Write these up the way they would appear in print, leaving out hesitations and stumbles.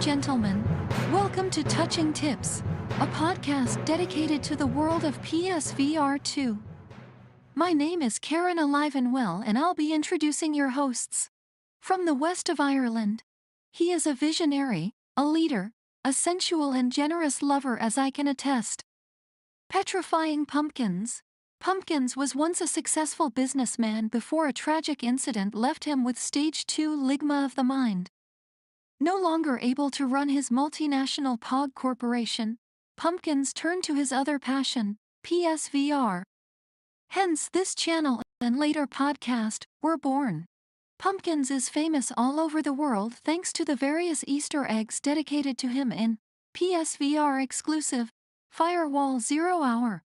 gentlemen, welcome to Touching Tips, a podcast dedicated to the world of PSVR2. My name is Karen Alive and Well, and I'll be introducing your hosts. From the west of Ireland, he is a visionary, a leader, a sensual and generous lover, as I can attest. Petrifying Pumpkins. Pumpkins was once a successful businessman before a tragic incident left him with stage 2 ligma of the mind. No longer able to run his multinational POG corporation, Pumpkins turned to his other passion, PSVR. Hence this channel and later podcast were born. Pumpkins is famous all over the world thanks to the various Easter eggs dedicated to him in PSVR exclusive Firewall 0 Hour.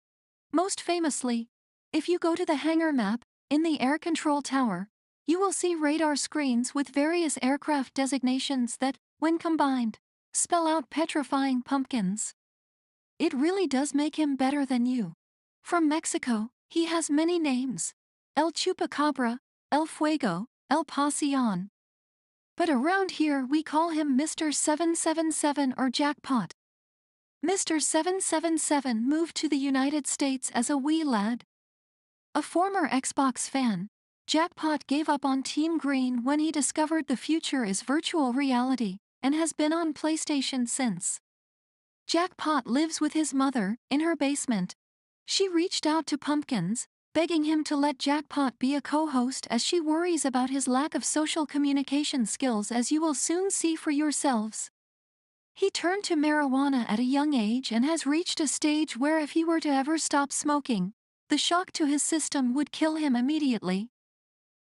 Most famously, if you go to the hangar map in the air control tower, you will see radar screens with various aircraft designations that, when combined, spell out petrifying pumpkins. It really does make him better than you. From Mexico, he has many names: El Chupacabra, El Fuego, El Pasión. But around here we call him Mr. 777 or Jackpot. Mr. 777 moved to the United States as a wee lad. A former Xbox fan, Jackpot gave up on Team Green when he discovered the future is virtual reality, and has been on PlayStation since. Jackpot lives with his mother, in her basement. She reached out to Pumpkins, begging him to let Jackpot be a co-host as she worries about his lack of social communication skills, as you will soon see for yourselves. He turned to marijuana at a young age and has reached a stage where if he were to ever stop smoking, the shock to his system would kill him immediately.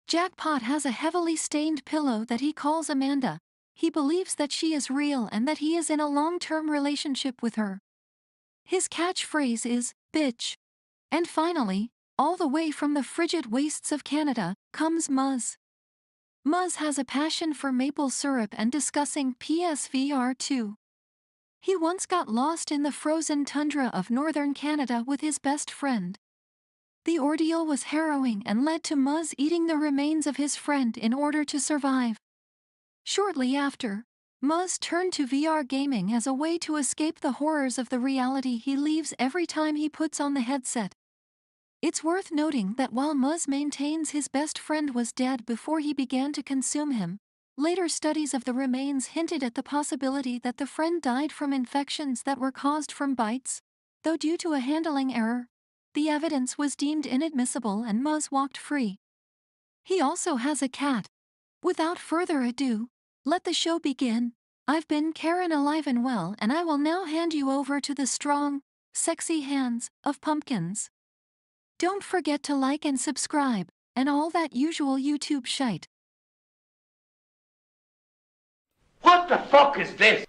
Jackpot has a heavily stained pillow that he calls Amanda. He believes that she is real and that he is in a long-term relationship with her. His catchphrase is, "Bitch." And finally, all the way from the frigid wastes of Canada, comes Muzz. Muzz has a passion for maple syrup and discussing PSVR2. He once got lost in the frozen tundra of northern Canada with his best friend. The ordeal was harrowing and led to Muzz eating the remains of his friend in order to survive. Shortly after, Muzz turned to VR gaming as a way to escape the horrors of the reality he leaves every time he puts on the headset. It's worth noting that while Muzz maintains his best friend was dead before he began to consume him, later studies of the remains hinted at the possibility that the friend died from infections that were caused from bites, though due to a handling error, the evidence was deemed inadmissible and Muzz walked free. He also has a cat. Without further ado, let the show begin. I've been Karen Alive and Well, and I will now hand you over to the strong, sexy hands of Pumpkins. Don't forget to like and subscribe, and all that usual YouTube shite. What the fuck is this?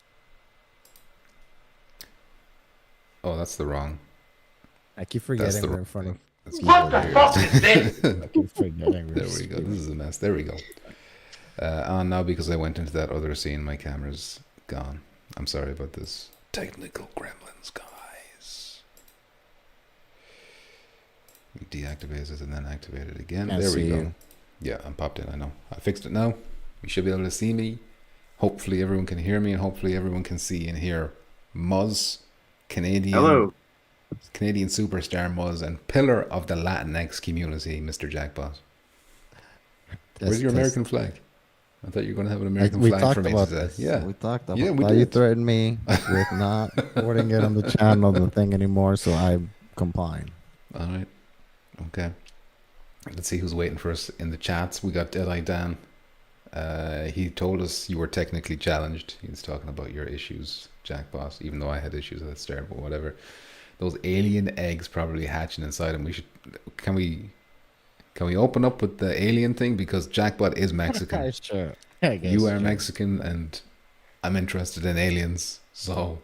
Oh, that's the wrong. I keep forgetting we're in front of. What the fuck is this? I keep forgetting. There we go. This is a mess. There we go. On now because I went into that other scene, my camera's gone. I'm sorry about this. Technical gremlins, guys. We deactivated it and then activated it again. Can't there we see go. you. Yeah, I'm popped in. I know. I fixed it now. You should be able to see me. Hopefully everyone can hear me, and hopefully everyone can see and hear Muzz, Canadian superstar Muzz, and pillar of the Latinx community, Mr. Jackpot. Where's your American flag? I thought you were going to have an American flag for me today. Yeah, we talked about. Yeah, we that. did. You threatened me with not putting it on the channel, the thing anymore, so I'm complying. All right. Okay. Let's see who's waiting for us in the chats. We got Deadeye Dan. He told us you were technically challenged. He was talking about your issues, Jackpot, even though I had issues at the start, but whatever. Those alien eggs probably hatching inside him. Can we open up with the alien thing? Because Jackpot is Mexican. Sure. You are Mexican, and I'm interested in aliens. So,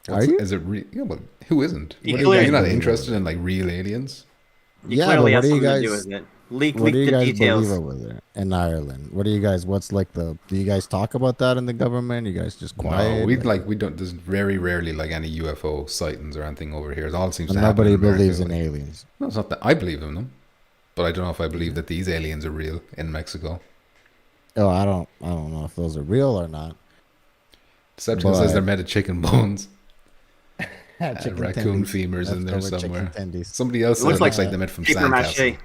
are you? Is it real? Yeah, but who isn't? You're not interested in like real aliens? Yeah, clearly but has what do you something to do guys? with it. Leak What do you the guys details. believe over there in Ireland? What do you guys? What's like the? Do you guys talk about that in the government? You guys just quiet? No, we don't. There's very rarely like any UFO sightings or anything over here. It all seems And to happen nobody in America. believes in aliens. No, it's not that I believe in them, but I don't know if I believe that these aliens are real in Mexico. Oh, I don't know if those are real or not. Decepticon says they're But- made of chicken bones. Chicken Raccoon tendies. femurs in there Leftover chicken somewhere. tendies. Somebody else It said looks it looks like like they're made from paper sandcastle. mache.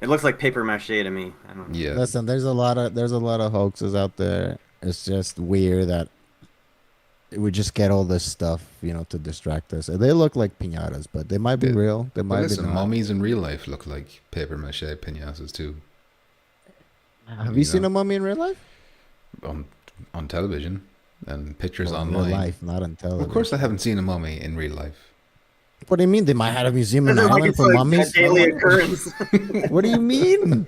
It looks like paper mache to me. I don't know. Yeah. Listen, there's a lot of hoaxes out there. It's just weird that we just get all this stuff, to distract us. They look like piñatas, but they might be real. They But might listen, be not. mummies in real life look like paper mache piñatas too. Have you seen a mummy in real life? On television and pictures Well, in online. real life, not on television. Of course, I haven't seen a mummy in real life. What do you mean? They might have a museum in It's like Ireland it's for like mummies? a daily occurrence. What do you mean?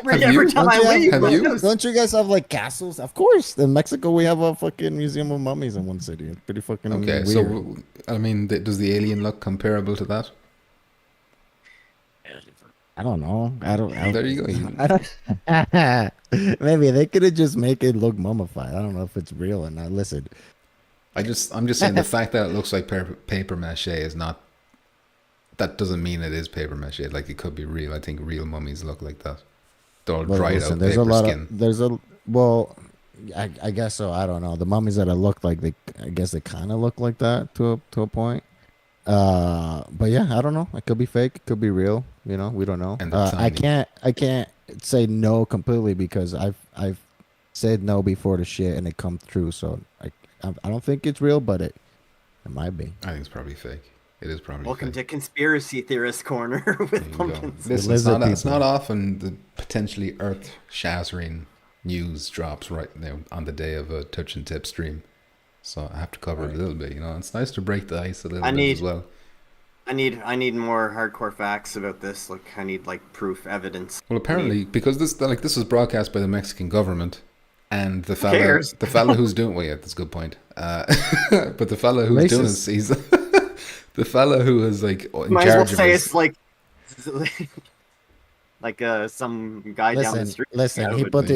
every time I leave, Have you? Don't you guys have like castles? Of course. In Mexico, we have a fucking museum of mummies in one city. It's pretty fucking Okay, weird. so I mean, does the alien look comparable to that? I don't know. There you go. I don't. Maybe they could have just make it look mummified. I don't know if it's real or not. Listen, I'm just saying the fact that it looks like paper mache is not. That doesn't mean it is paper mache. Like it could be real. I think real mummies look like that. They're all well, dried listen, out there's paper a lot skin. of I guess so. I don't know. The mummies that I look like, I guess they kind of look like that to a point. But yeah, I don't know. It could be fake. It could be real. We don't know. And they're I tiny. can't say no completely because I've said no before to shit and it come true. So I don't think it's real, but it might be. I think it's probably fake. It is probably Welcome fake. to Conspiracy Theorist Corner There with you go. pumpkins. Listen, lizard it's people. not often the potentially earth-shattering news drops right now on the day of a Touch and Tip stream. So I have to cover it a little bit. It's nice to break the ice a little bit as well. I need more hardcore facts about this. Like I need proof, evidence. Well, apparently, because this was broadcast by the Mexican government, and the cares? fella who's doing, well, yeah, that's a good point. But the fella who's doing this, he's the fella who is in Might as well charge of say this. it's like some guy down the street. Listen, Yeah, he but- put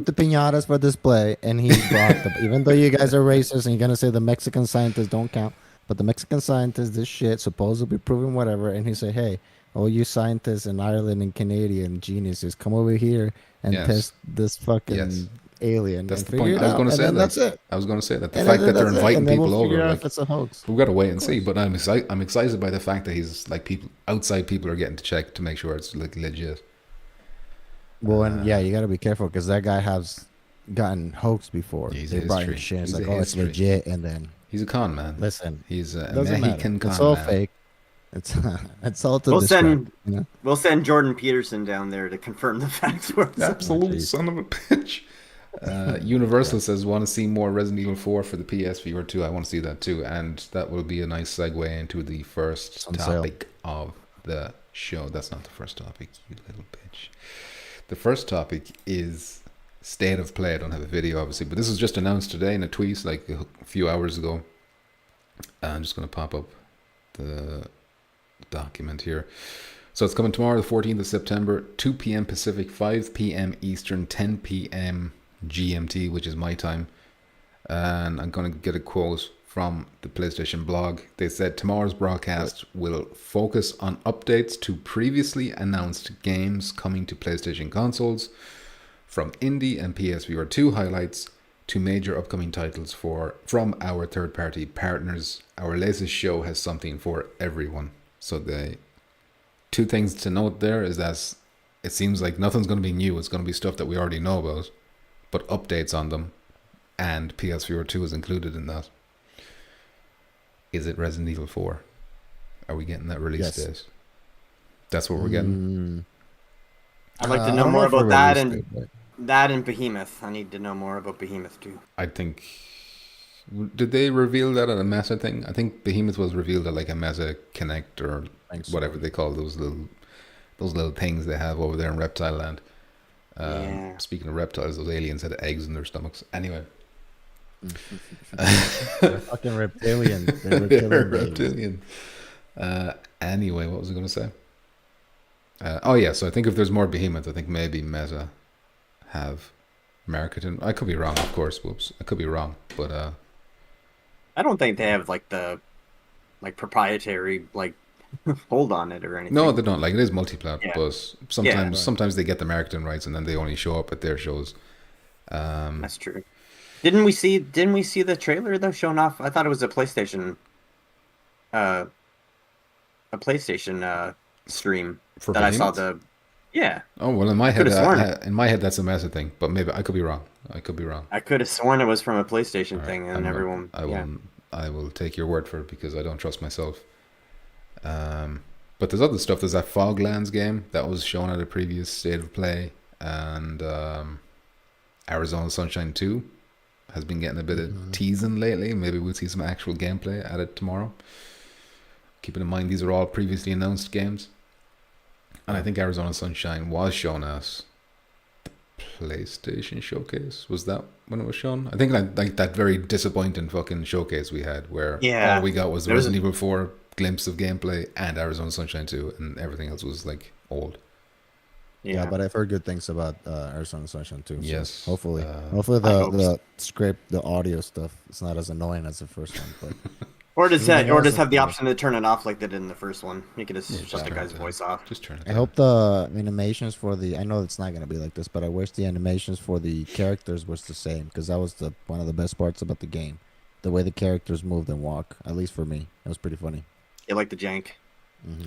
the piñatas for display, and he brought them. Even though you guys are racist and you're gonna say the Mexican scientists don't count, but the Mexican scientists, this shit supposedly proven whatever, and he said, "Hey, all you scientists in Ireland and Canadian geniuses, come over here and Yes. test this fucking Yes. alien." That's and the figure point. it I was out, going to and say then that. That's it. I was going to say that the And fact then that they're that's it, inviting and then people we'll figure over, out if it's a hoax. we've got to wait and see. But I'm excited by the fact that he's outside people are getting to check to make sure it's legit. Well, and yeah, you got to be careful because that guy has gotten hoaxed before. He's They a brought in history. shit. It's He's like, a oh, it's history. legit, and then He's a con man. listen, He's a doesn't Mexican matter. con It's all man. fake. It's it's all to We'll distract. send we'll send Jordan Peterson down there to confirm the facts for us. Absolute jeez. son of a bitch. Universal says, want to see more Resident Evil 4 for the PSVR2. I want to see that too. And that will be a nice segue into the first On sale. topic of the show. That's not the first topic, you little bitch. The first topic is State of Play. I don't have a video, obviously, but this was just announced today in a tweet like a few hours ago. I'm just going to pop up the document here. So it's coming tomorrow, the 14th of September, 2 p.m. Pacific, 5 p.m. Eastern, 10 p.m. GMT, which is my time. And I'm going to get a quote from the PlayStation blog. They said tomorrow's broadcast will focus on updates to previously announced games coming to PlayStation consoles, from indie and PSVR2 highlights to major upcoming titles from our third-party partners. Our latest show has something for everyone. So the two things to note there is that it seems like nothing's going to be new. It's going to be stuff that we already know about, but updates on them, and PSVR2 is included in that. Is it Resident Evil 4? Are we getting that release Yes. date? That's what we're getting. I'd like to I know don't more if we're about that released and it, that and Behemoth. I need to know more about Behemoth too. I think. Did they reveal that at a Meta thing? I think Behemoth was revealed at like a Meta Connect or think so. whatever they call those little things they have over there in Reptile Land. Yeah. Speaking of reptiles, those aliens had eggs in their stomachs. Anyway, They're fucking reptilian. They're reptilian. babies. reptilian. Anyway, what was I going to say? Oh yeah, so I think if there's more Behemoth, I think maybe Meta have marketing. I could be wrong, of course. Whoops, I could be wrong, but I don't think they have the proprietary hold on it or anything. no, they don't. Like it is multi-plat, Yeah. but sometimes right. sometimes they get the marketing rights and then they only show up at their shows. That's true. Didn't we see the trailer though showing off? I thought it was a PlayStation stream For that I saw Behemoth? yeah. Oh well, in my head, Could've sworn. that's a Meta thing, but maybe I could be wrong. I could be wrong. I could have sworn it was from a PlayStation All right, thing, and everyone. Yeah. I will take your word for it because I don't trust myself. But there's other stuff. There's that Foglands game that was shown at a previous state of play, and Arizona Sunshine 2 has been getting a bit of teasing lately. Maybe we'll see some actual gameplay at it tomorrow. Keeping in mind these are all previously announced games. And I think Arizona Sunshine was shown at the PlayStation Showcase. Was that when it was shown? I think like that very disappointing fucking showcase we had where all we got was the Resident Evil 4 glimpse of gameplay and Arizona Sunshine 2, and everything else was like old. Yeah, but I've heard good things about Arizona Sunshine too. So Yes. hopefully the script, the audio stuff, it's not as annoying as the first one. But or just have the option to turn it off like they did in the first one. You could just shut the guy's voice off. Just turn it. I hope the animations for I know it's not gonna be like this, but I wish the animations for the characters was the same, because that was one of the best parts about the game. The way the characters moved and walk, at least for me, it was pretty funny. You like the jank.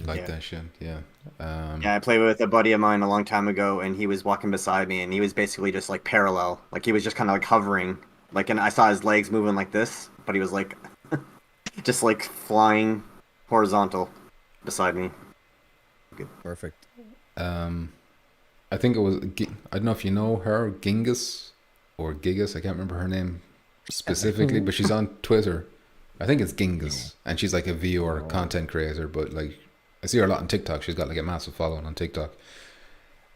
That shit, yeah. I played with a buddy of mine a long time ago, and he was walking beside me, and he was basically just like parallel, like he was just kind of like hovering, like, and I saw his legs moving like this, but he was like, just like flying horizontal beside me. Good. Perfect. I think it was. I don't know if you know her, Gingus or Gigas. I can't remember her name specifically, but she's on Twitter. I think it's Gingas, and she's like a VR content creator, but like I see her a lot on TikTok. She's got like a massive following on TikTok.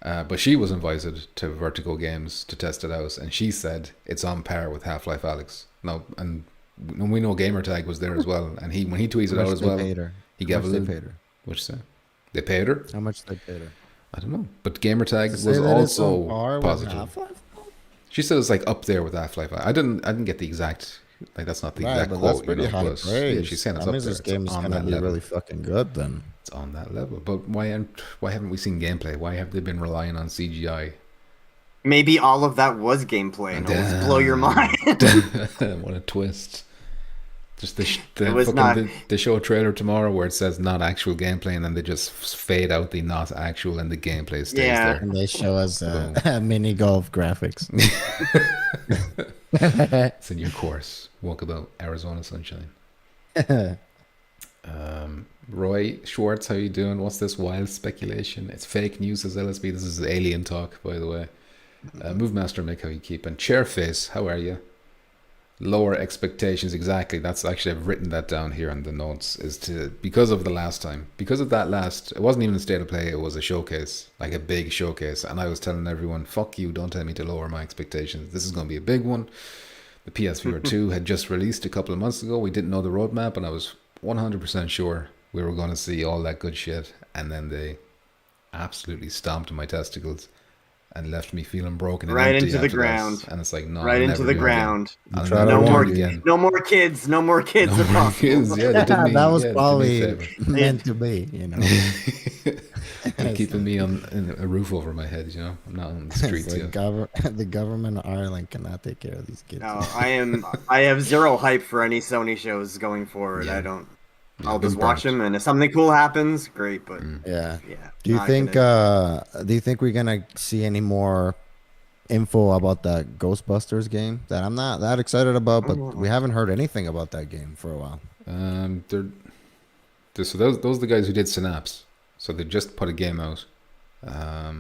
But she was invited to Vertigo Games to test it out, and she said it's on par with Half-Life Alyx. No, and we know Gamertag was there as well, and when he tweeted out as well, he gave a little. What'd you say? They paid her? How much they paid her? I don't know, but Gamertag was also positive. She said it's like up there with Half-Life. I didn't get the exact. Like that's not the exact quote. That's pretty high praise. Yeah, she's saying it's up there. This game is gonna be really fucking good then. It's on that level. But why haven't we seen gameplay? Why have they been relying on CGI? Maybe all of that was gameplay, and it was blow your mind. What a twist! Just they show a trailer tomorrow where it says not actual gameplay, and then they just fade out the not actual, and the gameplay stays there. And they show us mini golf graphics. It's in your course. Walk about Arizona Sunshine. Roy Schwartz, how you doing? What's this wild speculation? It's fake news, says LSB. This is alien talk, by the way. Movemaster Mick, how you keeping? Chairface, how are you? Lower expectations, exactly. That's actually, I've written that down here on the notes, because of that last, it wasn't even a state of play, it was a showcase, like a big showcase, and I was telling everyone, fuck you, don't tell me to lower my expectations. This is going to be a big one. The PSVR2 had just released a couple of months ago. We didn't know the roadmap, and I was 100% sure we were going to see all that good shit, and then they absolutely stomped my testicles and left me feeling broken and right empty into the ground. And it's like, no, right into the ground. No more kids. No more kids. No more kids. Yeah, that was probably meant to be. You know, keeping me on a roof over my head. You know, I'm not on the streets yet. The government of Ireland cannot take care of these kids. No, I have zero hype for any Sony shows going forward. Yeah. I don't. I'll just watch them, and if something cool happens, great. But yeah. Do you think we're gonna see any more info about that Ghostbusters game that I'm not that excited about? But we haven't heard anything about that game for a while. So those are the guys who did Synapse. So they just put a game out. I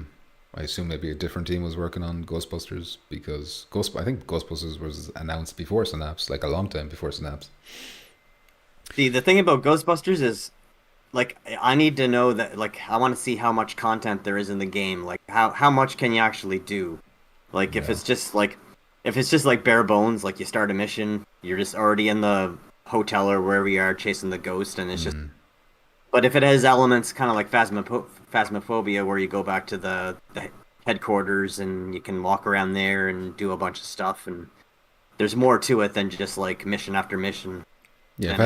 assume maybe a different team was working on Ghostbusters because I think Ghostbusters was announced before Synapse, like a long time before Synapse. See, the thing about Ghostbusters is, like, I need to know that, like, I want to see how much content there is in the game. Like, how much can you actually do? Like, if it's just like bare bones, like you start a mission, you're just already in the hotel or wherever you are chasing the ghost, and it's just. But if it has elements kind of like Phasmophobia, where you go back to the headquarters and you can walk around there and do a bunch of stuff, and there's more to it than just like mission after mission. Yeah, if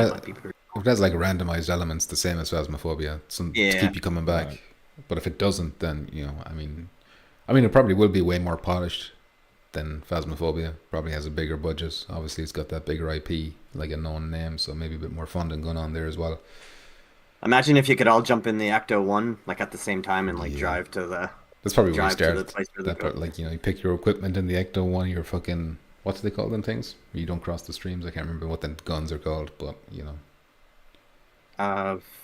it has like randomized elements, the same as Phasmophobia, to keep you coming back. But if it doesn't, then I mean, it probably will be way more polished. than Phasmophobia. Probably has a bigger budget. Obviously, it's got that bigger IP, like a known name, so maybe a bit more funding going on there as well. Imagine if you could all jump in the Ecto 1 like at the same time and like Yeah. drive to the That's probably where you drive to the start. place where That they're part, like, you know, you pick your equipment in the Ecto one. You're fucking, what do they call them things? You don't cross the streams. I can't remember what the guns are called, but you know,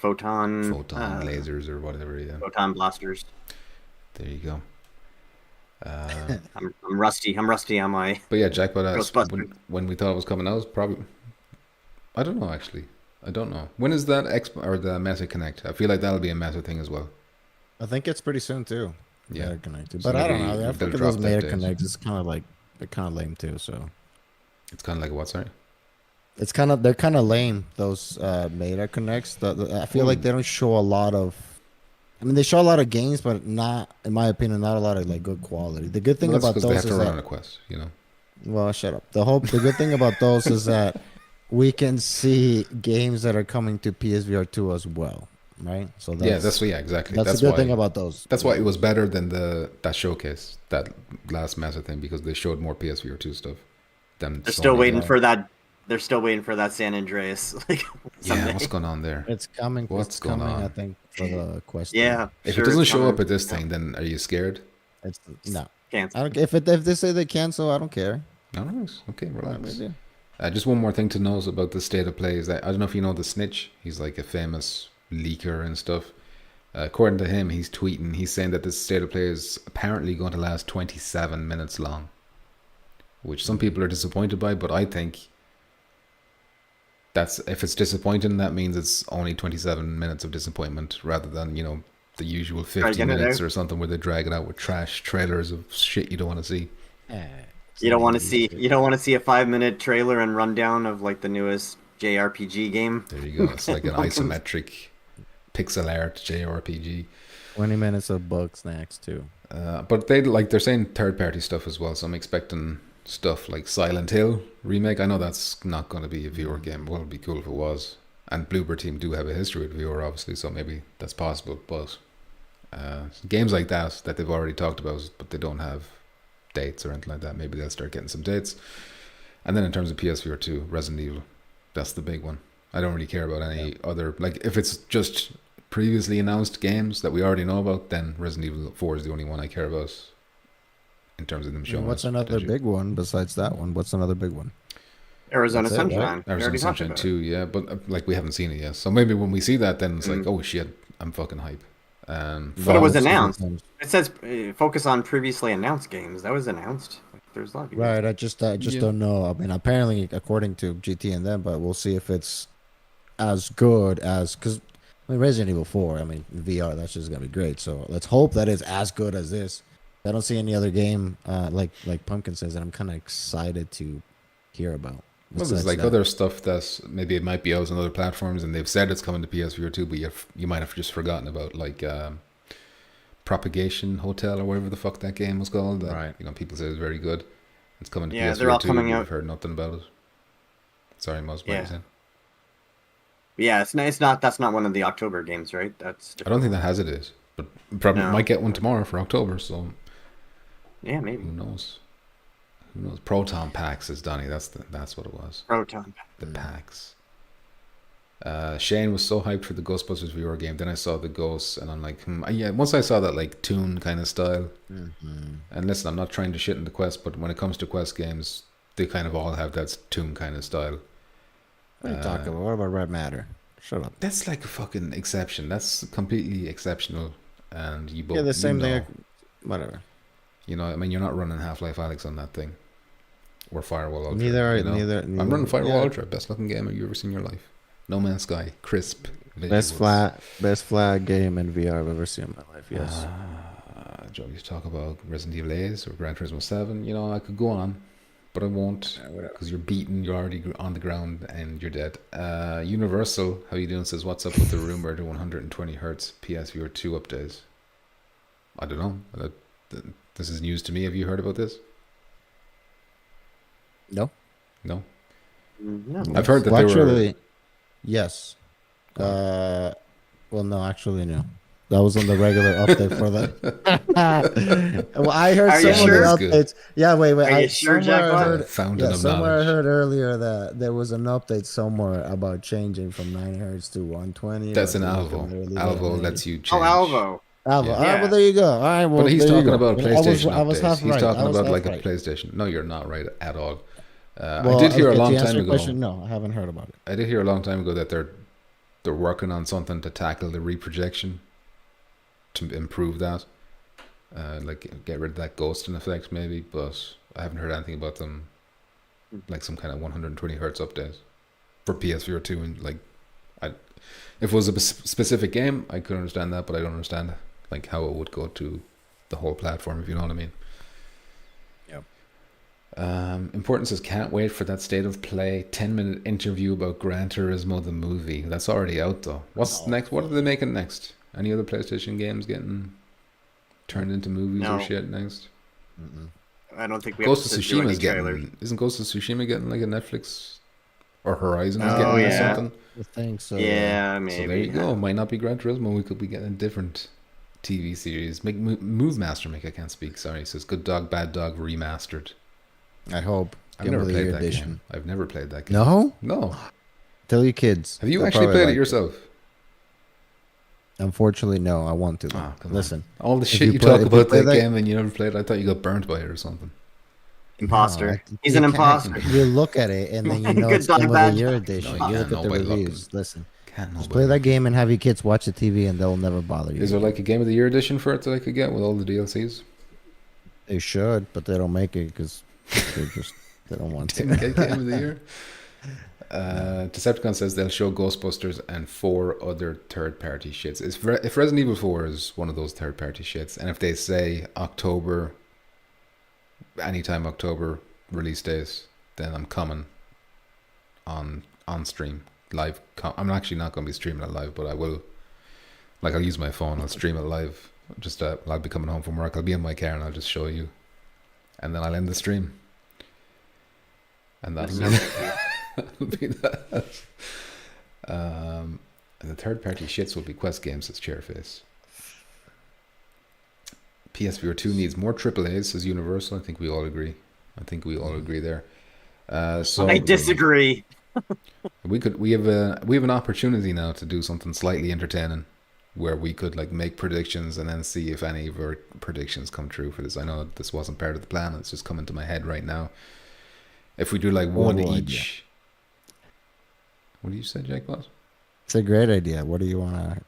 photon lasers or whatever. Yeah, photon blasters. there you go. I'm rusty. I'm rusty on my. But yeah, Jackpot asked Ghostbusters. when we thought it was coming out. Probably, I don't know actually. I don't know. When is that Expo or the Meta Connect? I feel like that'll be a Meta thing as well. I think it's pretty soon too. Yeah. Meta Connect. So But I don't maybe know. I they'll think drop those that Meta date. Connects is kind of like they're kind of lame too. So It's kind of like what? Sorry. it's kind of they're kind of lame those Meta Connects. I feel like they don't show a lot of. I mean, they show a lot of games, but not, in my opinion, not a lot of like good quality. The good thing Well, that's about 'cause those they have is to run on that a Quest, you know. well, shut up. The good thing about those is that we can see games that are coming to PSVR2 as well, right? So Yeah, exactly. That's the good thing about those. That's why it was better than that showcase, that last Meta thing, because they showed more PSVR2 stuff than They're still Sony waiting did. for that. They're still waiting for that San Andreas. Like, Yeah, someday. what's going on there? It's coming. What's It's going coming, on? I think, for the Quest. Yeah. If sure it doesn't it's show up coming. at this thing, then are you scared? It's no. Cancel. I don't. If they say they cancel, I don't care. No, nice. Okay, Not a relax. big deal. Just one more thing to know about the state of play is that I don't know if you know the Snitch. He's like a famous leaker and stuff. According to him, he's tweeting. He's saying that this state of play is apparently going to last 27 minutes long, which some people are disappointed by. But I think that's if it's disappointing, that means it's only 27 minutes of disappointment rather than the usual 50 get it minutes out. or something where they drag it out with trash trailers of shit you don't want to see. You don't want to see. You don't want to see a 5-minute trailer and rundown of like the newest JRPG game. There you go. It's like an isometric pixel art JRPG. 20 minutes of bug snacks too. But they're saying third-party stuff as well, so I'm expecting stuff like Silent Hill remake. I know that's not going to be a VR game. Well, it'd be cool if it was. And Bloober Team do have a history with VR, obviously, so maybe that's possible. But games like that they've already talked about, but they don't have dates or anything like that. Maybe they'll start getting some dates. And then in terms of PSVR 2, Resident Evil, that's the big one. I don't really care about any other, like if it's just previously announced games that we already know about, then Resident Evil 4 is the only one I care about in terms of them showing. What's us another potential. big one besides that one? What's another big one? Arizona That's it, right? Sunshine. We Arizona already talked Sunshine about it. 2, yeah, but like we haven't seen it yet. So maybe when we see that, then it's like, oh shit, I'm fucking hype. But it was Valve announced. sometimes. It says focus on previously announced games. That was announced. Like, there's a lot of games. Right, I just Yeah. don't know. I mean, apparently, according to GT and them, but we'll see if it's as good as because Resident Evil 4. I mean, VR, that's just gonna be great. So let's hope that it's as good as this. I don't see any other game like Pumpkin says that I'm kind of excited to hear about. Well, there's besides like that. other stuff that's maybe it might be out on other platforms, and they've said it's coming to PSVR 2, but you might have just forgotten about like Propagation Hotel or whatever the fuck that game was called. That, Right. people say it's very good. It's coming to Yeah, PSVR 2. they're all coming We've out. heard nothing about it. Sorry, Mos. what were you saying? Yeah, it's not. That's not one of the October games, right? That's. I don't think that has it is, but probably No. might get one tomorrow for October. So Yeah, maybe. who knows? Who knows? Proton packs, says Donnie. That's what it was. Proton. The packs. Shane was so hyped for the Ghostbusters VR game. Then I saw the ghosts, and I'm like, yeah. Once I saw that like Toon kind of style, and listen, I'm not trying to shit in the Quest, but when it comes to Quest games, they kind of all have that Toon kind of style. What are you talking about? What about Red Matter? Shut up. That's like a fucking exception. That's completely exceptional, and you both. Yeah, the same know, thing. Whatever. I mean, you're not running Half-Life Alyx on that thing, or Firewall Ultra. Neither. I'm running Firewall yeah. Ultra, best looking game you've ever seen in your life. No Man's Sky, crisp. Best flat game in VR I've ever seen in my life. Yes. Joe, you talk about Resident Evil 8 or Gran Turismo 7. I could go on, but I won't because you're beaten. You're already on the ground and you're dead. Universal, how you doing? Says, what's up with the rumor to 120 hertz PSVR 2 updates? I don't know. This is news to me. Have you heard about this? No. No. No. I've heard that Well, they were. actually, yes. Well, no, actually, no. That was on the regular update for that. Well, I heard Are you some of sure? the Good. updates. Yeah, wait. Are you sure, somewhere I Jackpot? heard, Fountain of somewhere I knowledge. heard earlier that there was an update somewhere about changing from 9 hertz to 120. That's but an you can Alvo. really get Alvo any- lets you change. Oh, Alvo. Alvo. Yeah. All right, well, there you go. All right, well, But he's there you talking go. about I was, PlayStation I was updates. half He's right. talking I was about half like right. a PlayStation. No, you're not right at all. Well, I did hear a okay, long to answer time your ago. question, no, I haven't heard about it. I did hear a long time ago that they're working on something to tackle the reprojection, to improve that, like get rid of that ghosting effect maybe. But I haven't heard anything about them, like some kind of 120 hertz update for PSVR2. And like, if it was a specific game, I could understand that, but I don't understand like how it would go to the whole platform, if you know what I mean. Importance says can't wait for that state of play 10-minute interview about Gran Turismo the movie. That's already out though. What's next? What are they making next? Any other PlayStation games getting turned into movies or No. shit next? I don't think we Ghost of have to do any Tsushima's trailers. getting. Isn't Ghost of Tsushima getting like a Netflix or Horizon is Oh, getting into yeah. something? I think so. Yeah, maybe. So there you go. Might not be Gran Turismo. We could be getting a different TV series. Make Move Master make I can't speak. Sorry. It says Good Dog Bad Dog remastered. I hope. I've Game never of the played Year that edition. game. I've never played that game. No? No. Tell your kids. Have you They'll actually probably played like it yourself? Unfortunately, no. I want to. Oh, come on. Listen. All the If shit you you play- talk if you about play that that- game and you never played it, I thought you got burnt by it or something. Imposter. No, He's you an can't- imposter. You look at it and then you know Good it's dog, Game of bad the Year dog. edition. No, you you look can't at the know by reviews. looking. Listen. Can't know. Just play that game and have your kids watch the TV and they'll never bother you. Is there like a Game of the Year edition for it that I could get with all the DLCs? They should, but they don't make it because they don't want to. Didn't get Game of the Year. Decepticon says they'll show Ghostbusters and 4 other third-party shits. If Resident Evil 4 is one of those third-party shits, and if they say October, anytime October release days, then I'm coming on stream live. I'm actually not going to be streaming it live, but I will. Like I'll use my phone. I'll stream it live. Just I'll be coming home from work. I'll be in my car and I'll just show you, and then I'll end the stream. And that'll be that. And the third party shits will be Quest Games, says Chairface. PSVR 2 needs more AAAs, says Universal. I think we all agree. There. So I disagree. we have an opportunity now to do something slightly entertaining, where we could like make predictions and then see if any of our predictions come true for this. I know this wasn't part of the plan. It's just come into my head right now. If we do like one Horrible each. idea. What do you say, Jackpot? It's a great idea. What do you want to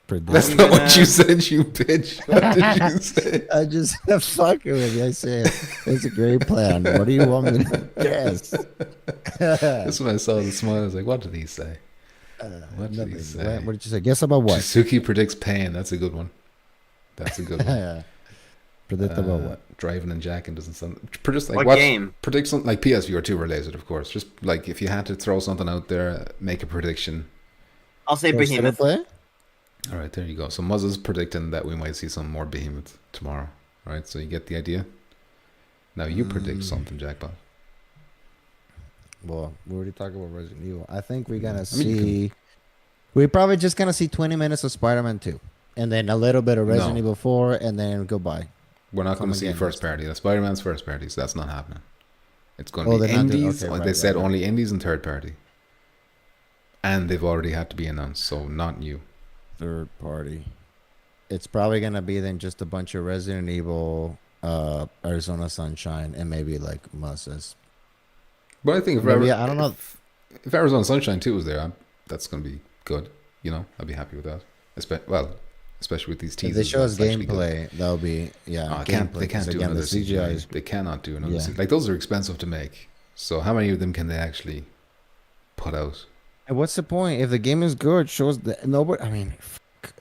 predict? That's not what you said, you bitch. What did you say? I just fucking with you. I said it's a great plan. What do you want me to guess? That's when I saw the smile. I was like, what did he say? What did he Nothing. say? What did you say? Guess about what? Suzuki predicts pain. That's a good one. Predict about what? Driving and jacking doesn't sound. Predict like What game? Predict something like PSVR 2 related, of course. Just like if you had to throw something out there, make a prediction. I'll say First ever Behemoth. play? All right, there you go. So Muzz is predicting that we might see some more Behemoth tomorrow. All right, so you get the idea. Now you predict something, Jackpot. Well, we already talked about Resident Evil. I think we're gonna I mean, you see. We're probably just gonna see 20 minutes of Spider-Man 2, and then a little bit of Resident No. Evil 4, and then goodbye. We're not going Come to see again first next party. That's Spider-Man's first party, so that's not happening. It's going Oh, to be they're not doing- indies. okay, Like right, they said, right. only indies and third party. And they've already had to be announced, so not new. Third party. It's probably gonna be then just a bunch of Resident Evil, Arizona Sunshine, and maybe like Mus's. But I think if Maybe, I don't know. If Arizona Sunshine 2 was there, that's going to be good. You know, I'd be happy with that. Especially with these If teasers. they show us that's actually good. gameplay, that'll be Oh, gameplay. they can't 'cause do again, another the CGI. is They cannot do another Yeah. CGI. Like, those are expensive to make. So how many of them can they actually put out? And what's the point? If the game is good, shows that nobody. I mean,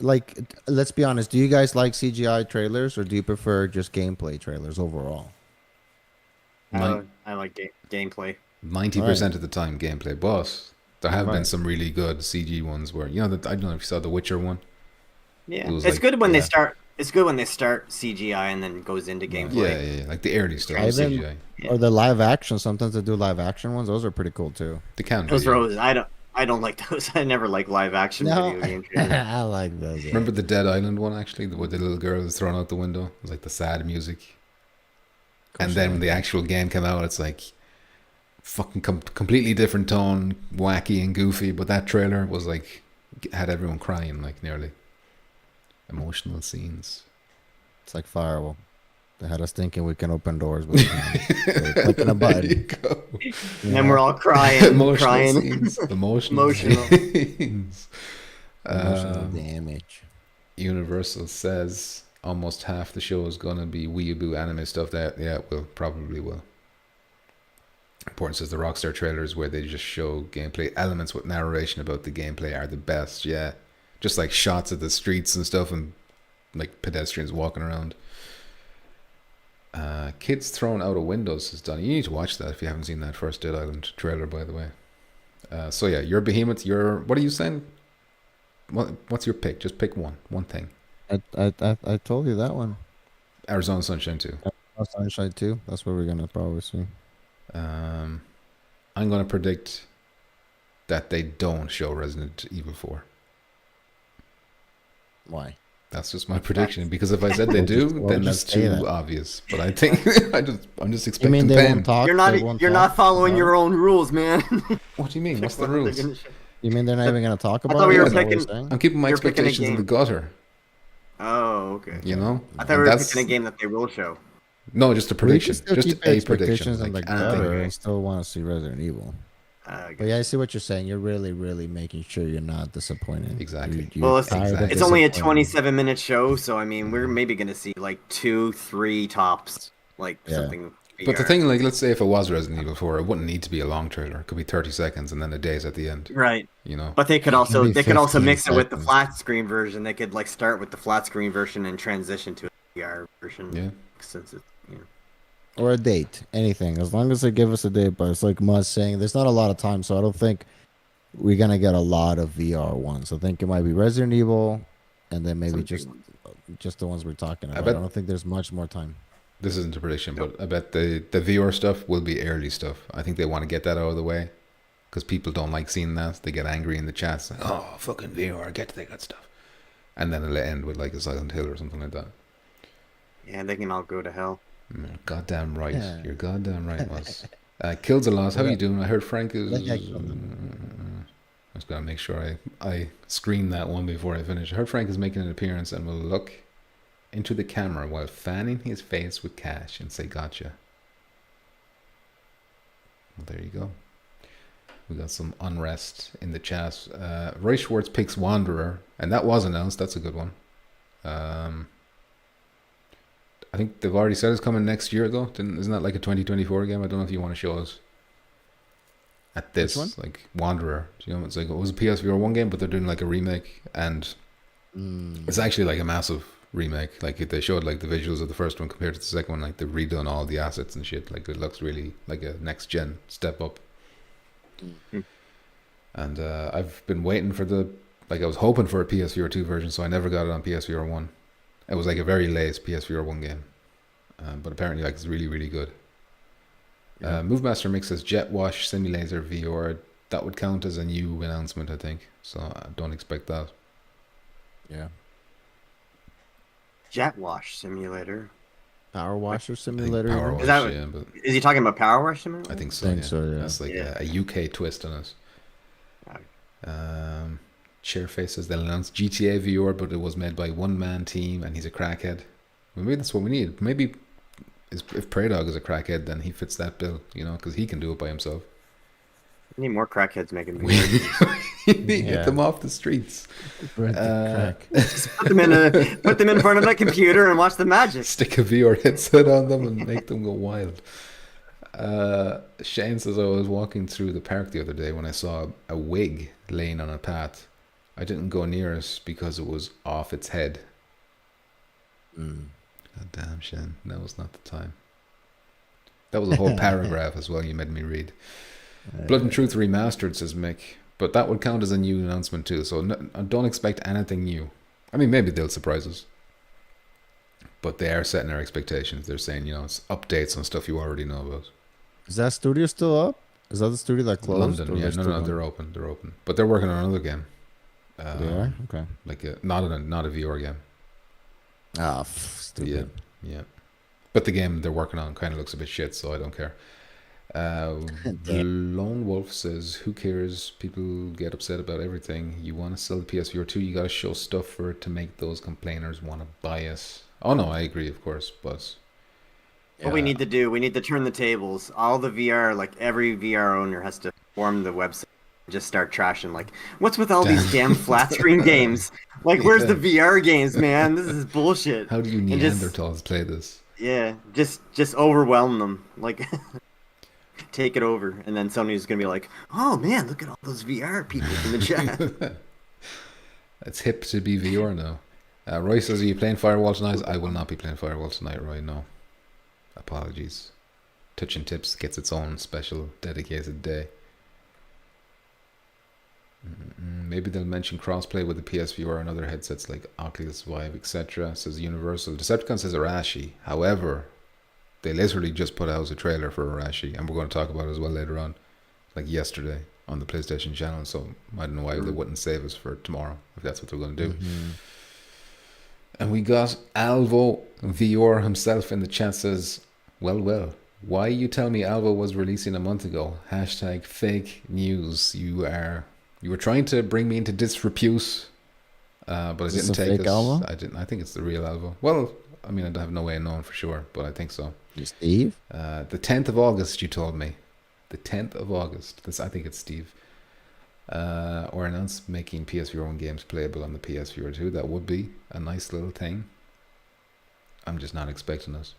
like, let's be honest. Do you guys like CGI trailers, or do you prefer just gameplay trailers overall? I like gameplay. 90% of the time gameplay, but there have been Right. some really good CG ones where, you know, I don't know if you saw the Witcher one. Yeah, It was it's like- good when yeah. they start. It's good when they start CGI and then goes into gameplay. Yeah, like the early stuff I of even- CGI. Yeah. Or the live action. Sometimes they do live action ones. Those are pretty cool too. They can do, Those yeah. roses. I I don't like those. I never like live action No, video game trailers. I like those. Yeah. Remember the Dead Island one actually, where the little girl is thrown out the window? It was like the sad music. And then when the actual game came out, it's like fucking completely different tone, wacky and goofy. But that trailer was like had everyone crying, like nearly emotional scenes. It's like Firewall. They had us thinking we can open doors, but we're clicking a There you button. go. And then we're all crying, Emotional crying. scenes. Emotional Emotional. scenes. Emotional damage. Universal says almost half the show is gonna be weeaboo anime stuff. That probably will. Important says the Rockstar trailers where they just show gameplay elements with narration about the gameplay are the best. Yeah, just like shots of the streets and stuff and like pedestrians walking around. Kids thrown out of windows is done. You need to watch that if you haven't seen that first Dead Island trailer, by the way. So yeah, your Behemoth. What are you saying? What's your pick? Just pick one thing. I told you that one. Arizona Sunshine 2. Sunshine 2. That's what we're gonna probably see. I'm gonna predict that they don't show Resident Evil 4. Why? That's just my prediction, because if I said they do, We'll then that's just say too that. obvious. But I think I'm just You expecting mean they pain. won't talk? You're They won't not talk following about your it? own rules, man. What do you mean? What's the What are they rules? gonna show? You mean they're not even gonna talk about thought we it? were Is that what picking- you're saying? I'm keeping my You're picking a expectations in the game. gutter. Oh, okay. You know, I thought And we were that's- picking a game that they will show. No, just a We prediction. can still Just keep a prediction. expectations in the Like, anything. gutter and still want to see Resident Evil. But yeah, I see what you're saying. You're really, really making sure you're not disappointed. Exactly. Well, it's, tired of it's only a disappointment. 27-minute show, so I mean, we're maybe gonna see like 2, 3 tops, like Yeah. something. But the VR. thing, like, let's say if it was Resident Evil 4, it wouldn't need to be a long trailer. It could be 30 seconds and then a day's at the end. right? You know. But they could can also be 15 mix it with the seconds. flat screen version. They could like start with the flat screen version and transition to a VR version. Yeah. Since it's Or a date, anything, as long as they give us a date. But it's like Muzz saying, there's not a lot of time, so I don't think we're gonna get a lot of VR ones. I think it might be Resident Evil, and then maybe Some just big the ones we're talking about. I, bet- don't think there's much more time. This isn't a prediction, but I bet the VR stuff will be early stuff. I think they want to get that out of the way because people don't like seeing that. They get angry in the chats. Like, oh, fucking VR, get to that good stuff. And then it'll end with like a Silent Hill or something like that. yeah, they can all go to hell. Goddamn right. Yeah. You're goddamn right, Muzz. Kills a Loss. How you doing? I heard Frank is... Like I- I just gotta make sure I screen that one before I finish. I heard Frank is making an appearance and will look into the camera while fanning his face with cash and say gotcha. Well, there you go. We got some unrest in the chat. Roy Schwartz picks Wanderer, and that was announced. That's a good one. I think they've already said it's coming next year, though. Isn't that like a 2024 game? I don't know if you want to show us at this. Which one? Like Wanderer. You know, it's like it was a PSVR 1 game, but they're doing like a remake, and it's actually like a massive remake. Like they showed like the visuals of the first one compared to the second one. Like they've redone all the assets and shit. Like it looks really like a next gen step up. And I've been waiting for I was hoping for a PSVR 2 version, so I never got it on PSVR 1. It was like a very late PSVR 1 game, but apparently like it's really, really good. Movemaster Mix says Jet Wash Simulator VR. That would count as a new announcement, I think. So I don't expect that. Yeah. Jet Wash Simulator. Power Washer I think Simulator. Power even? Wash, Is that what- yeah, but Is he talking about Power Wash Simulator? I think so. Think yeah. so, yeah. That's like Yeah. a UK twist on it. Right. Chairface says they'll announce GTA VR, but it was made by one man team, and he's a crackhead. Well, maybe that's what we need. Maybe if Prey Dog is a crackhead, then he fits that bill, you know, because he can do it by himself. We need more crackheads making We videos. get Yeah. them off the streets. Brent the crack. put them in front of a computer and watch the magic. Stick a VR headset on them and make them go wild. Shane says I was walking through the park the other day when I saw a wig laying on a path. I didn't go near it because it was off its head. God damn, Shane. That was not the time. That was a whole paragraph as well you made me read. Blood and Truth Remastered, says Mick. But that would count as a new announcement too, so don't expect anything new. I mean, maybe they'll surprise us. But they are setting their expectations. They're saying, you know, it's updates on stuff you already know about. Is that studio still up? Is that the studio that closed? London, or yeah, they're no, still no, going? they're open, they're open, but they're working on another game. They are? Okay. Like not a VR game. Ah, Yeah, stupid. yeah. But the game they're working on kind of looks a bit shit, so I don't care. The Lone Wolf says, "Who cares? People get upset about everything. You want to sell the PSVR2, you got to show stuff for it to make those complainers want to buy it." Oh no, I agree, of course, but What we need to do, we need to turn the tables. All the VR, like every VR owner has to form the website. Just start trashing. Like, what's with all these damn flat screen games? Like, where's the VR games, man? This is bullshit. how do you And Neanderthals play this? Yeah, just overwhelm them. Like, take it over, and then Sony's gonna be like, "Oh man, look at all those VR people in the chat." It's hip to be VR now. Roy says, "Are you playing Firewall tonight?" I will not be playing Firewall tonight, Roy. No, apologies. Touching Tips gets its own special dedicated day. Maybe they'll mention crossplay with the PSVR and other headsets like Oculus Vive, etc. Says Universal. Decepticon says Arashi. However, they literally just put out a trailer for Arashi, and we're going to talk about it as well later on, like yesterday on the PlayStation channel. So I don't know why they wouldn't save us for tomorrow if that's what they're going to do. And we got Alvo VR himself in the chat says, well, why you tell me Alvo was releasing a month ago? Hashtag fake news. You were trying to bring me into disrepute, but it didn't take us. Alvo? I didn't. I think it's the real Alvo. Well, I mean, I have no way of knowing for sure, but I think so. Steve? The 10th of August, you told me. The 10th of August. I think it's Steve. Or announced making PSVR 1 games playable on the PSVR 2. That would be a nice little thing. I'm just not expecting it.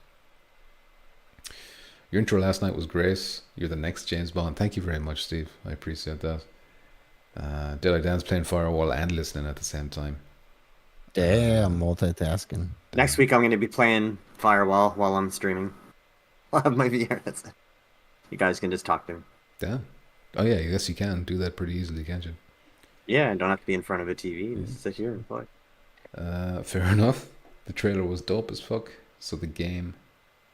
Your intro last night was great. You're the next James Bond. Thank you very much, Steve. I appreciate that. Did I dance playing Firewall and listening at the same time? Damn, multitasking. Next week, I'm gonna be playing Firewall while I'm streaming. I'll have my VR headset. You guys can just talk to me. Damn. Oh yeah, I guess you can do that pretty easily, can't you? Yeah, I don't have to be in front of a TV. Just sit here and play. Fair enough. The trailer was dope as fuck, so the game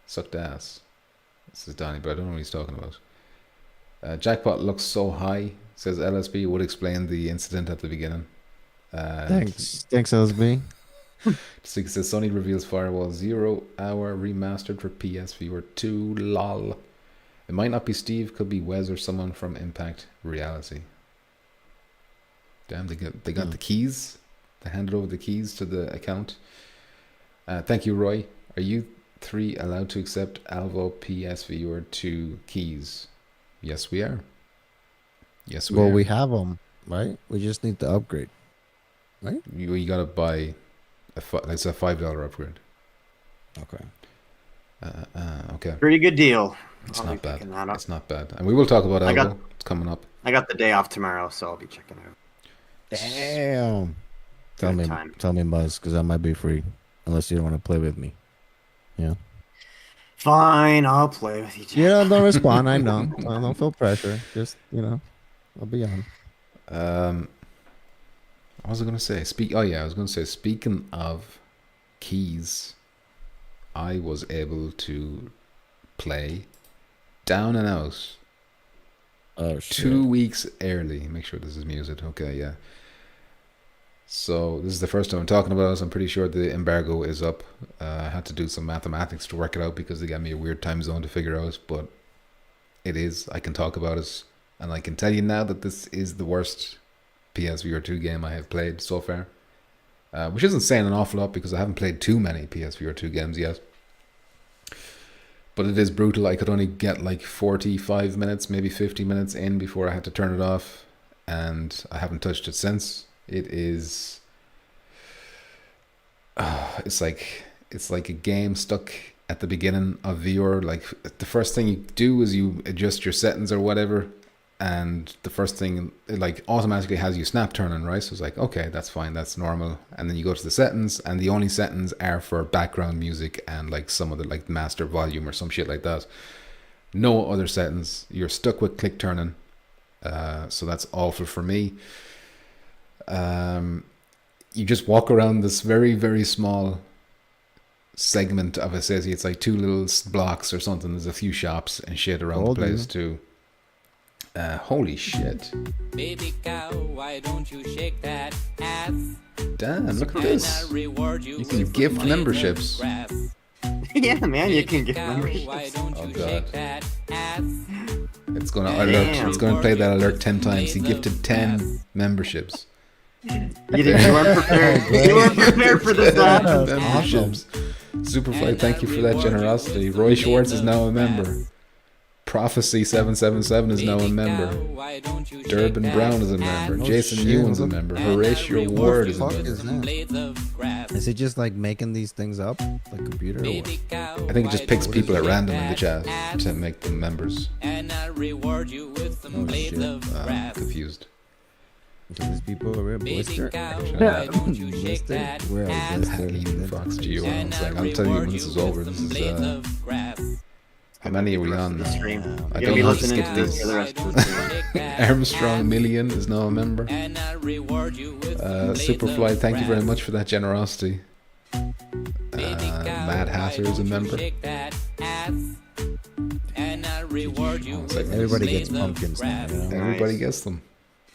sucked ass. This is Donnie, but I don't know what he's talking about. Jackpot looks so high, says LSB, would explain the incident at the beginning. Thanks, LSB. So it says Sony reveals Firewall 0 hour remastered for PSVR 2. Lol. It might not be Steve, could be Wes or someone from Impact Reality. Damn, they got the keys. They handed over the keys to the account. Thank you, Roy. Are you three allowed to accept Alvo PSVR 2 keys? Yes, we are. Yes, we are. Well, we have them, right? We just need to upgrade, right? You gotta buy it's a $5 upgrade. Okay. Okay. Pretty good deal. It's I'll not be bad. picking that up. It's not bad. And we will talk about Alvo. It's coming up. I got the day off tomorrow, so I'll be checking it out. Damn. Good time. Tell me, Buzz, because I might be free, unless you don't want to play with me. Yeah. Fine, I'll play with you. Yeah, don't respond. I know. I don't feel pressure. Just I'll be on. What was I going to say? I was going to say, speaking of keys, I was able to play Down and Out Oh, shit. 2 weeks early. Make sure this is muted. Okay, yeah. So this is the first time I'm talking about it. I'm pretty sure the embargo is up. I had to do some mathematics to work it out because they got me a weird time zone to figure out, but it is. I can talk about it, and I can tell you now that this is the worst PSVR 2 game I have played so far, which isn't saying an awful lot because I haven't played too many PSVR 2 games yet. But it is brutal. I could only get like 45 minutes, maybe 50 minutes in before I had to turn it off, and I haven't touched it since. It is it's like a game stuck at the beginning of VR. Like the first thing you do is you adjust your settings or whatever, and the first thing it like automatically has you snap turning, right? So it's like, okay, that's fine, that's normal. And then you go to the settings, and the only settings are for background music and like some other like master volume or some shit like that. No other settings. You're stuck with click turning. So that's awful for me. You just walk around this very, very small segment of a city. It's like 2 little blocks or something. There's a few shops and shit around the place too. Holy shit. Baby cow, why don't you shake that ass? Damn, look at And this. I'll reward you You can with gift some blades of memberships. grass. Yeah, man, you can Baby get cow, memberships. why don't Oh, you God. shake that ass? It's gonna Damn. alert. It's gonna play that alert 10 times. He gifted 10 memberships. You weren't prepared. You weren't prepared for this, lad. That's Memberships. Superfly, thank you for that generosity. Roy Schwartz is now a member. Prophecy 777 is now a member. Durbin Brown is a member. Oh, Jason shit. Ewan's a member. Horatio Ward is a What the member. fuck is that? Is he just like making these things up, like computer? Or what? I think it just picks people at random in the chat to make them members. And I'll reward you with some Oh, blades shit. of I'm grass. confused. Do these people are real blister? cow, why don't you shake Blister? that Where are ass? blister? Eating Fox Geo. And It's like, I'll I'll tell you when reward this you is with over. some This is blades of grass. how many are we on The now? stream. I You're don't gonna be know how to listening skip to this these. for the rest of the stream. Armstrong Million is now a member. And I'll reward you with some blades Superfly, of thank you very grass. much for that generosity. Mad Hasser is a member. Shake that ass. And I'll reward you One second. with Everybody some gets blades of pumpkins now. grass. You know? Everybody gets them.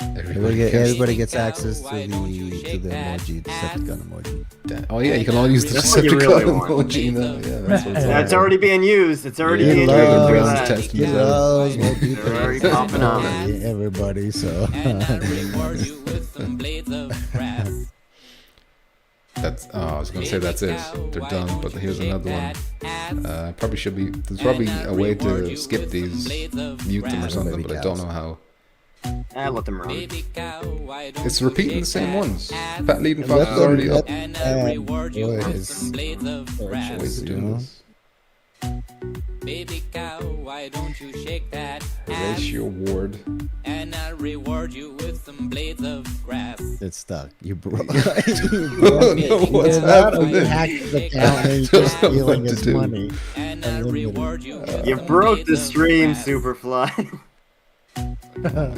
Everybody gets access to the emoji, Decepticon emoji. Oh yeah, you can all use the That's what you Decepticon really want. emoji now. Yeah, that's what's That's up. already being used. It's already Yeah, being Durbin used. Brown's Look at that. testing He this out. loves what people They're already popping up. Yeah, everybody, so. And I'll reward you with some blades of grass. That's I was gonna say that's it. They're done, but here's another one. Probably should be. There's probably a way to skip these, mute them or something, but I don't know how. Let them run. It's repeating the same ones. Fat Leading Fox Let is already them- up. And I'll reward you with boys. some blades of grass. Ways of doing this. Baby cow, why don't you shake that ass? Horatio Ward. And I'll reward you with some blades of grass. It's stuck. You broke. You broke it. know what's You're not happening. only hacked his account and you're just Don't know stealing what to his do. money. And I'll reward you with You some broke blades the of stream, grass. Superfly.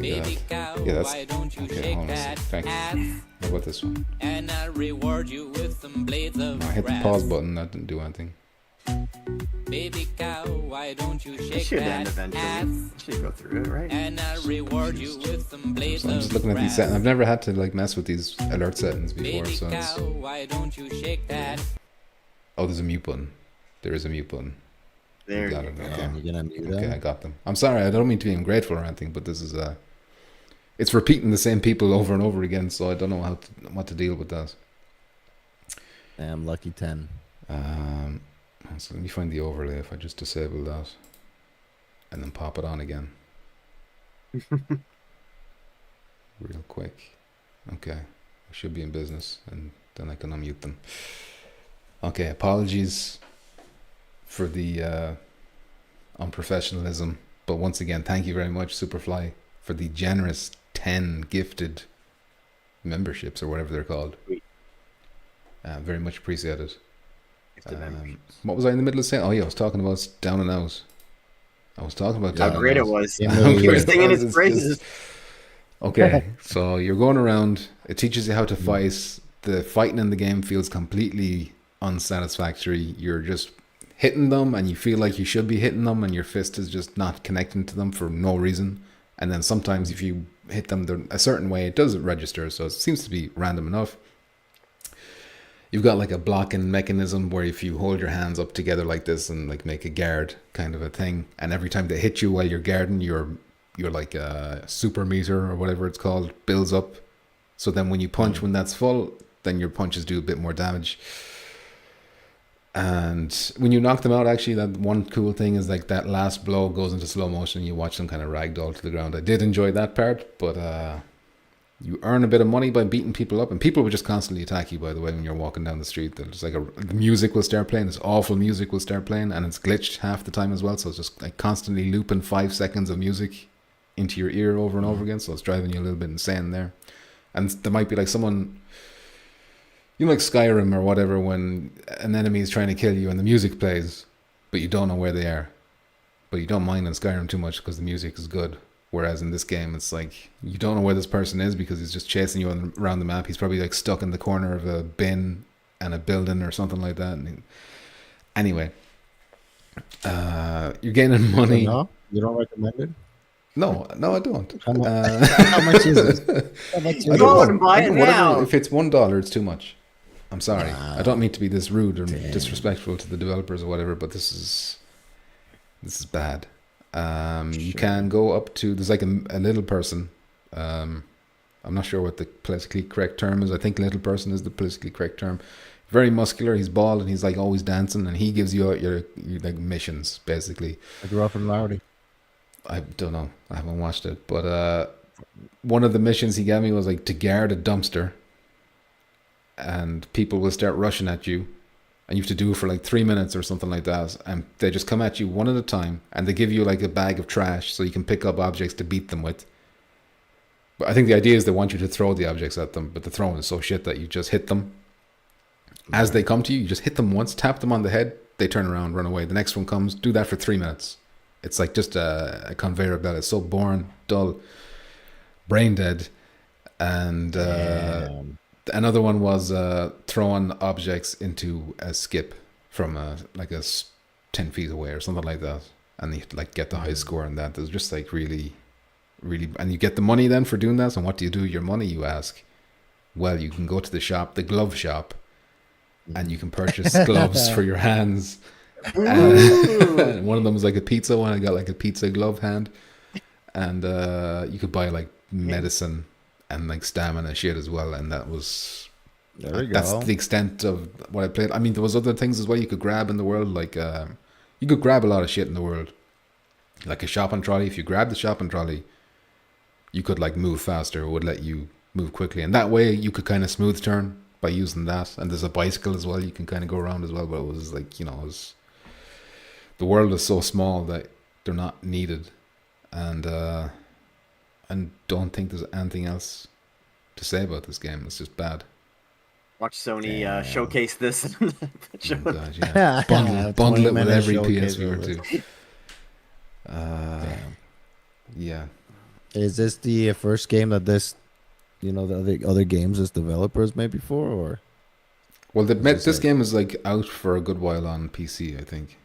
Baby cow, Yeah, that's why don't you okay. shake Hold on a that sec. Thank ass? you. How about this one? And I'll reward you with some blades of No, I hit the grass. pause button. That didn't do anything. Baby cow, why don't you It shake should that end eventually. ass? It should go through it, right? And I'll reward you with some blades So I'm of just looking at these grass. settings. I've never had to like mess with these alert settings before. Baby So cow, it's, why don't you shake that? oh, there's a mute button. There is a mute button. There Got you it. go. Okay. You're gonna mute Okay, I him? got them. I'm sorry. I don't mean to be ungrateful or anything, but this is it's repeating the same people over and over again. So I don't know what to deal with that. Damn, lucky 10. So let me find the overlay. If I just disable that and then pop it on again, real quick. Okay, I should be in business, and then I can unmute them. Okay, apologies for the unprofessionalism, but once again, thank you very much, Superfly, for the generous 10 gifted memberships or whatever they're called. Very much appreciated. What was I in the middle of saying? Oh yeah, I was talking about Down and Out. I was talking about How Down great and it Out. was. Yeah, You were Okay. singing It's- his praises. Okay, so you're going around. It teaches you how to fight. The fighting in the game feels completely unsatisfactory. You're just hitting them, and you feel like you should be hitting them, and your fist is just not connecting to them for no reason. And then sometimes if you hit them a certain way, it doesn't register. So it seems to be random enough. You've got like a blocking mechanism where if you hold your hands up together like this and like make a guard kind of a thing, and every time they hit you while you're guarding, your like a super meter or whatever it's called builds up. So then when you punch, when that's full, then your punches do a bit more damage. And when you knock them out, actually, that one cool thing is like that last blow goes into slow motion and you watch them kind of ragdoll to the ground. I did enjoy that part, but you earn a bit of money by beating people up, and people will just constantly attack you, by the way, when you're walking down the street. There's like the music will start playing, this awful music will start playing, and it's glitched half the time as well, so it's just like constantly looping 5 seconds of music into your ear over and over again, so it's driving you a little bit insane there. And there might be like someone, you know, like Skyrim or whatever, when an enemy is trying to kill you and the music plays, but you don't know where they are. But you don't mind in Skyrim too much because the music is good. Whereas in this game, it's like you don't know where this person is because he's just chasing you around the map. He's probably like stuck in the corner of a bin and a building or something like that. Anyway, you're gaining money. No, you don't recommend it? No, I don't. How much is it? How much is I it? Go don't and know. buy I it don't- whatever. now. If it's $1, it's too much. I'm sorry. I don't mean to be this rude or disrespectful to the developers or whatever, but this is bad. You can go up to, there's like a little person. I'm not sure what the politically correct term is. I think little person is the politically correct term. Very muscular. He's bald and he's like always dancing, and he gives you your like missions basically. Like Rough and Rowdy. I don't know. I haven't watched it, but one of the missions he gave me was like to guard a dumpster, and people will start rushing at you, and you have to do it for like 3 minutes or something like that, and they just come at you one at a time, and they give you like a bag of trash so you can pick up objects to beat them with. But I think the idea is they want you to throw the objects at them, but the throwing is so shit that you just hit them. As they come to you, you just hit them once, tap them on the head, they turn around, run away. The next one comes, do that for 3 minutes. It's like just a conveyor belt. It's so boring, dull, brain dead. And another one was throwing objects into a skip from 10 feet away or something like that. And you like get the high score on that. There's just like really, and you get the money then for doing that. And what do you do with your money, you ask? Well, you can go to the shop, the glove shop, and you can purchase gloves for your hands. And one of them was like a pizza one. I got like a pizza glove hand, and you could buy like medicine and like stamina shit as well. And that was that's the extent of what I played. I mean, there was other things as well you could grab in the world. Like you could grab a lot of shit in the world, like a shopping trolley. If you grab the shopping trolley, you could like move faster. It would let you move quickly, and that way you could kind of smooth turn by using that. And there's a bicycle as well. You can kind of go around as well. But it was like, you know, the world is so small that they're not needed, and don't think there's anything else to say about this game. It's just bad. Watch Sony showcase this. Oh God, yeah. Bundle it with every PSVR2. Yeah. Is this the first game that this, the other games this developers made before, or? Well, this game is like out for a good while on PC, I think.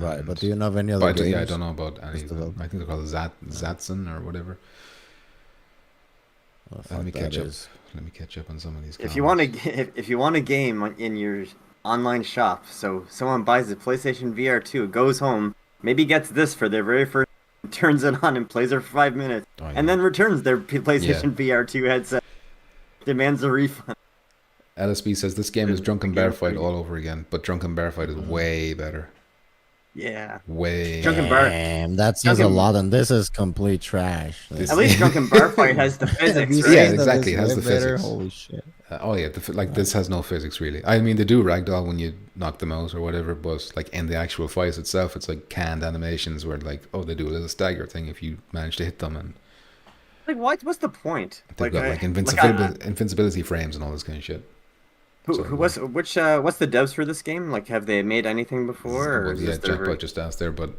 Right, but do you know of any other games? Yeah, I don't know about any of them. I think they're called Zatson or whatever. Let me catch up. Let me catch up on some of these. If you want a game in your online shop, so someone buys the PlayStation VR2, goes home, maybe gets this for their very first, turns it on and plays it for 5 minutes, and then returns their PlayStation VR2 headset, demands a refund. LSB says this game is Drunken Bear Fight all over again, but Drunken Bear Fight is way better. Yeah. Way. Drunken Bar. Damn, that says a lot, and this is complete trash. At least Drunken Bar Fight has the physics, right? Yeah, exactly. It has the physics. Holy shit. This has no physics really. I mean, they do ragdoll when you knock them out or whatever, but like in the actual fight itself, it's like canned animations where like, they do a little stagger thing if you manage to hit them, and like what's the point? They've got like invincibility frames and all this kind of shit. What's the devs for this game? Like, have they made anything before? Or Jackpot just asked there, but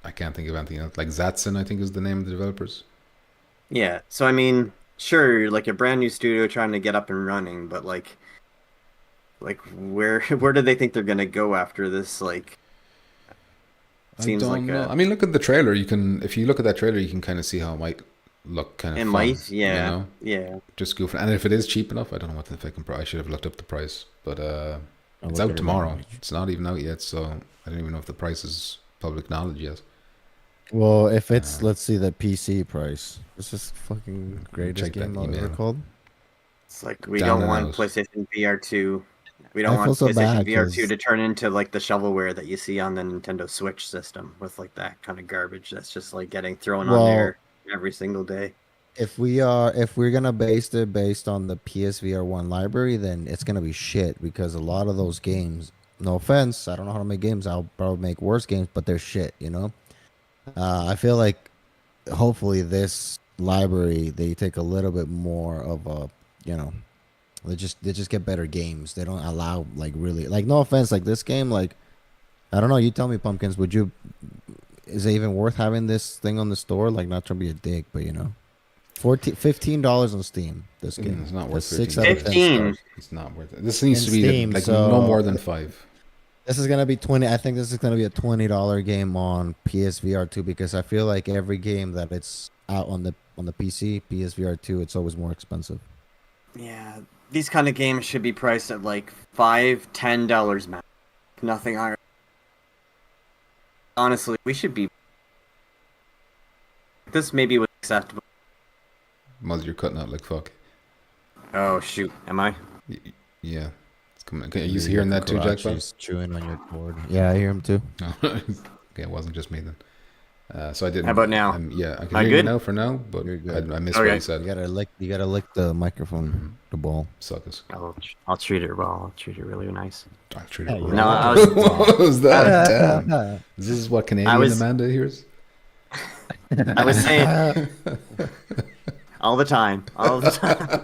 I can't think of anything else. Like Zatson, I think is the name of the developers. Yeah, so I mean, sure, like a brand new studio trying to get up and running, but like where do they think they're gonna go after this? Like, seems like I mean, look at the trailer. If you look at that trailer, you can kind of see how it might look kind of it fun, might, yeah, you know? Yeah. Just goofing, and if it is cheap enough, I don't know what the fucking price. I should have looked up the price, but it's out tomorrow. It's not even out yet, so I don't even know if the price is public knowledge yet. Well, if it's let's see the PC price. This is fucking greatest game ever called. It's like we don't want PlayStation VR2. We don't want PlayStation VR2 to turn into like the shovelware that you see on the Nintendo Switch system with like that kind of garbage that's just like getting thrown on there every single day. If we're gonna base it based on the PSVR1 library, then it's gonna be shit, because a lot of those games, no offense, I don't know how to make games, I'll probably make worse games, but they're shit, I feel like hopefully this library, they take a little bit more of a, they just get better games. They don't allow like really, like, no offense, like this game, like I don't know, you tell me, Pumpkins, is it even worth having this thing on the store? Like, not trying to be a dick, but $15 on Steam. This game, it's not worth 6 out of 10 15. It's not worth it. This needs to be Steam, like no more than 5. This is gonna be 20. I think this is gonna be a $20 game on PSVR2 because I feel like every game that it's out on the PC, PSVR2, it's always more expensive. Yeah, these kind of games should be priced at like $5-10 max, nothing higher. Honestly, we should be. This maybe was acceptable. Muzz, you're cutting out like fuck. Oh shoot, am I? Yeah. It's coming. Are you hearing that too, Jack? He's chewing on your cord. Yeah, I hear him too. No. Okay, it wasn't just me then. So I didn't. How about now? Yeah, I can Am I hear you good? now for now, but You're good. I missed Okay. what you said. You gotta lick the microphone, the ball. Suckers. I'll treat it well. I'll treat it really nice. I'll treat Yeah, it. you're No, right. I was. What was that? Damn. This is what Canadian was- Amanda hears. I was saying all the time, all the time.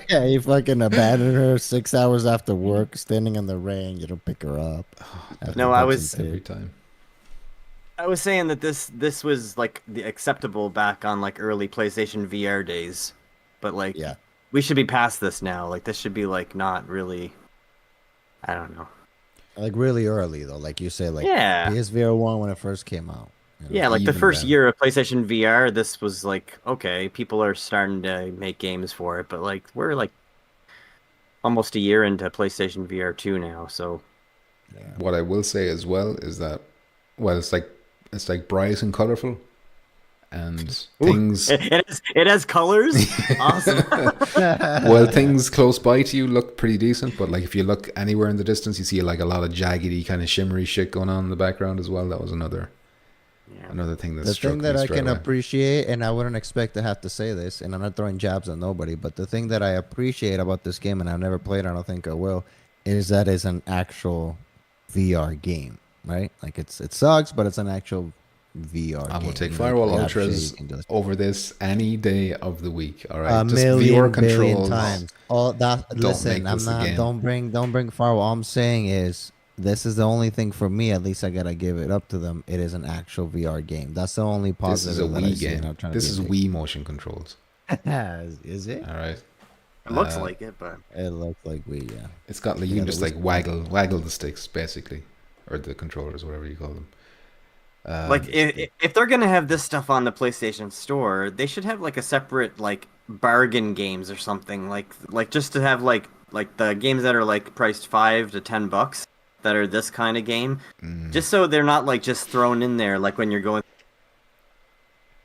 Yeah, you fucking abandoned her 6 hours after work, standing in the rain. You don't pick her up. After No, I punching was- tape. Every time. I was saying that this was like the acceptable back on like early PlayStation VR days, but like Yeah. we should be past this now. Like this should be like not really. I don't know. Like really early though, like you say, like Yeah. PSVR1 when it first came out. you know, Yeah, like the even first then. year of PlayStation VR, this was like okay, people are starting to make games for it, but like we're like almost a year into PlayStation VR2 now, so What I will say as well is that, well, it's like bright and colorful, and things. it has colors. Awesome. Well, things close by to you look pretty decent, but like if you look anywhere in the distance, you see like a lot of jaggedy kind of shimmery shit going on in the background as well. That was another thing that The struck thing me that I straight can away. appreciate, and I wouldn't expect to have to say this, and I'm not throwing jabs at nobody, but the thing that I appreciate about this game, and I've never played, I don't think I will, is that it's an actual VR game, right? Like it sucks, but it's an actual VR I game. will take Like, Firewall actually Ultras you can just- over this any day of the week. All right, a just million VR billion controls. times. All that. Don't Listen, make I'm this not. again. Don't bring Firewall. All I'm saying is this is the only thing for me. At least I gotta give it up to them. It is an actual VR game. That's the only This positive. is a that I Wii see, and I'm game. trying to This be is big. Wii motion controls. Is it? All right, It looks like it, but It looks like Wii. Yeah. it's got like you Yeah, can the just Wii like waggle the sticks basically, or the controllers, whatever you call them. like if they're gonna have this stuff on the PlayStation Store, they should have like a separate like bargain games or something. Like just to have like the games that are like priced $5 to $10 that are this kind of game, just so they're not like just thrown in there like when you're going.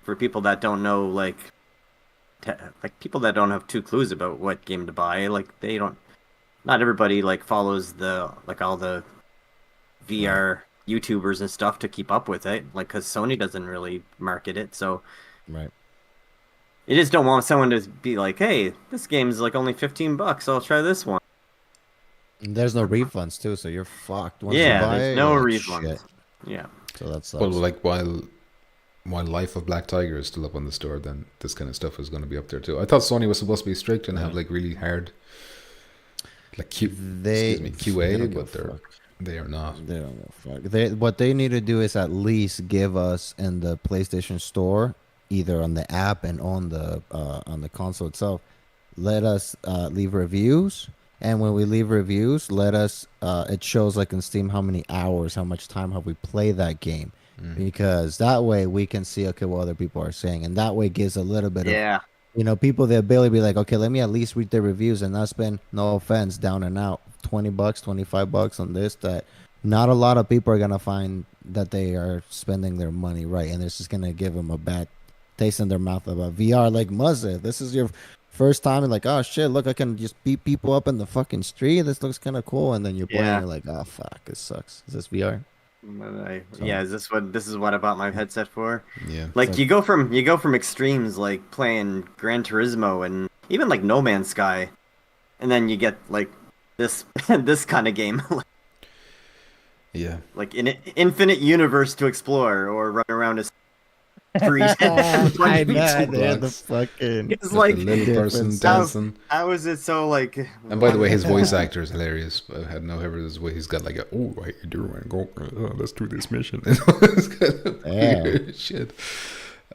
For people that don't know, like people that don't have two clues about what game to buy, like they don't. Not everybody like follows the like all the VR YouTubers and stuff to keep up with it, like because Sony doesn't really market it, so Right. you just don't want someone to be like, "Hey, this game's like only $15. I'll try this one." And there's no refunds too, so you're fucked. Once Yeah, you buy there's it, no you're like, refunds. shit. Yeah, So that's Well, like while Life of Black Tiger is still up on the store, then this kind of stuff is going to be up there too. I thought Sony was supposed to be strict and have like really hard, like QA, but they are not. They don't give a fuck. What they need to do is at least give us in the PlayStation Store, either on the app and on the console itself, let us leave reviews. And when we leave reviews, let us it shows like in Steam how many hours, how much time have we played that game, because that way we can see what other people are saying, and that way gives a little bit of yeah. people the ability to be like, okay, let me at least read the reviews and not spend, no offense, down and out $20, $25 on this. That not a lot of people are gonna find that they are spending their money right, and it's just gonna give them a bad taste in their mouth about VR. Like Muzza, this is your first time, and like, oh shit, look, I can just beat people up in the fucking street. This looks kind of cool, and then you're playing, Yeah. you're like, oh fuck, this sucks. Is this VR? Yeah, is this is what I bought my headset for? Yeah, Like So- you go from extremes like playing Gran Turismo and even like No Man's Sky, and then you get like this this kind of game, yeah. like an infinite universe to explore or run around a street. I know, Blocks. they're the fucking. It's Just like a little person different dancing. how is it so like? And by the way, his voice actor is hilarious. I had no ever his way. He's got like a how you doing? Go, let's do this mission. It's kind of Yeah. weird shit.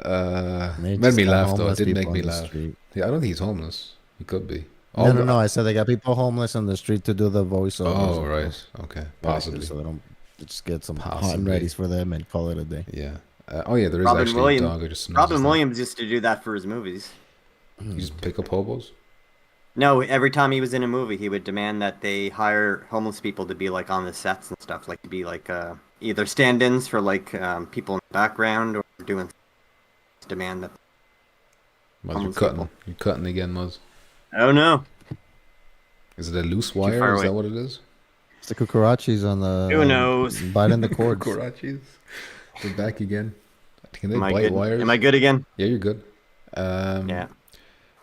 They Made just me got laugh though. It homeless did make people me on the laugh. street. Yeah, I don't think he's homeless. He could be. No. I said they got people homeless on the street to do the voiceovers. Oh, right. Okay. Possibly. So they don't just get some hot and Possibly. ready's for them and call it a day. Yeah. Oh, yeah, there is Robin actually Williams. a dog. I just noticed Robin that. Williams used to do that for his movies. You just pick up hobos? No, every time he was in a movie, he would demand that they hire homeless people to be like on the sets and stuff, like to be like either stand-ins for like people in the background or doing demand that. Muzz, Homeless you're people. cutting again, Muzz. Oh no! Is it a loose far wire? Is away. that what it is? It's the cucarachis on the. Who knows? Biting the cords. Cucarachis. They're back again. Can they Am I bite good? wires? Am I good again? Yeah, you're good. Yeah.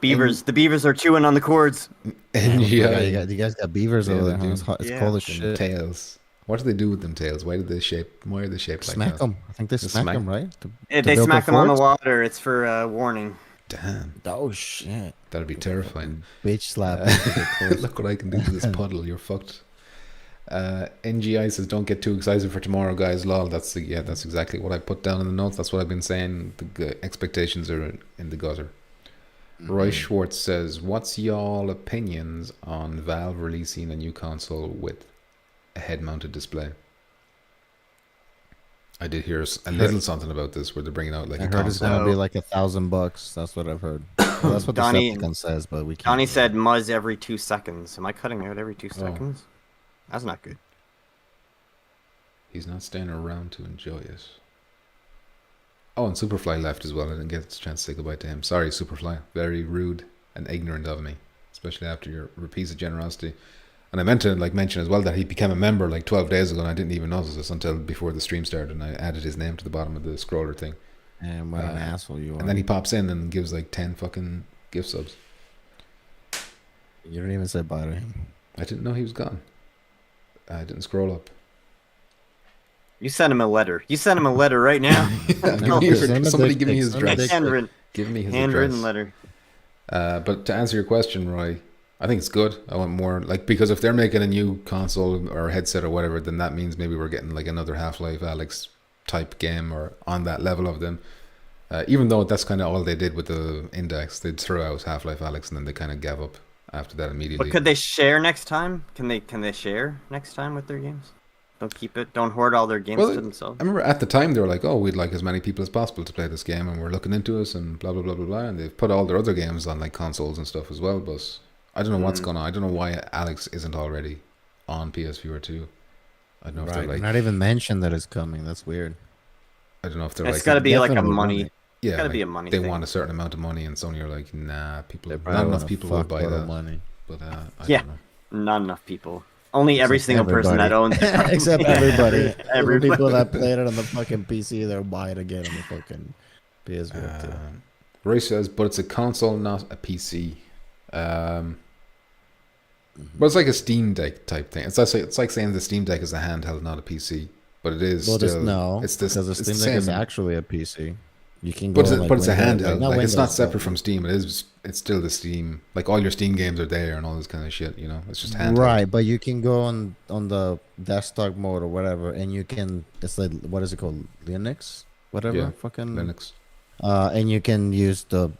Beavers. The beavers are chewing on the cords. NGI. You guys got beavers Yeah, over they there. Huh? do. It's, hot. It's Yeah. cold as Them shit. tails. What do they do with them tails? Why are they shaped like Smack that? them. I think they Just smack smack- them, right? If they build smack their them on the forts? water, it's for warning. Damn, Oh shit! that'd be terrifying. Bitch slap. Look what I can do to this puddle. You're fucked. NGI says, "Don't get too excited for tomorrow, guys." Lol. That's exactly what I put down in the notes. That's what I've been saying. The expectations are in the gutter. Roy Schwartz says, "What's y'all opinions on Valve releasing a new console with a head-mounted display?" I did hear a little something about this, where they're bringing out like I a heard it's console. gonna be like $1,000. That's what I've heard. Well, that's what the Donnie- Decepticon says, but we can't. Donnie said Muzz every 2 seconds. Am I cutting out every 2 Oh. seconds? That's not good. He's not staying around to enjoy it. Oh, and Superfly left as well. I didn't get a chance to say goodbye to him. Sorry, Superfly. Very rude and ignorant of me, especially after your repeated generosity. And I meant to mention as well that he became a member like 12 days ago, and I didn't even notice this until before the stream started, and I added his name to the bottom of the scroller thing. And what an asshole you are. And then he pops in and gives like 10 fucking gift subs. You didn't even say bye to him. I didn't know he was gone. I didn't scroll up. You sent him a letter. You sent him a letter right now. Somebody give me his Send him a address. dick pic. Handwritten, Give me his handwritten address. letter. But to answer your question, Roy, I think it's good. I want more, because if they're making a new console or headset or whatever, then that means maybe we're getting like another Half-Life Alyx type game or on that level of them. Even though that's kind of all they did with the Index, they'd throw out Half-Life Alyx and then they kind of gave up after that immediately. But could they share next time? Can they share next time with their games? Don't keep it. Don't hoard all their games Well, to themselves. I remember at the time they were like, "Oh, we'd like as many people as possible to play this game, and we're looking into us and blah blah blah blah blah." And they've put all their other games on like consoles and stuff as well. But I don't know what's going on. I don't know why Alex isn't already on PSVR2. I don't know if they're like. Not even mentioned that it's coming. That's weird. I don't know if they're It's like. got to be like a Definitely money. money. Yeah, gotta like, be a money They thing. want a certain amount of money, and Sony are like, nah, They not probably enough want a people will buy fuckload of that. money. But I Yeah. don't know. Not enough people. Only every Except single person that owns it. Except everybody. Every Everybody. people that played it on the fucking PC, they'll buy it again on the fucking PSVR2. Roy says, but it's a console, not a PC. But it's like a Steam Deck type thing. It's like saying the Steam Deck is a handheld, not a PC. But it is Well, still. no, it's this. because the It's Steam the Deck is same. actually a PC. You can go. But on, it's a Windows- handheld. not Like, it's not Windows, separate but- from Steam. It's still the Steam. Like all your Steam games are there and all this kind of shit. You know, it's just handheld. Right, but you can go on the desktop mode or whatever, and you can. It's like, what is it called? Linux, whatever. Yeah, fucking Linux. And you can use the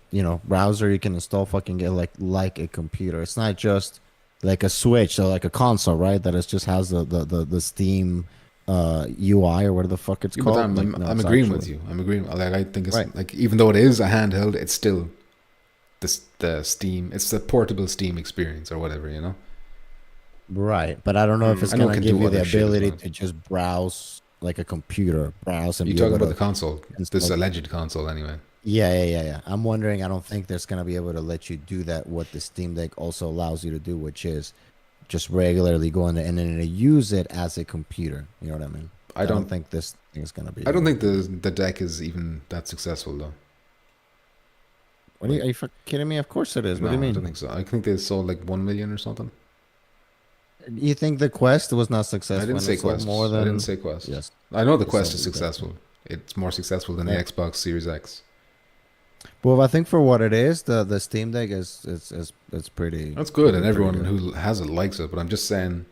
browser. You can install fucking get like a computer. It's not just like a Switch or like a console, right? That it just has the Steam UI or whatever the fuck it's Yeah, but called. I'm, Like, I'm, no, I'm it's agreeing actually- with you. I'm agreeing. Like I think it's Right. like even though it is a handheld, it's still the Steam. It's the portable Steam experience or whatever. You know. Right, but I don't know if it's I know it gonna can give do you the other shit as ability well. to just browse like a computer, browse and You be talking able about the to- console? This install- alleged console, anyway. Yeah. I'm wondering. I don't think there's gonna be able to let you do that. What the Steam Deck also allows you to do, which is just regularly go in there and then use it as a computer. You know what I mean? I don't think this thing is gonna be. I don't think the deck is even that successful though. What are you fucking kidding me? Of course it is. What do you I mean? don't think so. I think they sold like 1 million or something. You think the Quest was not successful? I didn't and say it sold Quest. more than I didn't say Quest. Yes. I know the It Quest is sold successful. It's more successful than Yeah. the Xbox Series X. Well, I think for what it is, the Steam Deck is it's pretty. That's good, and pretty everyone good. who has it likes it. But I'm just saying,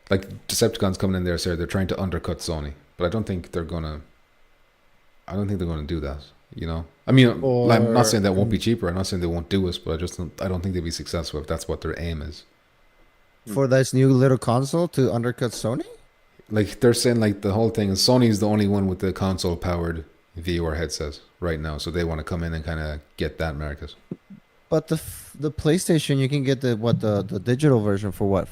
like Decepticons coming in there, they're trying to undercut Sony. But I don't think they're gonna. I don't think they're gonna do that. You know, I mean, I'm not Or saying that won't be cheaper. I'm not saying they won't do it, but I don't think they'll be successful if that's what their aim is. for this new little console to undercut Sony. Like they're saying, like the whole thing is Sony's the only one with the console powered VR headset right now, so they want to come in and kind of get that market. But the PlayStation, you can get the digital version for what,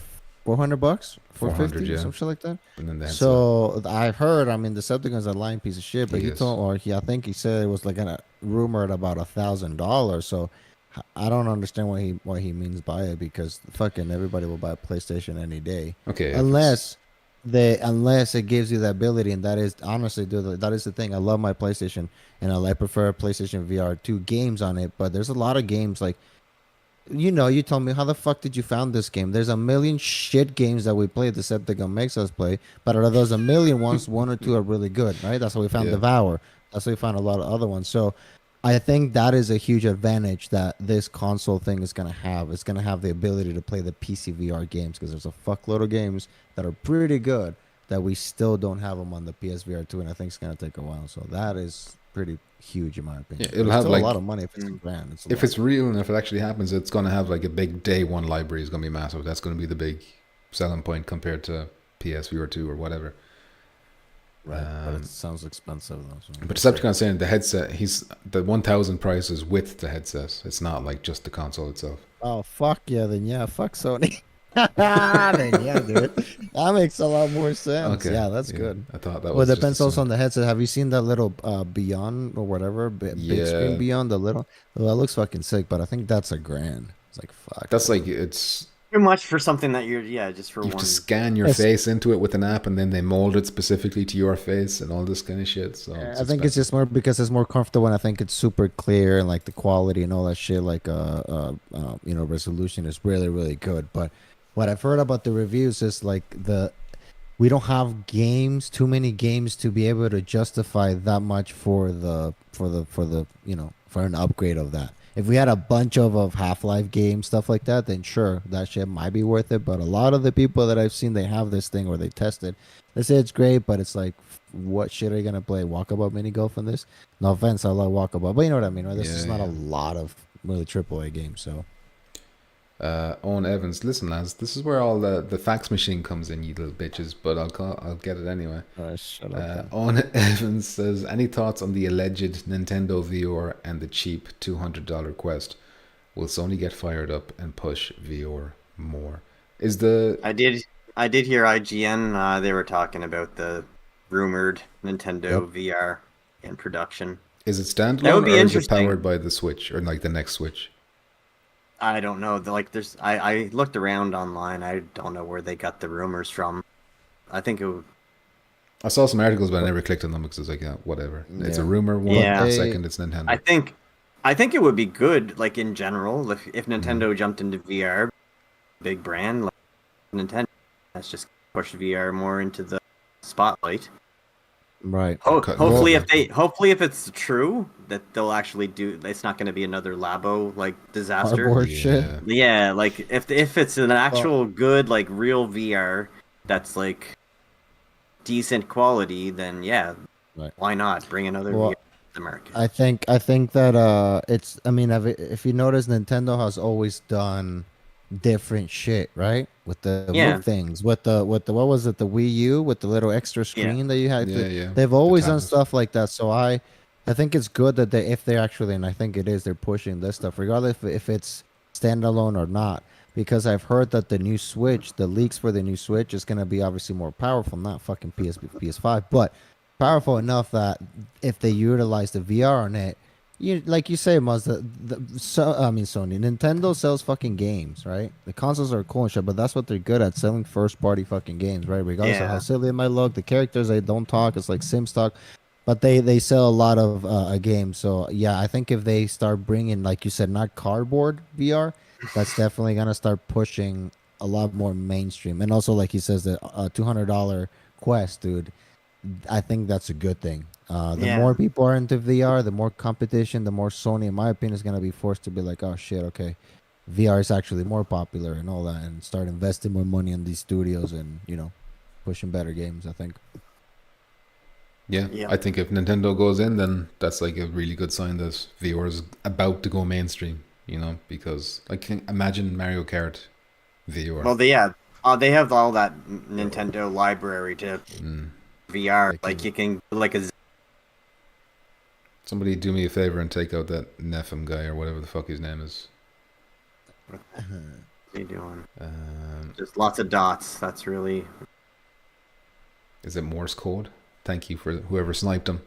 $400, 400, 450, yeah. some shit like that. And then the headset. So I've heard. I mean, Decepticon's a lying piece of shit, but He he is. told, or he, I think he said it was like rumored about $1,000. So I don't understand what he means by it, because fucking everybody will buy a PlayStation any day, Okay, unless it gives you the ability, and that is honestly, dude, that is the thing. I love my PlayStation, and I prefer PlayStation VR2 games on it, but there's a lot of games like. You told me, how the fuck did you found this game? There's a million shit games that we play, Decepticon makes us play, but out of those a million ones, one or two are really good, right? That's how we found Yeah. Devour. That's how we found a lot of other ones. So I think that is a huge advantage that this console thing is going to have. It's going to have the ability to play the PC VR games, because there's a fuckload of games that are pretty good that we still don't have them on the PSVR2, and I think it's going to take a while. So that is pretty huge in my opinion. Yeah, it'll It's have still like a lot of money if it's a grand. It's a if lot. it's real and if it actually happens, it's going to have like a big day one library. Is going to be massive. That's going to be the big selling point compared to PSVR2 or whatever. Right, but it sounds expensive though. So But Decepticon's saying the headset, the 1,000 price is with the headset. It's not like just the console itself. oh fuck yeah, fuck Sony. Then yeah, dude, that makes a lot more sense. Okay, Yeah, that's good. I thought that Well, was. it just depends a also sign. on the headset. Have you seen that little Beyond or whatever, big Yeah. screen Beyond, the little? Well, that looks fucking sick, but I think that's $1,000. It's like fuck. That's like it's. Too much for something that just for You have one. to scan your Yes. face into it with an app, and then they mold it specifically to your face and all this kind of shit. So I think it's just more because it's more comfortable, and I think it's super clear, and like the quality and all that shit, like resolution is really really good. But what I've heard about the reviews is like we don't have too many games to be able to justify that much for an upgrade of that. If we had a bunch of Half-Life games, stuff like that, then sure, that shit might be worth it. But a lot of the people that I've seen, they have this thing where they test it. They say it's great, but it's like, what shit are you gonna play? Walkabout mini golf on this? No offense, I love Walkabout, but you know what I mean, right? This is not a lot of really AAA games, so. Owen Evans, listen, lads, this is where all the fax machine comes in, you little bitches. But I'll get it anyway. Shut up. Owen Evans says, any thoughts on the alleged Nintendo VR and the cheap $200 Quest? Will Sony get fired up and push VR more? I did hear IGN. They were talking about the rumored Nintendo VR in production. Is it standalone That would be or is it interesting. powered by the Switch or like the next Switch? I don't know. I looked around online. I don't know where they got the rumors from. I think it would. I saw some articles, but I never clicked on them because it's like, whatever. It's a Yeah. rumor. One Yeah. second, it's Nintendo. I think it would be good, like in general, if Nintendo jumped into VR, big brand like Nintendo, let's just push VR more into the spotlight. Right. Hopefully, if it's true that they'll actually do, it's not going to be another Labo like disaster. Cardboard shit. Yeah, like if it's an actual good like real VR that's like decent quality, then yeah, Right. why not bring another Well, VR to the market? I think that it's. I mean, if you notice, Nintendo has always done different shit, right? With the Yeah. Move things, with the what was it, the Wii U with the little extra screen that you had. Yeah. They've always done tablets. stuff like that. So I think it's good that if they actually, and I think it is, they're pushing this stuff, regardless if it's standalone or not. Because I've heard that the new Switch, the leaks for the new Switch, is going to be obviously more powerful, not fucking PS5, but powerful enough that if they utilize the VR on it, like you say, Muzz, Sony, Nintendo sells fucking games, right? The consoles are cool and shit, but that's what they're good at, selling first-party fucking games, right? Regardless of how silly it might look, the characters, they don't talk, it's like Sim stock, but they sell a lot of games. So yeah, I think if they start bringing, like you said, not cardboard VR, that's definitely gonna start pushing a lot more mainstream. And also, like he says, the $200 Quest, dude, I think that's a good thing. The more people are into VR, the more competition, the more Sony, in my opinion, is going to be forced to be like, oh shit, okay, VR is actually more popular and all that, and start investing more money in these studios and, pushing better games, I think. Yeah, Yeah. I think if Nintendo goes in, then that's like a really good sign that VR is about to go mainstream. You know, because like imagine Mario Kart VR. Well, they have all that Nintendo library to VR. They Like can- you can like a Somebody do me a favor and take out that Nephim guy or whatever the fuck his name is. what are you doing? Um, Just lots of dots. That's really is it Morse code? Thank you for whoever sniped him.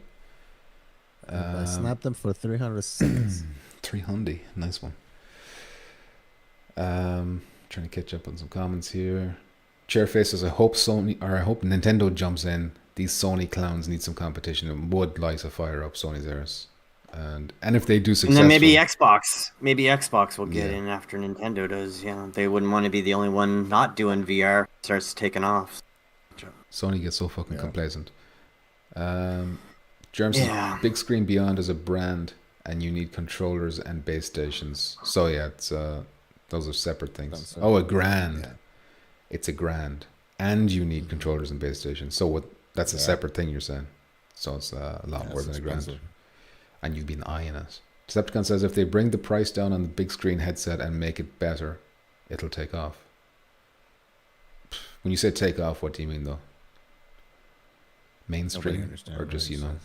I snapped them for 300 seconds. 300, nice one. Trying to catch up on some comments here. Chairface says, I hope Nintendo jumps in. These Sony clowns need some competition and would light to fire up Sony's airs. And if they do and successfully, then maybe Xbox will get in after Nintendo does. Yeah, they wouldn't want to be the only one not doing VR. Starts taking off. Sony gets so fucking complacent. Germs Yeah. says, Big Screen Beyond is a brand, and you need controllers and base stations. So yeah, it's those are separate things. Oh, a grand. Yeah. It's a grand, and you need controllers and base stations. So what? That's a separate thing you're saying. So it's a lot more than a grand. expensive. And you've been eyeing it. Decepticon says if they bring the price down on the big screen headset and make it better, it'll take off. When you say take off, what do you mean though? Nobody Mainstream understands or what just he you know?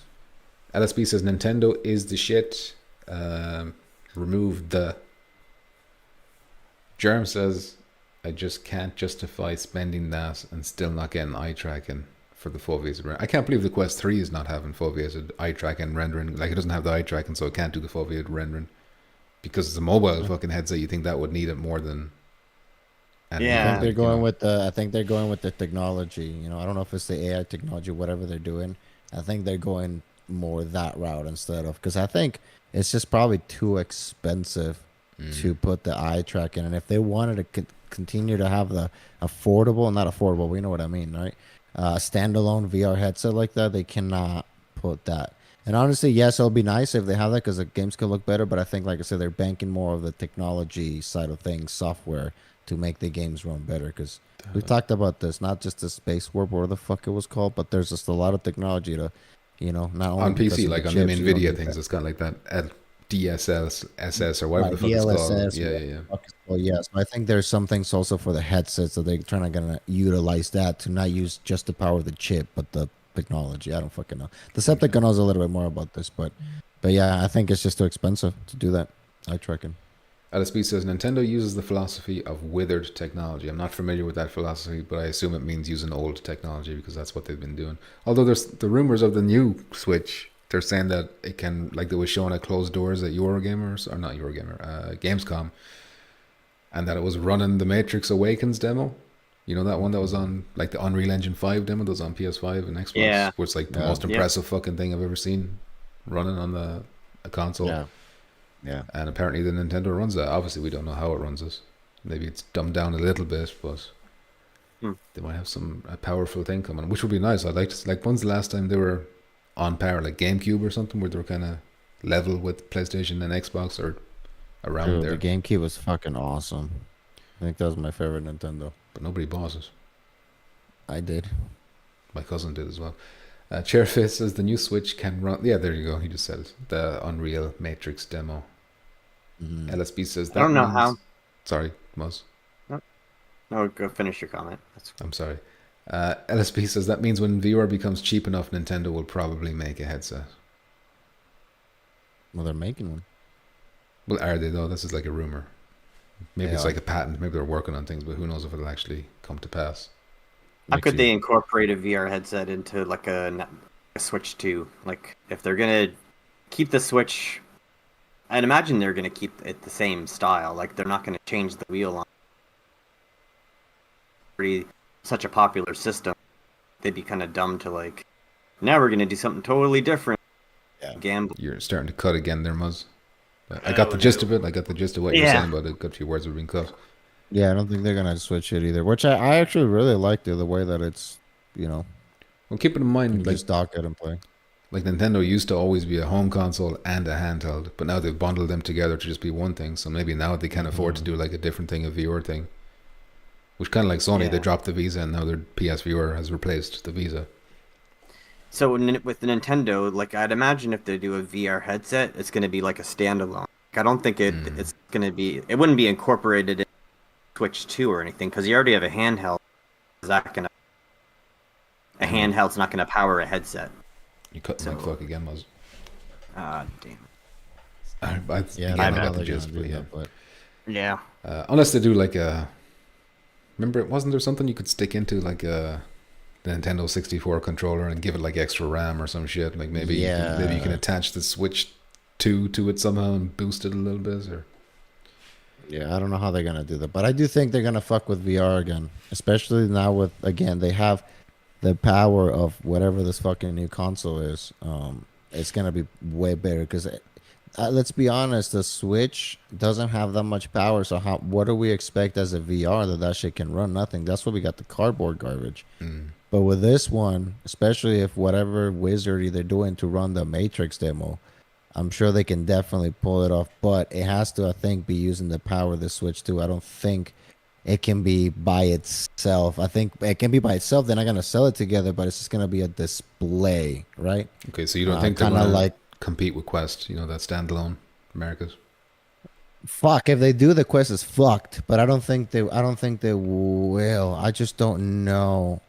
says. LSB says Nintendo is the shit. Remove the. Germ says I just can't justify spending that and still not getting eye tracking for the foveated. I can't believe the Quest 3 is not having foveated eye tracking rendering. Like it doesn't have the eye tracking, so it can't do the foveated rendering. Because it's a mobile fucking headset, you think that would need it more than. Yeah. I think they're going with the. I think they're going with the technology. You know, I don't know if it's the AI technology, whatever they're doing. I think they're going more that route instead of because I think it's just probably too expensive to put the eye tracking. And if they wanted to continue to have the affordable, not affordable, we know what I mean, right? Standalone VR headset like that, they cannot put that. And honestly, yes, it'll be nice if they have that because the games could look better. But I think, like I said, they're banking more of the technology side of things, software, to make the games run better. Because we've talked about this, not just the Space Warp or the fuck it was called, but there's just a lot of technology to, you know, not only on because PC, of like on chips, the you don't NVIDIA need things, that. it's got like that DSL, SS or whatever Right, the fuck it's called. DLSS, Yeah. Well, yeah, so I think there's some things also for the headsets that they're trying to gonna utilize that to not use just the power of the chip, but the technology. I don't fucking know. Decepticon knows a little bit more about this, but yeah, I think it's just too expensive to do that. Eye tracking. LSB says Nintendo uses the philosophy of withered technology. I'm not familiar with that philosophy, but I assume it means using old technology because that's what they've been doing. Although there's the rumors of the new Switch. They're saying that it can, like they were showing at closed doors at Eurogamers, or not Eurogamer, Gamescom, and that it was running the Matrix Awakens demo. You know that one that was on, like the Unreal Engine 5 demo that was on PS5 and Xbox? Yeah. Where it's like the Yeah. most impressive fucking thing I've ever seen running on a console. Yeah. And apparently the Nintendo runs that. Obviously, we don't know how it runs it. Maybe it's dumbed down a little bit, but they might have a powerful thing coming, which would be nice. I'd like to, like, when's the last time they were on par, like GameCube or something, where they were kind of level with PlayStation and Xbox or around Dude, there? the GameCube was fucking awesome. I think that was my favorite Nintendo. But nobody bought it. I did. My cousin did as well. Chairface says the new Switch can run. Yeah, there you go. He just said it. The Unreal Matrix demo. LSB says that. I don't know means- how. Sorry, Muzz. No, go finish your comment. I'm sorry. LSP says that means when VR becomes cheap enough, Nintendo will probably make a headset. Well, they're making one. Well, are they though? This is like a rumor. Maybe it's Yeah. like a patent. Maybe they're working on things, but who knows if it'll actually come to pass. How could Actually- they incorporate a VR headset into like a Switch 2? Like if they're gonna keep the Switch, I'd imagine they're gonna keep it the same style. Like they're not gonna change the wheel on such a popular system. They'd be kind of dumb to like. Now we're gonna do something totally different. Yeah. Gamble. You're starting to cut again there, Muzz. I got the gist of it. I got the gist of what you're Yeah. saying, but a good few words were being cut. Yeah, I don't think they're gonna switch it either. Which I actually really like the way that it's, you know, Well, keep it in you mind, can like just dock it and play. Nintendo used to always be a home console and a handheld, but now they've bundled them together to just be one thing. So maybe now they can afford to do like a different thing, a VR thing. Which kind of like Sony, they Yeah. dropped the Visa and now their PSVR has replaced the Visa. So with the Nintendo, like I'd imagine if they do a VR headset, it's going to be like a standalone. Like, I don't think it's going to be. It wouldn't be incorporated in Switch 2 or anything because you already have a handheld. Is that gonna? A handheld's not going to power a headset. You cut my fuck again, Muzz. Damn. Yeah, again, I I know got the they're gist, gonna but do yeah. that, but Yeah. Unless they do like a. Remember, wasn't there something you could stick into like a the Nintendo 64 controller and give it like extra RAM or some shit? Like maybe maybe you can attach the Switch 2 to it somehow and boost it a little bit, or. yeah, I don't know how they're gonna do that, but I do think they're gonna fuck with VR again, especially now with again they have the power of whatever this fucking new console is. It's gonna be way better because let's be honest, the Switch doesn't have that much power. So what do we expect as a VR that shit can run? Nothing. That's why we got the cardboard garbage. But with this one, especially if whatever wizardry they're doing to run the Matrix demo, I'm sure they can definitely pull it off. But it has to, I think, be using the power of the Switch too. I don't think it can be by itself. I think it can be by itself. They're not gonna sell it together, but it's just gonna be a display, right? Okay, so you don't think they're kind of gonna like compete with Quest? You know, that standalone America's. fuck. If they do, the Quest is fucked. But I don't think they. I don't think they will. I just don't know.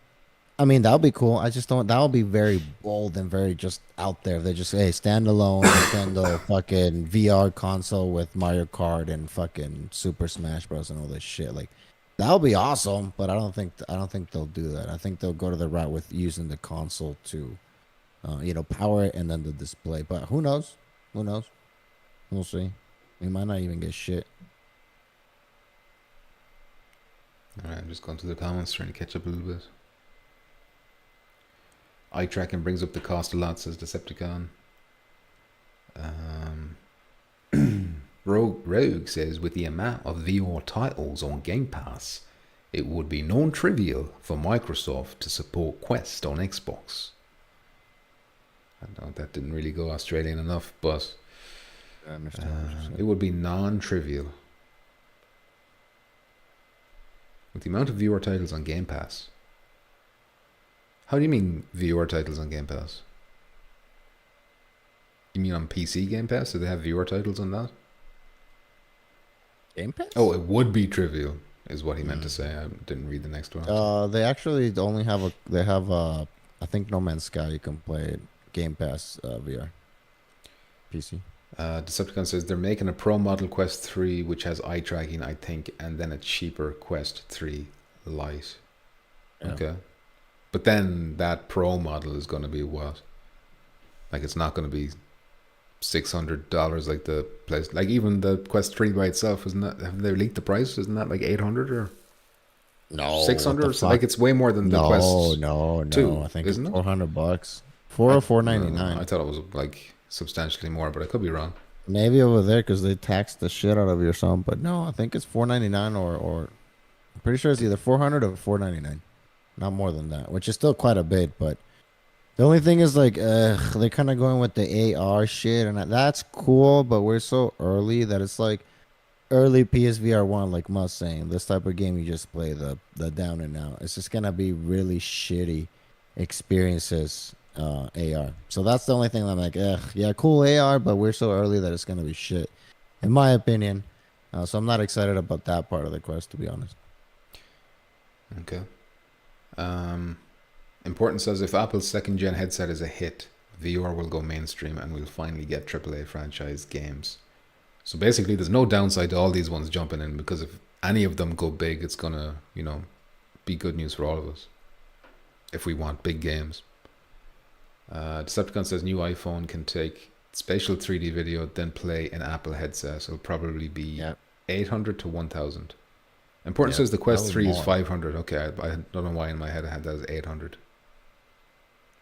I mean, that would be cool. I just don't. That would be very bold and very just out there. They just hey, standalone Nintendo fucking VR console with Mario Kart and fucking Super Smash Bros. And all this shit. Like that would be awesome. But I don't think they'll do that. I think they'll go to the route with using the console to, power it and then the display. But who knows? Who knows? We'll see. We might not even get shit. All right, I'm just going through the comments, trying to catch up a little bit. Eye tracking brings up the cost a lot, says Decepticon. Rogue says, with the amount of VR titles on Game Pass, it would be non-trivial for Microsoft to support Quest on Xbox. I know that didn't really go Australian enough, but I understand what you're saying. it would be non-trivial. With the amount of VR titles on Game Pass. How do you mean VR titles on Game Pass? You mean on PC Game Pass? Do they have VR titles on that? Game Pass? Oh, it would be trivial, is what he meant to say. I didn't read the next one. They actually only have I think No Man's Sky you can play it. Game Pass VR. PC. Decepticon says they're making a Pro model Quest 3 which has eye tracking, I think, and then a cheaper Quest 3 Lite. Yeah. Okay. But then that Pro model is going to be what? Like it's not going to be $600 like the place. Like even the Quest 3 by itself, isn't that? Have they leaked the price? Isn't that like 800 or No, 600? So like it's way more than the Quest. No. 2, I think isn't it's it? $400. $499. I thought it was like substantially more, but I could be wrong. Maybe over there because they tax the shit out of you or something. But no, I think it's $499 or I'm pretty sure it's either $400 or $499. Not more than that, which is still quite a bit. But the only thing is like they're kind of going with the AR shit, and that's cool. But we're so early that it's like early PSVR1, like Mus saying. This type of game you just play the down and out. It's just gonna be really shitty experiences. AR. So that's the only thing that I'm like, yeah, cool AR, but we're so early that it's gonna be shit, in my opinion. So I'm not excited about that part of the Quest, to be honest. Okay. Important says if Apple's second gen headset is a hit, VR will go mainstream and we'll finally get AAA franchise games. So basically, there's no downside to all these ones jumping in because if any of them go big, it's gonna, be good news for all of us. If we want big games. Decepticon says new iPhone can take spatial 3D video, then play an Apple headset. So it'll probably be 800 to 1000. Important says the Quest 3 is 500. Okay, I don't know why in my head I had that as 800.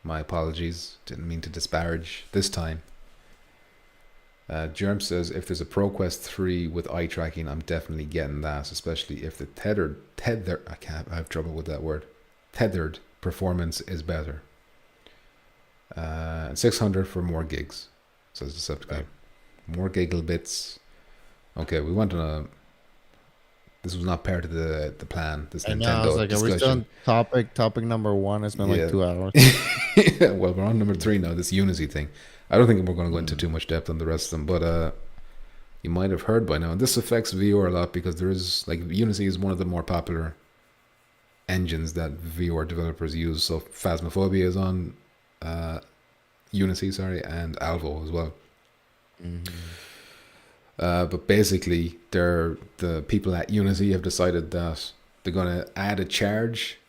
My apologies. Didn't mean to disparage this time. Germ says if there's a Pro Quest 3 with eye tracking, I'm definitely getting that, especially if the tethered I have trouble with that word. Tethered performance is better. And 600 for more gigs, says Decepticon. More giggle bits. Okay, we went on a This was not part of the plan. This And now I was Nintendo like, are we still discussion. on topic number 1? It's been Yeah. like 2 hours. Yeah, well, we're on number 3 now. This Unity thing. I don't think we're going to go into too much depth on the rest of them, but you might have heard by now. And this affects VR a lot because there is like Unity is one of the more popular engines that VR developers use. So Phasmophobia is on Unity, and Alvo as well. But basically, the people at Unity have decided that they're going to add a charge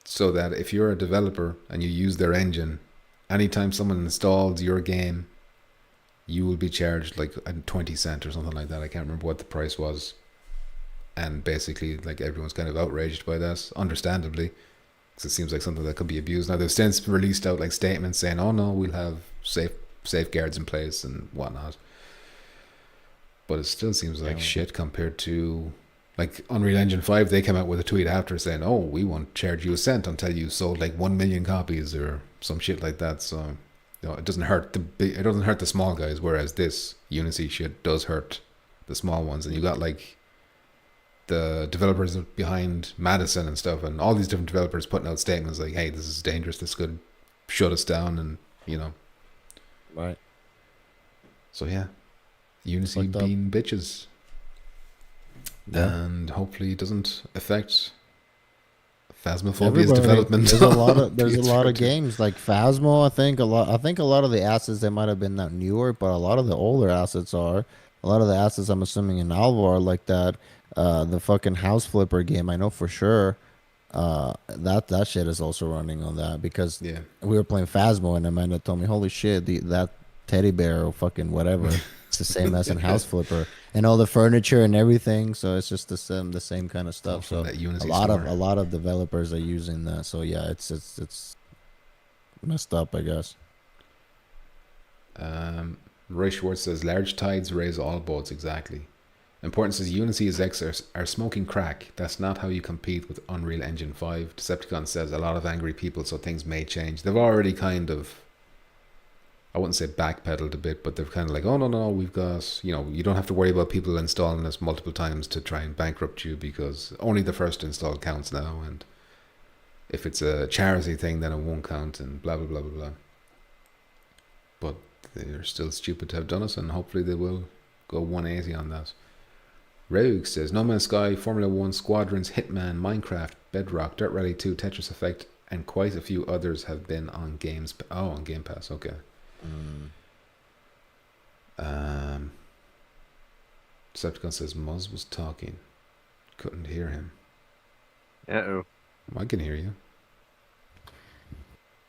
so that if you're a developer and you use their engine, anytime someone installs your game, you will be charged like 20 cents or something like that. I can't remember what the price was. And basically, like, everyone's kind of outraged by that, understandably, because it seems like something that could be abused. Now, they've since released out like statements saying, "Oh no, we'll have safeguards in place and whatnot." But it still seems like shit compared to like Unreal Engine 5. They came out with a tweet after saying, "Oh, we won't charge you a cent until you sold like 1 million copies or some shit like that." So, it doesn't hurt the small guys. Whereas this Unity shit does hurt the small ones, and you got like the developers behind Madison and stuff, and all these different developers putting out statements like, "Hey, this is dangerous. This could shut us down," and Right. So yeah, Unity being bitches, and hopefully it doesn't affect Phasmophobia's development. There's a lot of games like Phasmo. I think a lot of the assets, they might have been not newer, but a lot of the older assets are. A lot of the assets, I'm assuming, in Alvo are like that. The fucking House Flipper game, I know for sure. That shit is also running on that because we were playing Phasmo and Amanda told me, "Holy shit, that teddy bear or fucking whatever, it's the same as in House Flipper and all the furniture and everything." So it's just the same kind of stuff. So a lot of developers are using that. So yeah, it's messed up, I guess. Roy Schwartz says, "Large tides raise all boats." Exactly. Important says, "Unity execs are smoking crack. That's not how you compete with Unreal Engine 5. Decepticon says, "A lot of angry people, so things may change." They've already kind of, I wouldn't say backpedaled a bit, but they're kind of like, "Oh, no, we've got, you don't have to worry about people installing this multiple times to try and bankrupt you because only the first install counts now. And if it's a charity thing, then it won't count and blah, blah, blah, blah, blah." But they're still stupid to have done it, and hopefully they will go 180 on that. Rogue says, "No Man's Sky, Formula 1, Squadrons, Hitman, Minecraft, Bedrock, Dirt Rally 2, Tetris Effect, and quite a few others have been on games." On Game Pass, okay. Decepticon says, "Muzz was talking. Couldn't hear him." Uh-oh. I can hear you.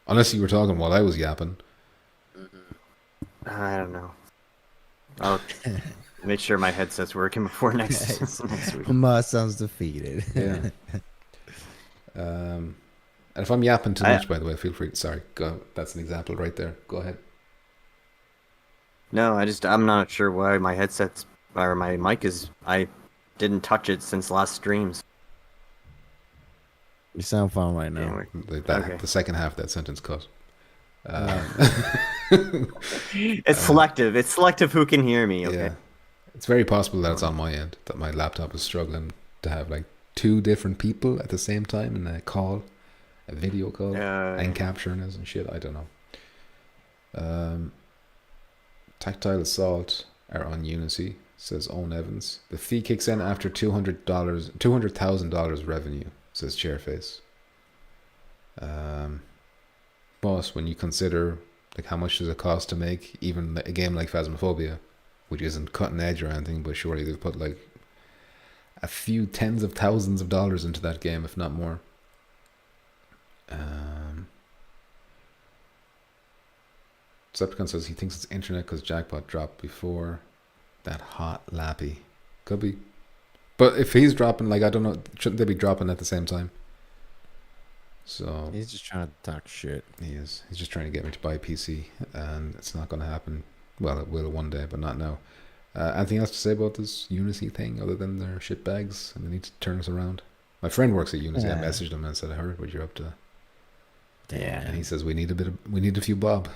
Unless you were talking while I was yapping. I don't know. I'll make sure my headset's working before next week. Muzz sounds defeated. Yeah. And if I'm yapping too much, by the way, feel free. Sorry, go. That's an example right there. Go ahead. No, I'm not sure why my headset's or my mic is. I didn't touch it since last streams. You sound fine right now. Like that, okay. The second half of that sentence cut. It's selective. It's selective who can hear me. Okay. Yeah. It's very possible that it's on my end, that my laptop is struggling to have like 2 different people at the same time in a call, a video call, and capturing us and shit. I don't know. Tactile Assault are on Unity, says Owen Evans. The fee kicks in after $200,000 revenue, says Chairface. But when you consider like how much does it cost to make even a game like Phasmophobia, which isn't cutting edge or anything, but surely they've put like a few tens of thousands of dollars into that game, if not more. Decepticon says he thinks it's internet because Jackpot dropped before that hot lappy. Could be. But if he's dropping, like, I don't know, shouldn't they be dropping at the same time? So he's just trying to talk shit. He is. He's just trying to get me to buy a PC, and it's not going to happen. Well, it will one day, but not now. Anything else to say about this Unity thing other than they're shit bags and they need to turn us around? My friend works at Unity. I messaged him and said, "I heard what you're up to." Yeah. And he says we need a few bob.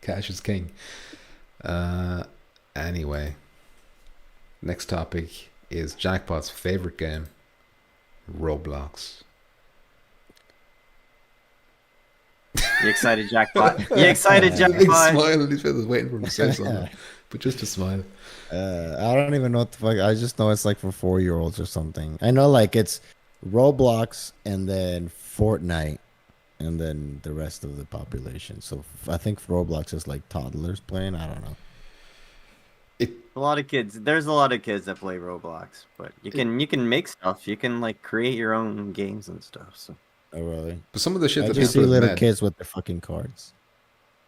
Cash is king. Anyway, next topic is Jackpot's favorite game, Roblox. You excited, Jackpot? You excited, He Jackpot? smiled. He was waiting for him to say something, but just a smile. I don't even know what the fuck. I just know it's like for 4-year-olds or something. I know like it's Roblox and then Fortnite and then the rest of the population. So I think Roblox is like toddlers playing. I don't know. A lot of kids. There's a lot of kids that play Roblox, but you can make stuff. You can like create your own games and stuff. So Oh really? But some of the shit I that just see people have little made, kids with their fucking cards.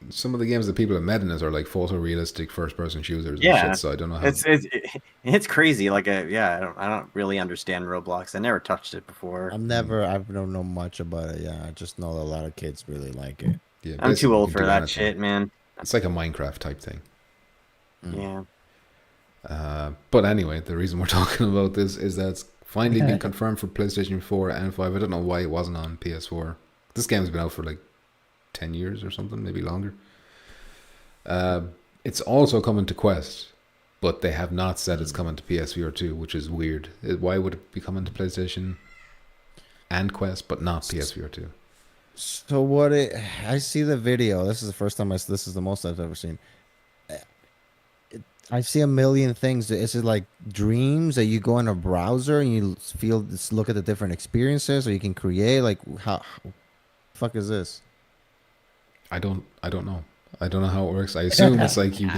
some of the games that people have made in it are like photorealistic first-person shooters Yeah. and shit. So I don't know how. it's crazy. Like I don't really understand Roblox. I never touched it before. I don't know much about it. Yeah, I just know that a lot of kids really like it. Yeah, I'm basically too you old can for do that anything. shit, man. It's like a Minecraft type thing. Yeah. But anyway, the reason we're talking about this is that it's finally been confirmed for PlayStation 4 and 5. I don't know why it wasn't on PS4. This game's been out for like 10 years or something, maybe longer. It's also coming to Quest, but they have not said it's coming to PSVR2, which is weird. Why would it be coming to PlayStation and Quest, but not PSVR2? So I see the video. This is the first time this is the most I've ever seen. I see a million things. Is it like dreams that you go in a browser and you look at the different experiences, or you can create like how fuck is this? I don't know. I don't know how it works. I assume it's like you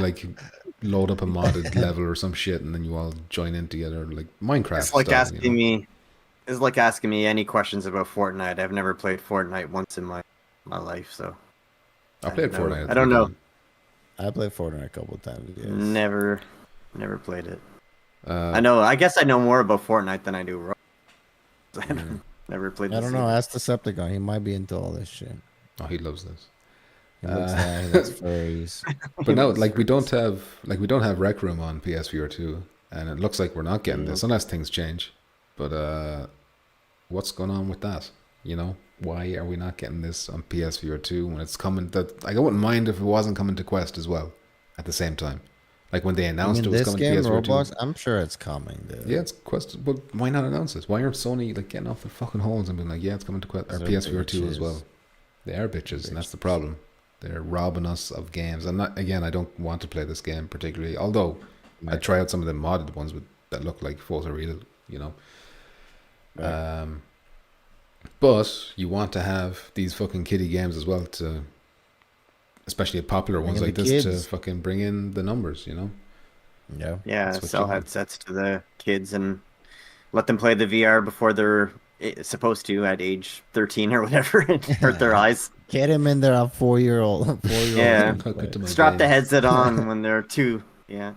load up a modded level or some shit, and then you all join in together like Minecraft. It's like style, asking me. It's like asking me any questions about Fortnite. I've never played Fortnite once in my life, so I played Fortnite. I don't know. I played Fortnite a couple of times. Yes. Never played it. Uh, I know. I guess I know more about Fortnite than I do Roblox. Never played. I don't know. Ask Decepticon. He might be into all this shit. Oh, he loves this. He looks furries. But no, like we don't have Rec Room on PSVR2, and it looks like we're not getting this unless things change. But what's going on with that? You know, why are we not getting this on PSVR2 when it's coming? That I wouldn't mind if it wasn't coming to Quest as well at the same time. Like when they announced it was coming to PSVR2. Roblox, I'm sure it's coming, dude. Yeah, it's Quest. But why not announce it? Why aren't Sony like getting off their fucking holes and being like, yeah, it's coming to Quest or PSVR2 as well? They are bitches, and that's the problem. They're robbing us of games. And not, again, I don't want to play this game particularly. Although I try out some of the modded ones that look like photoreal, you know. Right. But you want to have these fucking kiddie games as well to, especially popular ones like this, to fucking bring in the numbers, you know. Yeah, sell headsets to the kids and let them play the VR before they're supposed to at age 13 or whatever and hurt their eyes. Get him in there, a 4-year-old. Yeah, strap the headset on when they're 2. Yeah.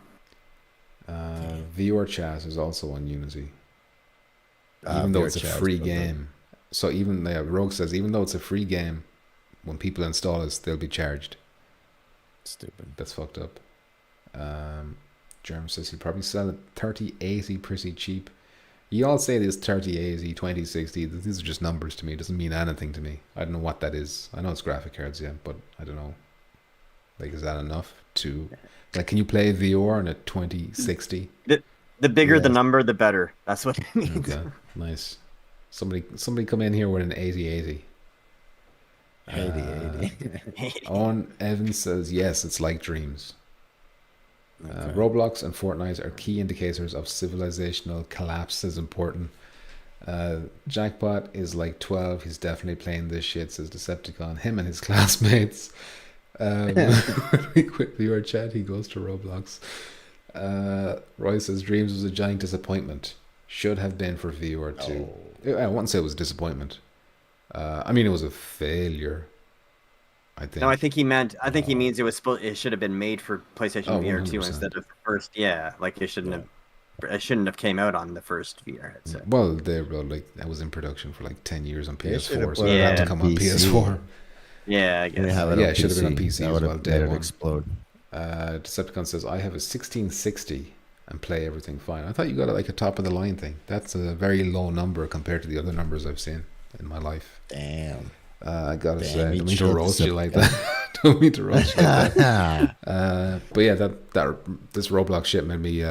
VR Chat is also on Unity, even though it's a free game. So even Rogue says even though it's a free game, when people install it, they'll be charged. Stupid. That's fucked up. Germ says he'd probably sell it 3080 pretty cheap. You all say this 3080, 2060. These are just numbers to me. It doesn't mean anything to me. I don't know what that is. I know it's graphic cards, yeah, but I don't know. Like, is that enough to... Like, can you play VR on a 2060? The bigger the number, the better. That's what it means. Okay, nice. Somebody come in here with an 8080. 80. Owen Evans says, yes, it's like dreams. Roblox and Fortnite are key indicators of civilizational collapse, says Important. Jackpot is like 12. He's definitely playing this shit, says Decepticon. Him and his classmates. When we quit VR chat, he goes to Roblox. Roy says Dreams was a giant disappointment. Should have been for VR2. I wouldn't say it was a disappointment. I mean, it was a failure. I think. No, I think he means it should have been made for PlayStation VR 2 instead of the first. Yeah, like it shouldn't have came out on the first VR headset. Well, that was in production for like 10 years on PS4, so it had to come on PS4. Yeah, I guess. It should have been on PC as well. Day one. Explode. Decepticon says I have a 1660 and play everything fine. I thought you got like a top of the line thing. That's a very low number compared to the other numbers I've seen in my life. Damn. I gotta say, I don't mean to roast you like that. Don't mean to roast you like that. But yeah, that this Roblox shit made me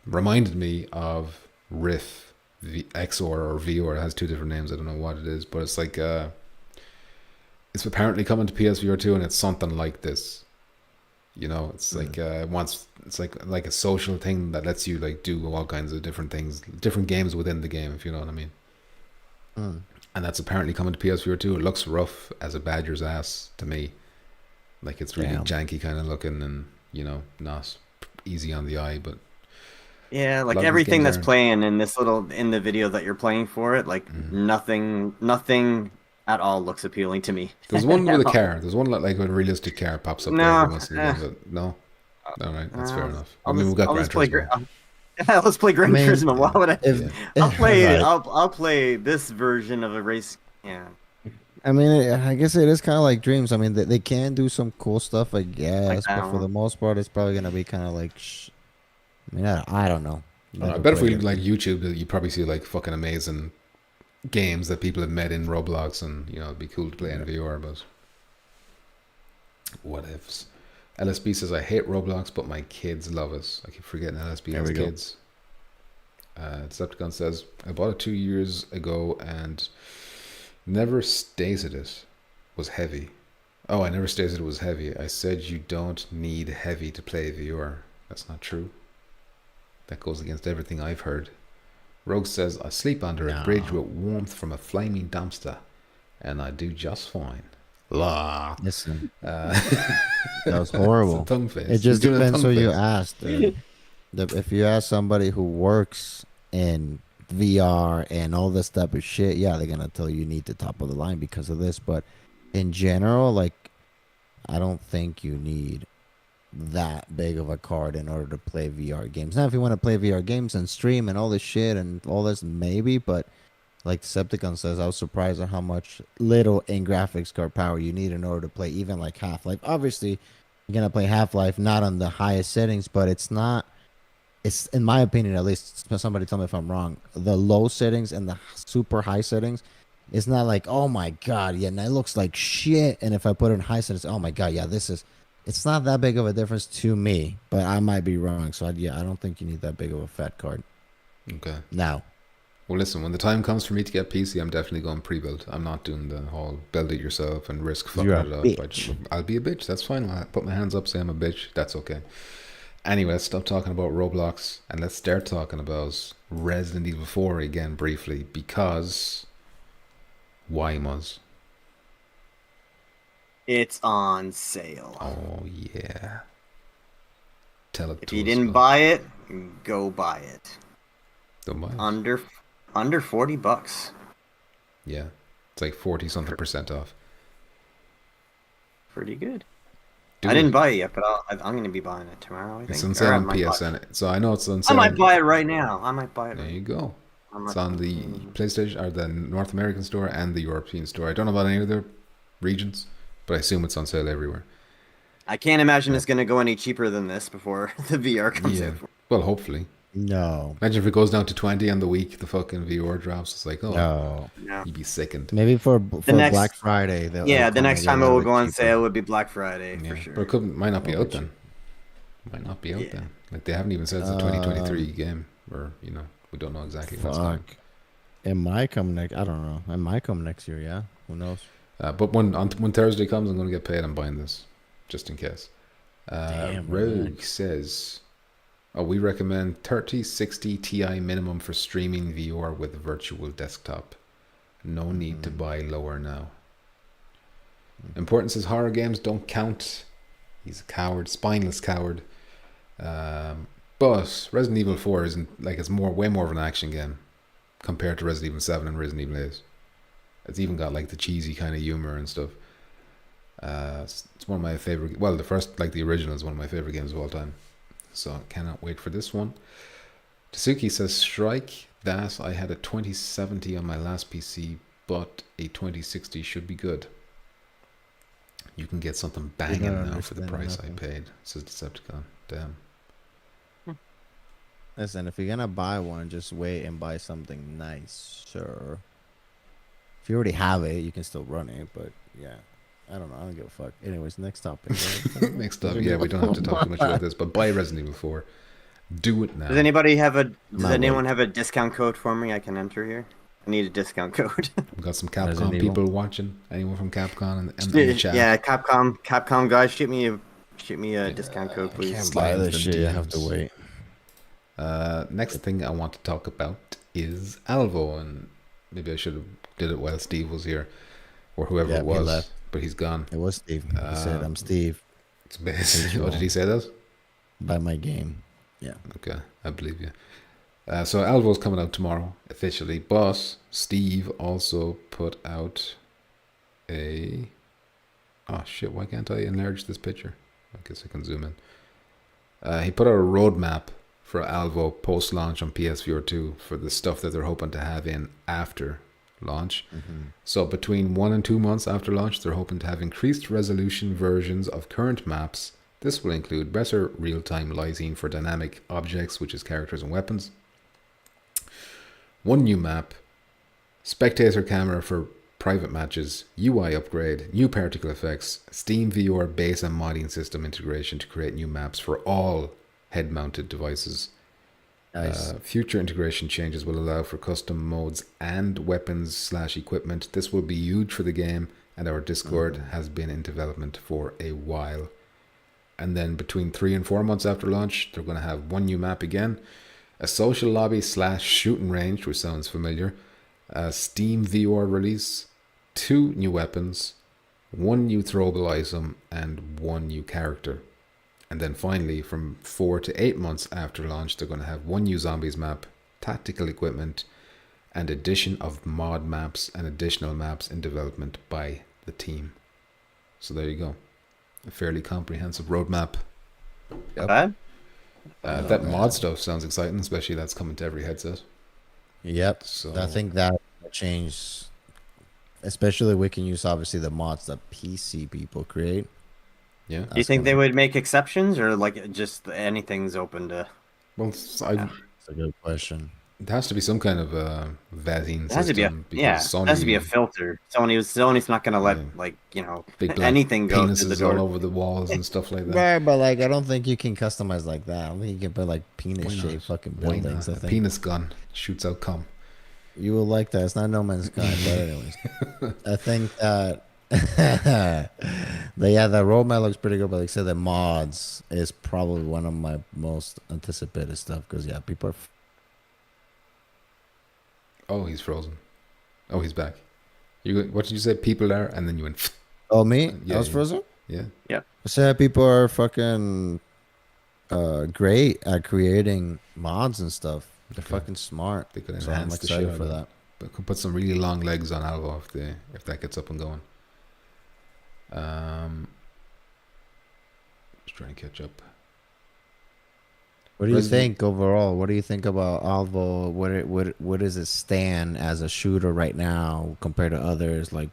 reminded me of Rift XR or VR. It has two different names. I don't know what it is, but it's like it's apparently coming to PSVR2, and it's something like this. You know, it's like it's like a social thing that lets you like do all kinds of different things, different games within the game, if you know what I mean. And that's apparently coming to PSVR2. It looks rough as a badger's ass to me. Like it's really janky kind of looking, and you know, not easy on the eye, but Yeah, a like lot of these everything games that's aren't. playing in this little in the video that you're playing for it, like nothing at all looks appealing to me. There's one with a At all. car. There's one like a realistic car pops up there every No, once in a while. But no, all right, that's fair enough. I I'll mean, just, we've got I'll Gran just play. Turismo. Let's play Gran mean, Turismo. Why would I? If, I'll play. right. I'll play this version of a race. Yeah. I mean, I guess it is kind of like Dreams. I mean, they can do some cool stuff, I guess, that but for the one. most part, it's probably gonna be kind of like. I mean, I don't know. I Never bet if we played it. like YouTube, you probably see like fucking amazing games that people have made in Roblox, and you know, it'd be cool to play in VR. But what ifs? LSB says I hate Roblox, but my kids love it. I keep forgetting LSB There has we go. kids. Decepticon says I bought it 2 years ago and never stated it was heavy. Oh, I never stated it was heavy. I said you don't need heavy to play VR. That's not true. That goes against everything I've heard. Rogue says I sleep under a bridge with warmth from a flaming dumpster, and I do just fine. La. Listen, That was horrible. Tongue face. it just He's doing a depends tongue who you face. ask. If you ask somebody who works in VR and all this type of shit, yeah, they're gonna tell you need the top of the line because of this. But in general, like, I don't think you need that big of a card in order to play VR games. Now, if you want to play VR games and stream and all this shit and all this, maybe, but like Decepticon says, I was surprised at how much little in graphics card power you need in order to play even like Half-Life. Obviously, you're going to play Half-Life not on the highest settings, but it's not, it's, in my opinion, at least, somebody tell me if I'm wrong, the low settings and the super high settings, it's not like, oh my God, yeah, and it looks like shit. And if I put it in high settings, oh my God, yeah, this is, it's not that big of a difference to me, but I might be wrong. So, I don't think you need that big of a fat card. Okay. Now, Well, listen, when the time comes for me to get PC, I'm definitely going pre-built. I'm not doing the whole build it yourself and risk fucking You're a it up. bitch. I'll be a bitch. That's fine. I'll put my hands up, say I'm a bitch. That's okay. Anyway, let's stop talking about Roblox and let's start talking about Resident Evil 4 again briefly, because why, Muzz? It's on sale. Oh, yeah. Tell it If to you us, didn't Muzz. buy it, go buy it. Don't buy it. Under $40. Yeah. It's like 40-something % off. Pretty good. Do I didn't it. buy it yet, but I'm going to be buying it tomorrow, I think. It's on Or sale I on might buy it. PSN. So I know it's on I sale. might buy it right now. I might buy it There right you go. now. It's on the PlayStation or the North American store and the European store. I don't know about any other regions, but I assume it's on sale everywhere. I can't imagine it's going to go any cheaper than this before the VR comes Yeah. out. Well, hopefully. no. Imagine if it goes down to 20 on the week the fucking VR drops. It's like, oh, No. No. you'd be sickened. Maybe for next- Black Friday. Yeah, the next time it will go on cheaper. sale would be Black Friday Yeah. for sure. But it might not be Oh, out then. Might not be out Yeah. then. Like they haven't even said it's a 2023 game, or you know, we don't know exactly what's coming. Fuck. It might come next. I don't know. It might come next year. Yeah. Who knows? But when Thursday comes, I'm going to get paid. I'm buying this, just in case. Damn, Rogue relax. says, "Oh, we recommend 3060 Ti minimum for streaming VR with virtual desktop. No need to buy lower now. Important says horror games don't count. He's a coward, spineless coward. But Resident Evil 4 isn't like it's way more of an action game compared to Resident Evil 7 and Resident Evil 8. It's even got like the cheesy kind of humor and stuff. It's one of my favorite. Well, the first, like the original, is one of my favorite games of all time. So I cannot wait for this one." Tasuki says, "Strike that. I had a 2070 on my last PC, but a 2060 should be good. You can get something banging don't now for the understand price I nothing. paid," says Decepticon. Damn. Listen, if you're gonna buy one, just wait and buy something nice, sure. If you already have it, you can still run it, but yeah. I don't know. I don't give a fuck. Anyways, next topic. Next up, yeah, we don't have to talk too much about this, but buy Resident Evil 4. Do it now. Does anybody have a? Does Not anyone wait. have a discount code for me? I can enter here. I need a discount code. We've got some Resident Capcom Evil. people watching. Anyone from Capcom in the chat? Yeah, Capcom guys, shoot me a discount code, please. Can't Slide buy this them shit. You have to DMs. wait. Next thing I want to talk about is Alvo, and maybe I should have did it while Steve was here, or whoever Yeah, it he was, left. but he's gone. It was Steve. He said, "I'm Steve." It's what did he say that? Buy my game. Yeah. Okay, I believe you. So Alvo's coming out tomorrow officially, but Steve also put out a. Oh shit! Why can't I enlarge this picture? I guess I can zoom in. He put out a roadmap for Alvo post-launch on PSVR2 for the stuff that they're hoping to have in after launch. So between 1 and 2 months after launch, they're hoping to have increased resolution versions of current maps. This will include better real-time lighting for dynamic objects, which is characters and weapons. One new map, spectator camera for private matches, UI upgrade, new particle effects, Steam VR base and modding system integration to create new maps for all head-mounted devices. Nice. Future integration changes will allow for custom modes and weapons/equipment. This will be huge for the game, and our Discord has been in development for a while. And then between 3 and 4 months after launch, they're going to have one new map again, a social lobby/shooting range, which sounds familiar, a Steam VR release, 2 new weapons, 1 new throwable item, and 1 new character. And then finally, from 4 to 8 months after launch, they're going to have 1 new zombies map, tactical equipment, and addition of mod maps and additional maps in development by the team. So there you go. A fairly comprehensive roadmap. Not bad. That mod stuff sounds exciting, especially that's coming to every headset. Yep. So- I think that will change, especially we can use obviously the mods that PC people create. Yeah. Do you think they would make exceptions, or like just anything's open to? Well, That's a good question. it has to be some kind of vetting It has to be a system. it has to be a filter. Sony's not gonna let Big black anything go through the penises door. all over the walls and stuff like that. Right, but like I don't think you can customize like that. I don't think you can put like Why penis not? shaped fucking Why buildings. not? I A think penis gun shoots out cum. you will like that. It's not No Man's Sky, but anyways, I think that the roadmap looks pretty good. But like I said, the mods is probably one of my most anticipated stuff because people are. Oh, he's frozen. Oh, he's back. What did you say? People are, and then you went. Oh, me? Yeah, I was yeah. frozen. Yeah. I said people are fucking great at creating mods and stuff. They're fucking smart. They could So I'm enhance the shit excited out for of it. that. But could put some really long legs on Alvo if that gets up and going. Just trying to catch up. What do you Resident- think overall? What do you think about Alvo? What does it stand as a shooter right now compared to others? Like,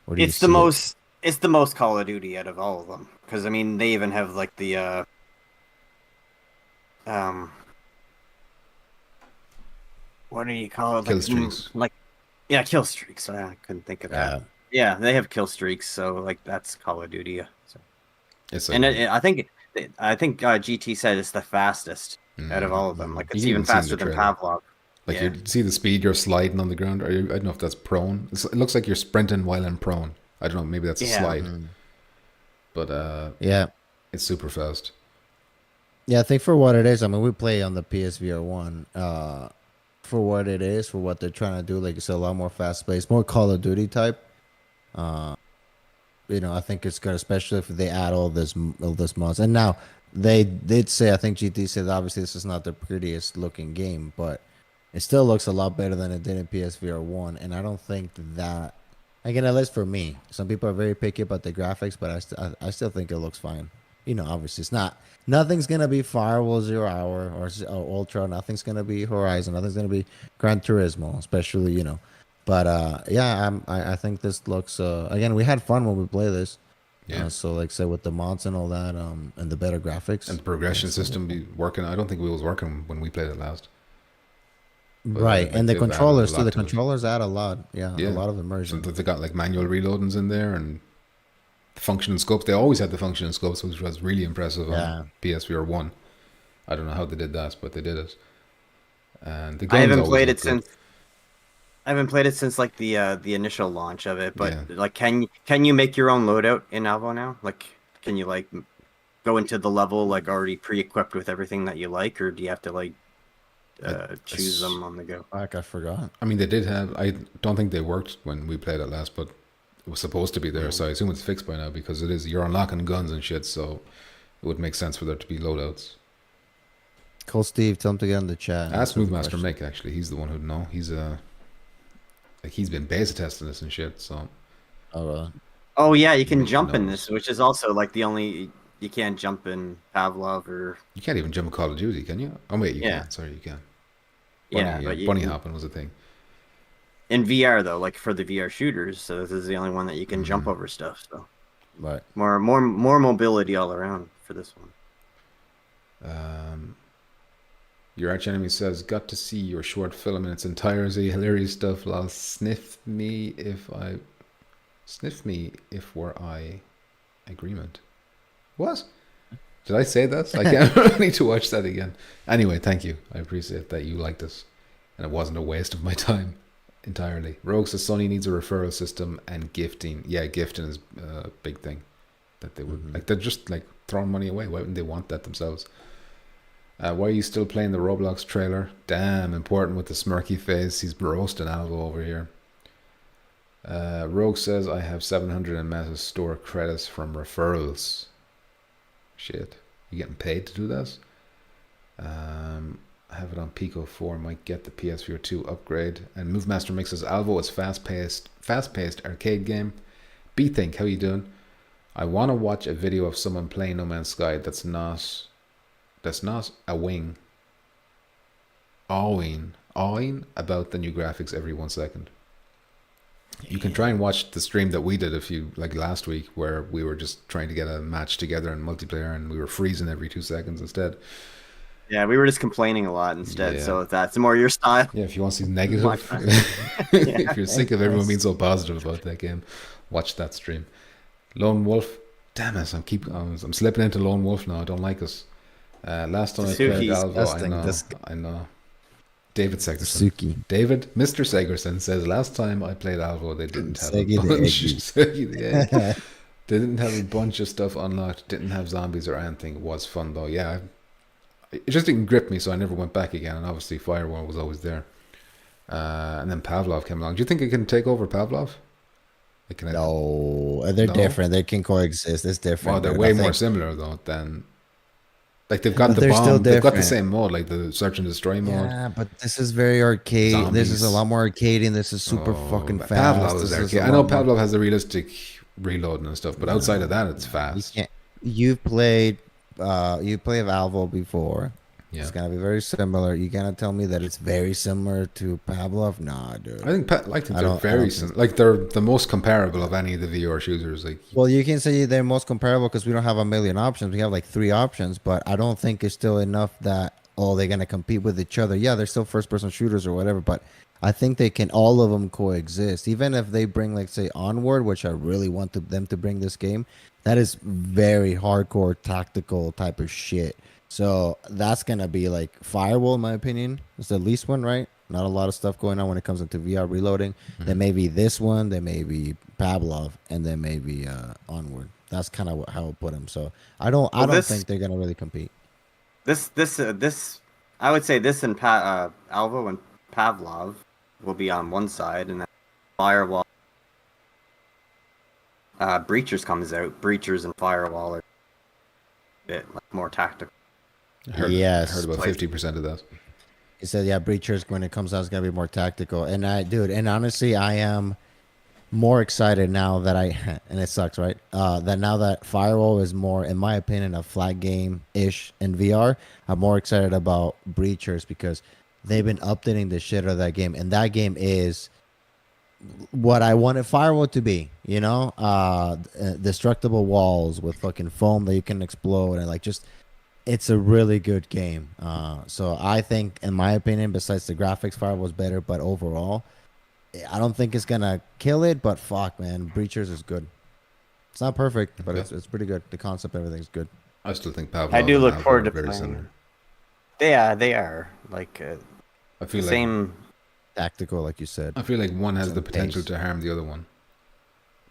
what do you It's the see it? most. It's the most Call of Duty out of all of them. Because I mean, they even have like the what do you call it? Kill Like, streaks. Kill streaks. I couldn't think of that. Yeah. Yeah, they have kill streaks, so like that's Call of Duty. So. It's And I think GT said it's the fastest out of all of them. Like You it's can even even see in faster the than trailer. Pavlov. like Yeah. you see the speed you're sliding on the ground. I don't know if that's prone. It looks like you're sprinting while in prone. I don't know. Maybe that's a Yeah. slide. Mhm. But Yeah. it's super fast. Yeah, I think for what it is, I mean, we play on the PSVR1. For what it is, for what they're trying to do, like it's a lot more fast paced, more Call of Duty type. I think it's good, especially if they add all this mods. And now they did say, I think GT said, obviously this is not the prettiest looking game, but it still looks a lot better than it did in PSVR1. And I don't think that, again, at least for me, some people are very picky about the graphics, but I still think it looks fine. Obviously it's nothing's gonna be Firewall 0 Hour or Ultra. Nothing's gonna be Horizon. Nothing's gonna be Gran Turismo, especially. But I think this looks. Again, we had fun when we play this. Yeah. So like say with the mods and all that, and the better graphics. And the progression system be working. I don't think it was working when we played it last. But Right, and the they've added controllers a too. lot The to it. controllers add a lot. Yeah, Yeah. a lot of So immersion. they got like manual reloadings in there and the function and scopes. They always had the function and scopes, which was really impressive Yeah. on PSVR 1. I don't know how they did that, but they did it. And the I guns haven't always played look it good. since. I haven't played it since like the initial launch of it. But Yeah. like, can you make your own loadout in Alvo now? Like, can you like go into the level like already pre-equipped with everything that you like, or do you have to like choose them on the go? Fuck, I forgot. I mean, they did have. I don't think they worked when we played it last, but it was supposed to be there. So I assume it's fixed by now because it is. You're unlocking guns and shit, so it would make sense for there to be loadouts. Call Steve. Tell him to get in the chat. Ask Answer the Movemaster question. Mick. Actually, he's the one who'd know. He's like he's been beta testing this and shit. So Oh, really? Oh yeah, you can He jump in knows. this, which is also like the only you can't jump in Pavlov or you can't even jump in Call of Duty, can you? Oh wait, you Yeah. can. Sorry, you can. yeah, but bunny hopping was a thing. in VR though, like for the VR shooters, so this is the only one that you can jump over stuff. So Right. more mobility all around for this one. Your arch enemy says, "Got to see your short film in its entirety. Hilarious stuff. Lol. Sniff me if were I agreement." What? Did I say that? I can't. I need to watch that again. Anyway, thank you. I appreciate that you liked it, and it wasn't a waste of my time entirely. Rogue says Sony needs a referral system and gifting. Yeah, gifting is a big thing that they would like. They're just like throwing money away. Why wouldn't they want that themselves? Why are you still playing the Roblox trailer? Damn, important with the smirky face. He's roasting Alvo over here. Rogue says, I have 700 in Meta store credits from referrals. Shit. You getting paid to do this? I have it on Pico 4. Might get the PSVR2 upgrade. And Movemaster Mix says, Alvo is fast-paced arcade game. B-Think, how you doing? I want to watch a video of someone playing No Man's Sky that's not a wing awing about the new graphics every 1 second. You can try and watch the stream that we did last week, where we were just trying to get a match together in multiplayer and we were freezing every 2 seconds instead. Yeah, we were just complaining a lot instead. Yeah. So if that's more your style. Yeah, if you want to see negative, if you're sick of everyone being so positive about that game, watch that stream. Lone Wolf, damn it, I'm slipping into Lone Wolf now. I don't like us. Last time I played Alvo, I know. David Segerson. Mr. Segerson says, last time I played Alvo, they didn't have they didn't have a bunch of stuff unlocked, didn't have zombies or anything. It was fun though. Yeah, it just didn't grip me, so I never went back again. And obviously Firewall was always there. And then Pavlov came along. Do you think it can take over Pavlov? No, they're different. They can coexist. It's different. Well, they're way more similar though than. Like they've got But the they're bomb, still they've got the different. same mode, like the search and destroy mode. Yeah, but this is very arcade. This is a Zombies. lot more arcadey, and this is super fucking But fast. Pavlov is This arcade. a I know lot more- Pavlov has the realistic reloading and stuff, but outside of that, it's You fast. can't. You've played Alvo before. Yeah, It's gonna be very similar. You gonna tell me that it's very similar to Pavlov? Nah, dude. I think I they're don't very think like they're the most comparable of any of the VR shooters. Like, Well, you can say they're most comparable because we don't have a million options. We have like 3 options, but I don't think it's still enough that they're gonna compete with each other. Yeah, they're still first-person shooters or whatever, but I think they can all of them coexist. Even if they bring, like, say, Onward, which I really want them to bring this game, that is very hardcore tactical type of shit. So that's gonna be like Firewall, in my opinion. It's the least one, right? Not a lot of stuff going on when it comes into VR reloading. Then maybe this one, then maybe Pavlov, and then maybe Onward. That's kind of how I put them. So I don't think they're gonna really compete. This I would say this and Alvo and Pavlov will be on one side, and then Firewall. Breachers comes out. Breachers and Firewall are a bit more tactical. Yes. I heard about 50% of that. He said, yeah, Breachers, when it comes out, it's going to be more tactical. And and honestly, I am more excited now that and it sucks, right? That now that Firewall is more, in my opinion, a flat game-ish in VR, I'm more excited about Breachers because they've been updating the shit out of that game. And that game is what I wanted Firewall to be, destructible walls with fucking foam that you can explode and it's a really good game. So I think, in my opinion, besides the graphics, Firewall was better, but overall, I don't think it's gonna kill it. But fuck, man, Breachers is good. It's not perfect, but it's pretty good. The concept, everything's good. I still think Pavlov. I do and look Alvo forward are to very playing. similar. They are like I the feel like same. Tactical, like you said. I feel like one has Same the potential pace. to harm the other one,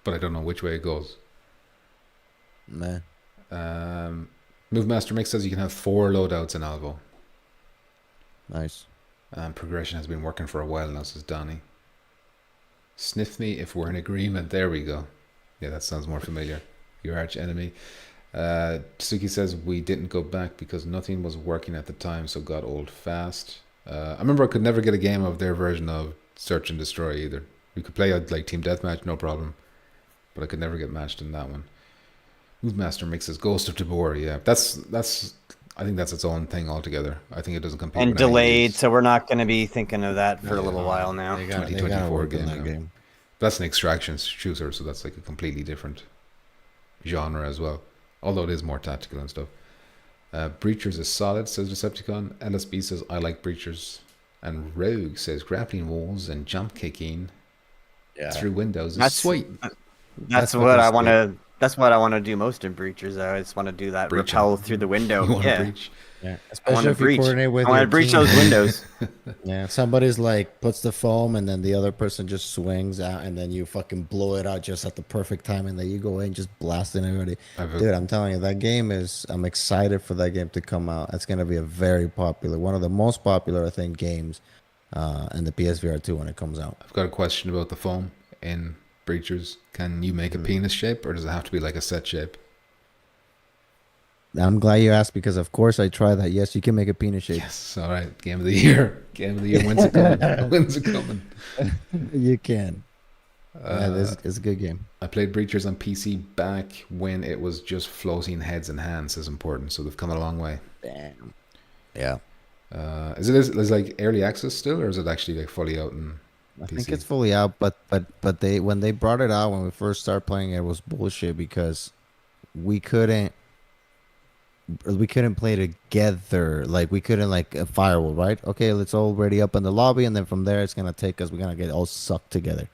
but I don't know which way it goes. Nah. Move Master Mix says you can have 4 loadouts in Alvo. Nice. Progression has been working for a while now, says Donnie. Sniff me if we're in agreement. There we go. Yeah, that sounds more familiar. Your arch enemy. Tsuki says we didn't go back because nothing was working at the time, so got old fast. I remember I could never get a game of their version of Search and Destroy either. We could play like Team Deathmatch, no problem, but I could never get matched in that one. Move Master mixes Ghost of Tabor. Yeah, that's. I think that's its own thing altogether. I think it doesn't compete. And with any of delayed, these. so we're not going to be thinking of that for a Yeah. little while now. They gotta 2024 work on game that now. game. That's an extraction shooter, so that's like a completely different genre as well. Although it is more tactical and stuff. Breachers is solid, says Decepticon. LSB says I like Breachers. And Rogue says grappling walls and jump kicking through windows is That's sweet. That's fucking what I sweet. want to. That's what I want to do most in Breachers. I just want to do that Breach 'em. rappel through the window. You want to Yeah, breach? Yeah. I want Especially to if you breach. coordinate with I want your to breach team. those windows. Yeah, somebody's like puts the foam and then the other person just swings out and then you fucking blow it out just at the perfect time and then you go in just blasting everybody. Dude, I'm telling you, that game is. I'm excited for that game to come out. It's gonna be a very popular, one of the most popular, I think, games, in the PSVR2 when it comes out. I've got a question about the foam in Breachers. Can you make a penis shape, or does it have to be like a set shape? I'm glad you asked because of course I tried that. Yes, you can make a penis shape. Yes. All right. Game of the year. Game of the year. When's it coming? When's it coming? You can. Yeah, it's a good game. I played Breachers on PC back when it was just floating heads and hands is important, so they've come a long way. Damn. Yeah. Is it like early access still, or is it actually like fully out in I PC? think it's fully out, but they when they brought it out when we first started playing it was bullshit because we couldn't play together. Like we couldn't like a firewall, right? Okay, let's all ready up in the lobby, and then from there it's gonna take us. We're gonna get all sucked together.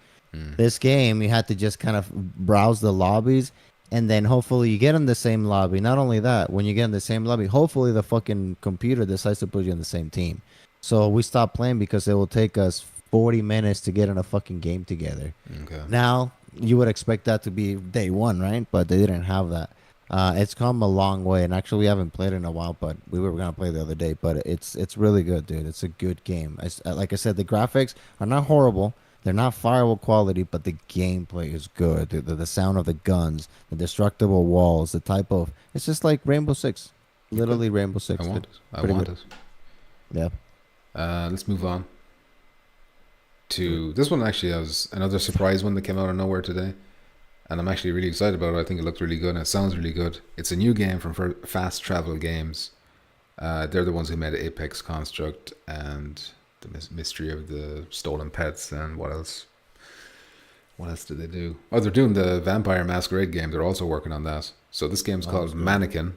This game, you had to just kind of browse the lobbies, and then hopefully you get in the same lobby. Not only that, when you get in the same lobby, hopefully the fucking computer decides to put you in the same team. So we stopped playing because it will take us 40 minutes to get in a fucking game together. Okay. Now, you would expect that to be day one, right? But they didn't have that. It's come a long way, and actually we haven't played it in a while, but we were going to play the other day. But it's really good, dude. It's a good game. Like I said, the graphics are not horrible. They're not firewall quality, but the gameplay is good. The sound of the guns, the destructible walls, the type of... It's just like Rainbow Six. Literally Rainbow Six. I want it. I Pretty want good. it. Yeah. Let's move on to this one. Actually, I was another surprise one that came out of nowhere today, and I'm actually really excited about it. I think it looked really good and it sounds really good. It's a new game from Fast Travel Games. They're the ones who made Apex Construct and the Mystery of the Stolen Pets, and what else? What else did they do? Oh, they're doing the Vampire Masquerade game. They're also working on that. So this game's called Mannequin.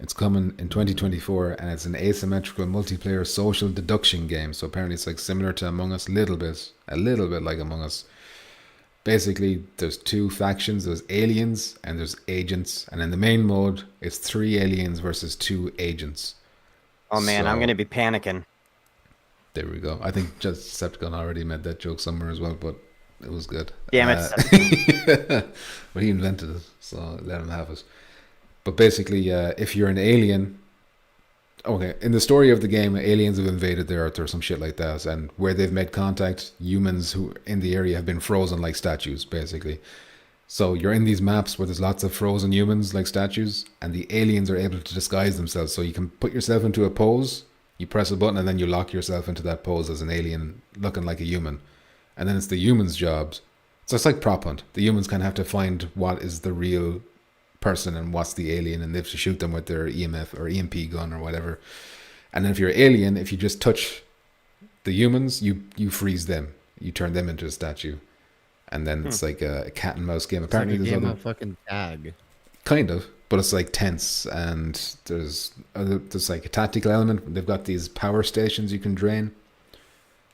It's coming in 2024, and it's an asymmetrical multiplayer social deduction game. So apparently it's like similar to Among Us, a little bit like Among Us. Basically, there's 2 factions. There's aliens and there's agents. And in the main mode, it's 3 aliens versus 2 agents. Oh man, I'm So- going to be panicking. There we go. I think just Decepticon already made that joke somewhere as well, but it was good. Damn it. But he invented it, so let him have it. But basically, if you're an alien... Okay, in the story of the game, aliens have invaded the Earth or some shit like that, and where they've made contact, humans who in the area have been frozen like statues, basically. So you're in these maps where there's lots of frozen humans like statues, and the aliens are able to disguise themselves. So you can put yourself into a pose, you press a button, and then you lock yourself into that pose as an alien looking like a human. And then it's the humans' jobs. So it's like prop hunt. The humans kind of have to find what is the real person and what's the alien, and they have to shoot them with their EMF or EMP gun or whatever. And then if you're alien, if you just touch the humans, you freeze them. You turn them into a statue. And then it's like a cat and mouse game. Apparently It's like a there's game other... of fucking tag. Kind of, but it's like tense, and there's like a tactical element. They've got these power stations you can drain.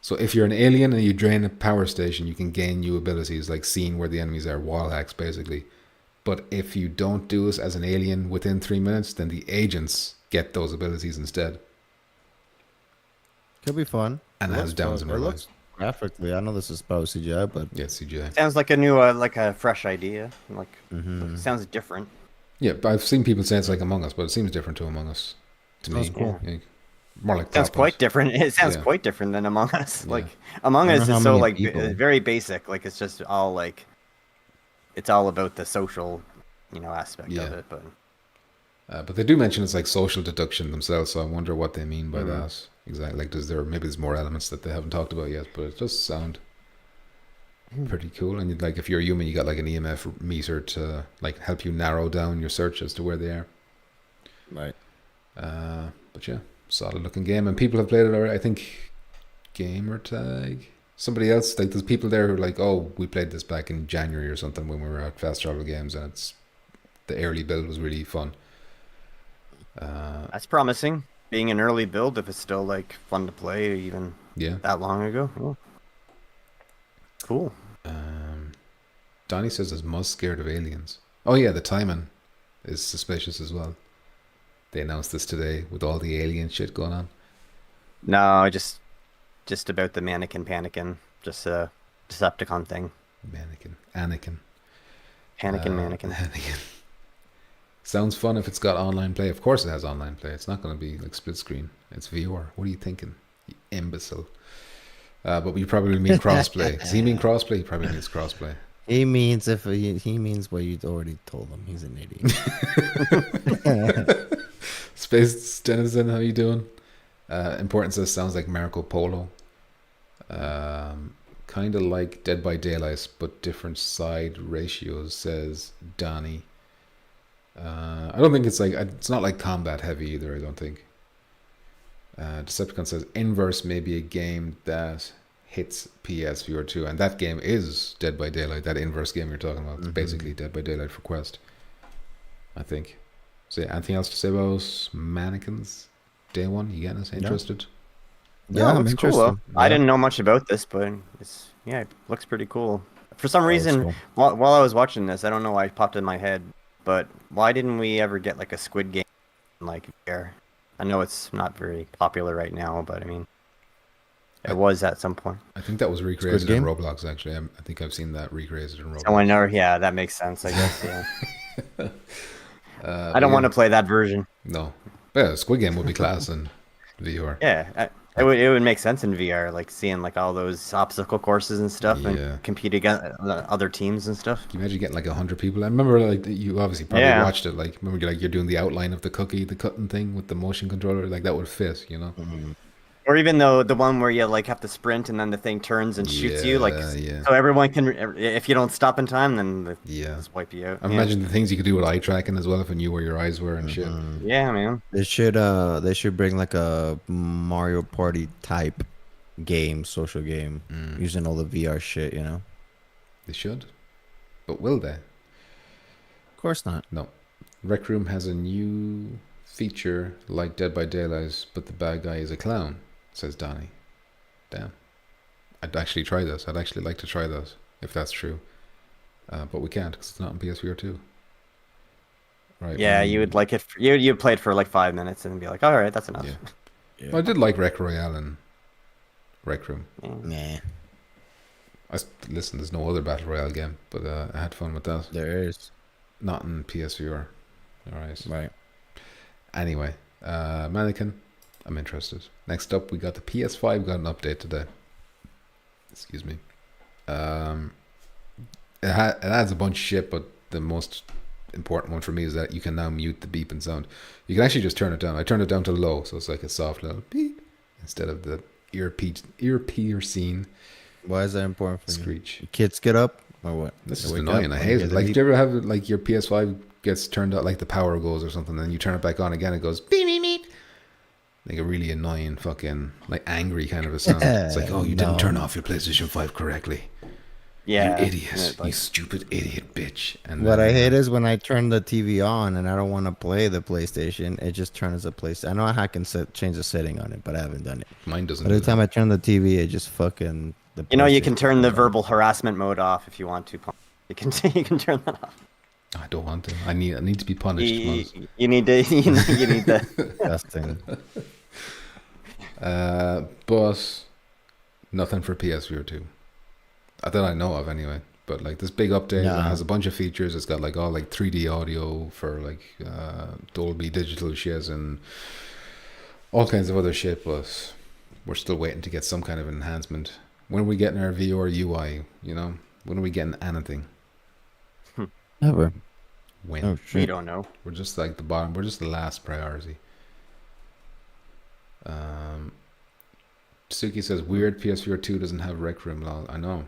So if you're an alien and you drain a power station, you can gain new abilities like seeing where the enemies are, wall hacks basically. But if you don't do it as an alien within 3 minutes, then the agents get those abilities instead. Could be fun. And it has downs and it revives. looks graphically. I know this is probably CGI, but Yeah, CGI. Sounds like a new, like a fresh idea. Like, sounds different. Yeah, but I've seen people say it's like Among Us, but it seems different to Among Us. To Sounds me, cool. Yeah. More like Sounds Top quite Hat. different. It sounds Yeah. quite different than Among Us. Yeah. Like Among I Us wonder is how so many like people- very basic. Like it's just all like, it's all about the social, aspect Yeah. of it. But But they do mention it's like social deduction themselves, so I wonder what they mean by Mm-hmm. that. Exactly. Like, maybe there's more elements that they haven't talked about yet, but it does sound pretty cool. And you'd, like, if you're a human, you got like an EMF meter to like help you narrow down your search as to where they are. right. But yeah, solid looking game, and people have played it already. I think Gamertag, somebody else, like there's people there who are like, oh, we played this back in January or something when we were at Fast Travel Games, and the early build was really fun. that's promising. Being an early build, if it's still like fun to play, even Yeah. that long ago. Oh. Cool. Donnie says is Muzz scared of aliens. Oh yeah, the timing is suspicious as well. They announced this today with all the alien shit going on. No, just about the mannequin panicking, just a Decepticon thing. Anakin. Mannequin. Sounds fun if it's got online play. Of course it has online play. It's not going to be like split screen. It's VR. What are you thinking, you imbecile? But you probably mean crossplay. Does he mean crossplay? He probably means crossplay. He means he means what you already told him. He's an idiot. Space Denizen, how you doing? Important says sounds like Marco Polo. Kind of like Dead by Daylight, but different side ratios, says Donnie. I don't think it's not like combat heavy either, I don't think. Decepticon says Inverse may be a game that hits PSVR2, and that game is Dead by Daylight. That Inverse game you're talking about, it's basically Dead by Daylight for Quest, I think. So yeah, anything else to say about Mannequins? Day one, you getting us interested? Yeah, it I'm looks interested. cool, though. I Yeah. didn't know much about this, but it looks pretty cool. For some looks reason, cool. while I was watching this, I don't know why it popped in my head, but why didn't we ever get like a Squid Game like VR? I know it's not very popular right now, but I mean, it was at some point. I think that was recreated in Game? Roblox, actually. I think I've seen that recreated in Roblox. So I know, yeah, that makes sense, I guess. Yeah. I don't yeah. want to play that version. No. But yeah, Squid Game would be class in VR. Yeah, it would make sense in VR, like seeing like all those obstacle courses and stuff, Yeah. and compete against other teams and stuff. Can you imagine getting like 100 people? I remember like you obviously probably Yeah. watched it. Like remember like you're doing the outline of the cookie, the cutting thing with the motion controller. Like that would fit, you know? Or even though the one where you like have to sprint and then the thing turns and shoots you, like Yeah. so everyone can. If you don't stop in time, then they Yeah. just wipe you out. I imagine the things you could do with eye tracking as well if it knew where your eyes were and shit. Yeah, man. They should bring like a Mario Party type game, social game, using all the VR shit. You know. They should. But will they? Of course not. No. Rec Room has a new feature like Dead by Daylight, but the bad guy is a clown, says Donnie. Damn. I'd actually try this. I'd actually like to try this, if that's true. But we can't, because it's not on PSVR 2. Right. Yeah, you would like it. You play it for like 5 minutes and be like, all right, that's enough. Yeah. Well, I did like Rec Royale and Rec Room. Nah, Listen, there's no other Battle Royale game, but I had fun with that. there is. Not in PSVR. Alright. Right. Anyway, Mannequin, I'm interested. Next up, we got the PS5 got an update today. Excuse me. It adds a bunch of shit, but the most important one for me is that you can now mute the beeping sound. You can actually just turn it down. I turned it down to low, so it's like a soft little beep instead of the ear piercing Why is that important for you? screech. Kids get up or what? This They is wake annoying. up I and hate get it. the Like, beep? do you ever have like your PS5 gets turned out, like the power goes or something, then you turn it back on again, it goes beep beep beep. Like a really annoying fucking like angry kind of a sound. It's like, oh, you didn't turn off your PlayStation 5 correctly. Yeah. You idiot. and it, You like- stupid idiot bitch. And What then, I hate is when I turn the TV on and I don't want to play the PlayStation, it just turns the PlayStation. I know I can change the setting on it, but I haven't done it. mine doesn't. But every do time that. I turn the TV, it just fucking. The You know, you can PlayStation turn the goes on. verbal harassment mode off if you want to. You can you can turn that off. I don't want to. I need to be punished. You, Muzz. you need to you need to. Disgusting. But nothing for PSVR2. That I know of anyway. But like this big update, No. it has a bunch of features. It's got like all like 3D audio for like Dolby Digital shit and all kinds of other shit. But we're still waiting to get some kind of enhancement. When are we getting our VR UI? You know, when are we getting anything? Never. When? Oh We shit. don't know. We're just like the bottom. We're just the last priority. Suki says weird PSVR 2 doesn't have Rec Room. Lol. I know.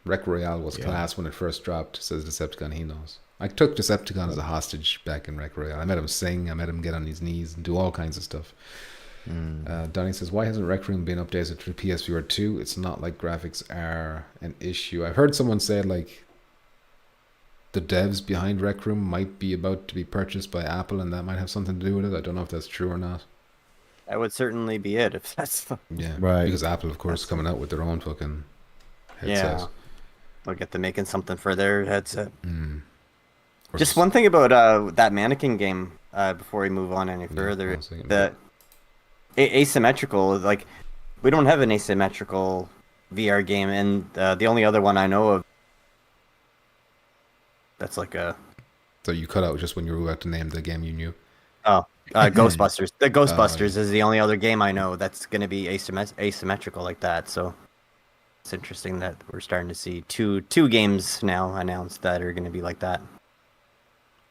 Rec Royale was class when it first dropped. Says Decepticon. He knows. I took Decepticon as a hostage back in Rec Royale. I met him sing. I met him get on his knees and do all kinds of stuff. Donnie says, why hasn't Rec Room been updated for PSVR 2? It's not like graphics are an issue. I've heard someone say like the devs behind Rec Room might be about to be purchased by Apple, and that might have something to do with it. I don't know if that's true or not. That would certainly be it if that's the... Yeah, Right. Because Apple, of course, is coming out with their own fucking headset. Yeah. They'll get them making something for their headset. Or Just one thing about that Mannequin game before we move on any further. one second. The asymmetrical, like, we don't have an asymmetrical VR game, and the only other one I know of that's like a... So you cut out just when you were about to name the game you knew. Ghostbusters. The Ghostbusters is the only other game I know that's going to be asymmetrical like that. So it's interesting that we're starting to see two games now announced that are going to be like that.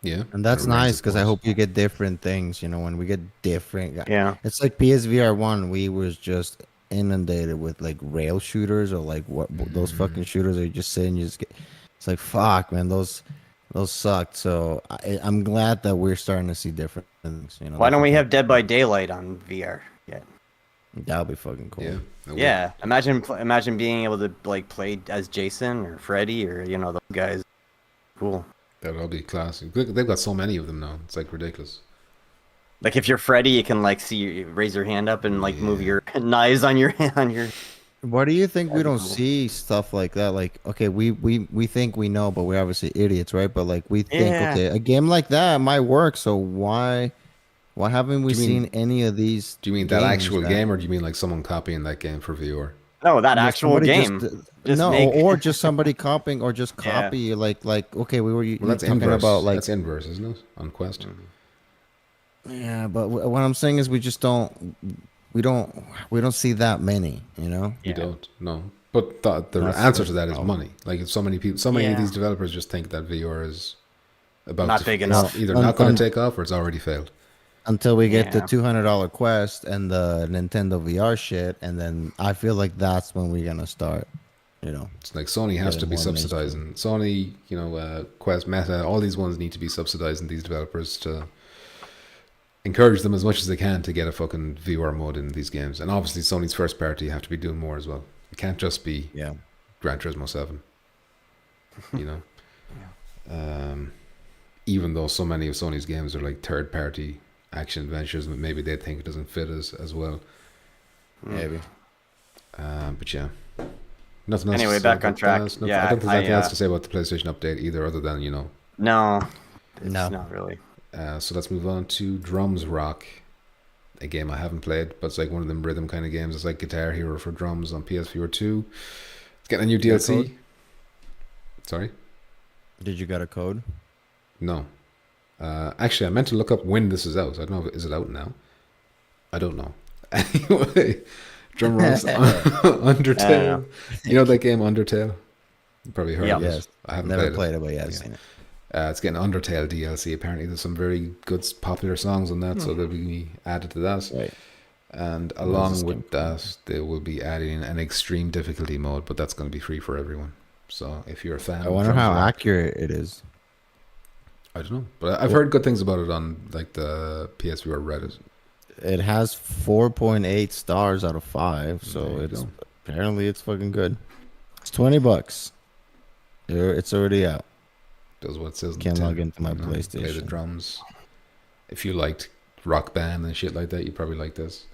Yeah. And that's There are nice range of because I course. hope you get different things. You know, when we get different. Yeah. It's like PSVR1. We was just inundated with like rail shooters or like what those fucking shooters are you just sitting. You just get. It's like fuck, man. Those sucked. So I'm glad that we're starting to see different things. You know. Why don't we have Dead by Daylight on VR yet? That'll be fucking cool. Yeah. that would- Yeah. Imagine being able to like play as Jason or Freddy or those guys. Cool. That would all be classic. They've got so many of them now. It's like ridiculous. Like if you're Freddy, you can like see you raise your hand up and like move your knives on your Why do you think we That'd be don't cool. see stuff like that? Like, okay, we think we know, but we're obviously idiots, right? But like, we think, Yeah. okay, a game like that might work. So why haven't we Do you mean- seen any of these? Do you mean that games actual that- game, or do you mean like someone copying that game for VR? No, that Yeah, actual somebody game. Just no, make- or just somebody copying, or just Yeah. copy. Like, okay, we were Well, that's talking inverse. about like, That's inverse, isn't it? On Quest. yeah, but what I'm saying is we just don't see that many, you know. You don't. No. But the That's answer the to that is problem. money. Like if so many people, so many of Yeah. these developers just think that VR is about Not to, big it's enough. either Un- not going un- to take off or it's already failed. Until we get the Yeah. $200 Quest and the Nintendo VR shit, and then I feel like that's when we're gonna start. You know. It's like Sony has Yeah, to be more mainstream. subsidizing. Sony, Quest, Meta, all these ones need to be subsidizing these developers to encourage them as much as they can to get a fucking VR mode in these games. And obviously, Sony's first party have to be doing more as well. It can't just be Yeah. Gran Turismo 7. You know? Even though so many of Sony's games are like third party action adventures, but maybe they think it doesn't fit as well. Maybe. But yeah. Nothing else Anyway, to say back about on track. that. Yeah, I don't think there's anything I, else to say about the PlayStation update either, other than, No. It's No. not really. So let's move on to Drums Rock, a game I haven't played, but it's like one of them rhythm kind of games. It's like Guitar Hero for drums on PSVR 2. It's getting a new Get a DLC. code? Sorry? Did you get a code? No. Actually, I meant to look up when this is out. I don't know. Is it out now? I don't know. Anyway, Drum Rock's Undertale. You know that game Undertale? You probably heard of it. Yes. I haven't Never played played it, but yeah, I've Yeah. seen it. It's getting Undertale DLC. Apparently, there's some very good popular songs on that, so they'll be added to that. Right. And this along game with that, they will be adding an extreme difficulty mode, but that's going to be free for everyone. So if you're a fan, I of wonder Drums how Rock- accurate it is. I don't know, but I've heard good things about it on like the PSVR Reddit. It has 4.8 stars out of 5, There so you it's go. apparently it's fucking good. It's $20. It's already out. Does what it says. in Can't the tin, log into my Play the PlayStation. drums. If you liked Rock Band and shit like that, you probably like this.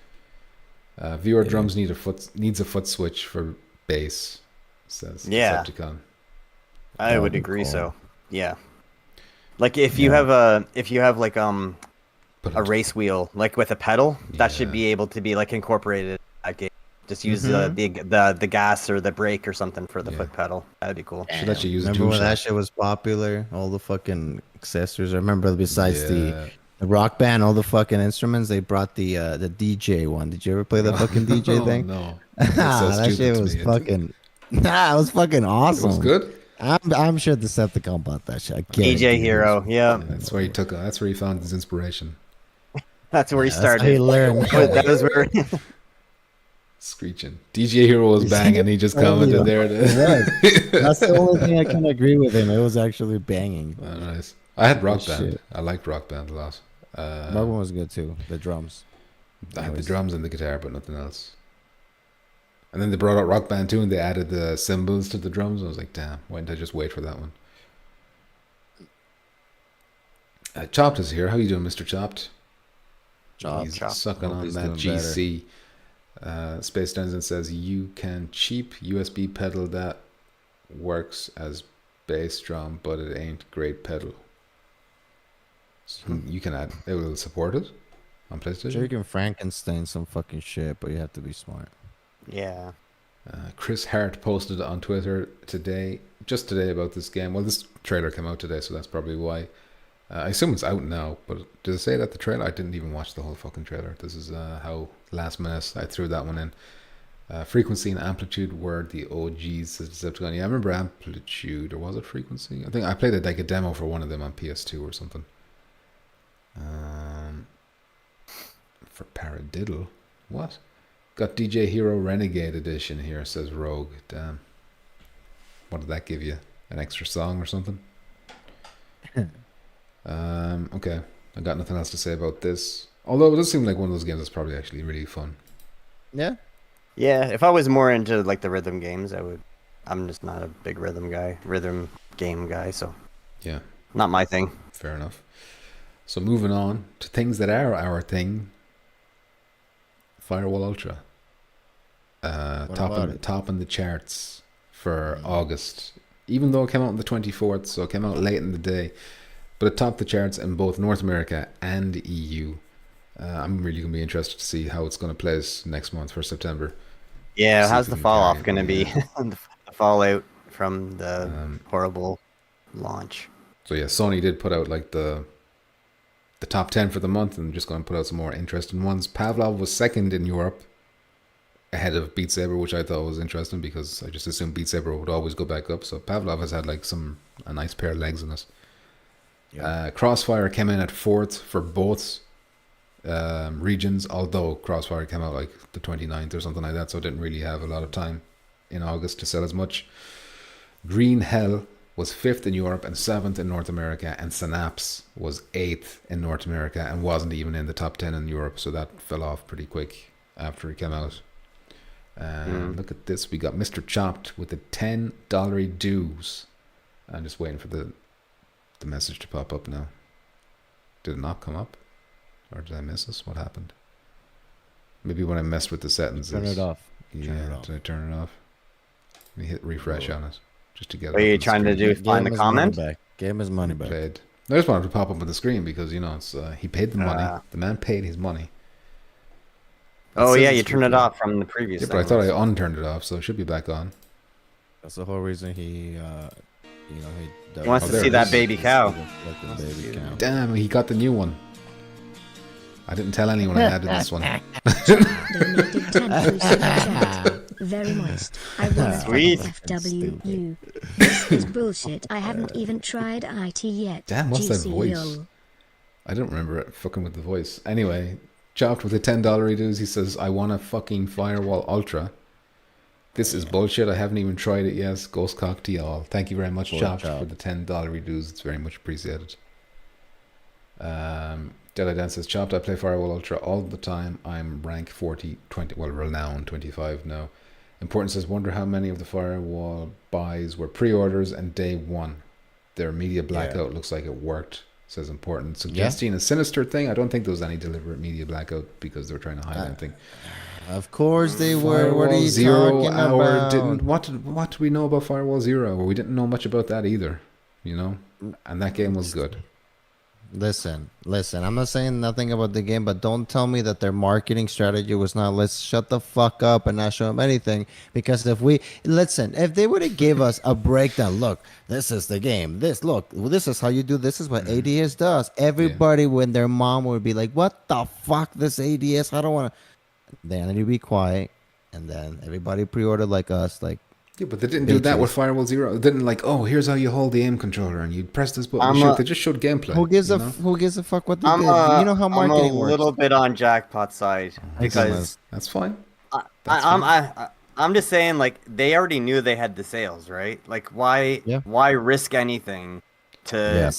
VR Yeah. drums needs a foot switch for bass. Says Yeah. Decepticon. I That would would be agree cool. so. Yeah. Like if you Yeah. have like But a race wheel like with a pedal, that should Yeah. be able to be like incorporated Just use the gas or the brake or something for the Yeah. foot pedal. That'd be cool. Should let you use Remember when that DualShock. shit was popular? All the fucking accessories. I remember besides Yeah. the rock band, all the fucking instruments, they brought the DJ one. Did you ever play the fucking DJ Oh, thing? no. That's so That stupid shit to was me. fucking. Nah, it was fucking awesome. It was good. I'm sure Decepticon bought that shit. I guarantee DJ it. Hero, yeah. That's where he took. That's where he found his inspiration. That's where he That's how started. he learned. That was where. Screeching. DJ Hero was banging. He just commented there. It was. That's the only thing I can agree with him. It was actually banging. Oh, nice. I had Rock Band. shit. I liked Rock Band a lot. That one was good too. The drums. I had the drums and the guitar, but nothing else. And then they brought out Rock Band 2 and they added the cymbals to the drums. I was like, damn, why didn't I just wait for that one? Chopped is here. How you doing, Mr. Chopped? He's sucking Hope on he's that doing GC. Space Denizen says you can cheap USB pedal that works as bass drum, but it ain't great pedal. So you can add. It will support it on PlayStation. Sure, you can Frankenstein some fucking shit, but you have to be smart. Yeah. Chris Hart posted on Twitter just today about this game. Well, this trailer came out today, so that's probably why. I assume it's out now, but did it say that the trailer? I didn't even watch the whole fucking trailer. This is how last minute I threw that one in. Frequency and amplitude were the OGs, says Decepticon. Yeah, I remember amplitude, or was it frequency? I think I played like a demo for one of them on PS2 or something. For Paradiddle, what? Got DJ Hero Renegade Edition here, says Rogue. Damn. What did that give you? An extra song or something? Okay. I got nothing else to say about this. Although it does seem like one of those games that's probably actually really fun. Yeah. Yeah, if I was more into like the rhythm games, I would. I'm just not a big rhythm game guy, so Yeah, not my thing. fair enough. So moving on to things that are our thing. Firewall Ultra. Topping the charts for August. Even though it came out on the 24th, so it came out late in the day. But it topped the charts in both North America and EU. I'm really going to be interested to see how it's going to place next month for September. Yeah, See how's if the we can fall carry off going to be? it, The fallout from the horrible launch. So yeah, Sony did put out like the top 10 for the month, and just going to put out some more interesting ones. Pavlov was second in Europe, ahead of Beat Saber, which I thought was interesting because I just assumed Beat Saber would always go back up. So Pavlov has had like a nice pair of legs in it. Yeah. Crossfire came in at fourth for both regions, although Crossfire came out like the 29th or something like that, so it didn't really have a lot of time in August to sell as much. Green Hell was 5th in Europe and 7th in North America, and Synapse was 8th in North America and wasn't even in the top 10 in Europe, so that fell off pretty quick after it came out. Look at this, we got Mr. Chopped with the $10 dues. I'm just waiting for the message to pop up now. Did it not come up? Or did I miss this? What happened? Maybe when I messed with the settings. Turn it off. Yeah, Turn it off. did I turn it off? Let me hit refresh on it. Just to get it. What are you trying to do? Find the comment? Give him his money back. Played. I just wanted to pop up on the screen because, you know, it's he paid the money. The man paid his money. Oh says yeah, it's you turned it recording. off from the previous. Yeah, but I thought I unturned it off, so it should be back on. That's the whole reason he He wants Oh, to there see it that is. baby cow. Baby cow. Damn, he got the new one. I didn't tell anyone I added this one. Donated 10 through super chat. Very moist. I want Sweet. FWU. This is bullshit. I haven't even tried IT yet. Damn, what's that GC voice? lol. I don't remember it fucking with the voice. Anyway, Chopped with the $10 dues, he says, I want a fucking Firewall Ultra. This is bullshit. I haven't even tried it yet. Ghost cock to y'all. Thank you very much, Chopped, for the $10 dues. It's very much appreciated. Deadeye Dan says, Chopped, I play Firewall Ultra all the time. I'm rank 40, 20, well, renown 25 now. Important says, wonder how many of the Firewall buys were pre-orders and day one. Their media blackout looks like it worked, says Important. Suggesting a sinister thing. I don't think there was any deliberate media blackout because they were trying to hide anything. Of course they were. What are Firewall you Zero talking Hour about? didn't. What do we know about Firewall Zero? We didn't know much about that either, you know. And that game was good. Listen. I'm not saying nothing about the game, but don't tell me that their marketing strategy was not let's shut the fuck up and not show them anything. Because if they would have gave us a breakdown, look, this is the game. This is how you do. This is what ADS does. Everybody, when their mom would be like, "What the fuck, this ADS? I don't want to." Then you'd be quiet, and then everybody pre-ordered like us, like. Yeah, but they didn't do that with Firewall Zero. They didn't like, oh, here's how you hold the aim controller and you press this button. They just showed gameplay. Who gives a fuck what they did? You know how marketing works. I'm a little bit on Jackpot's side because that's fine. I'm just saying, like, they already knew they had the sales, right? Like, why risk anything to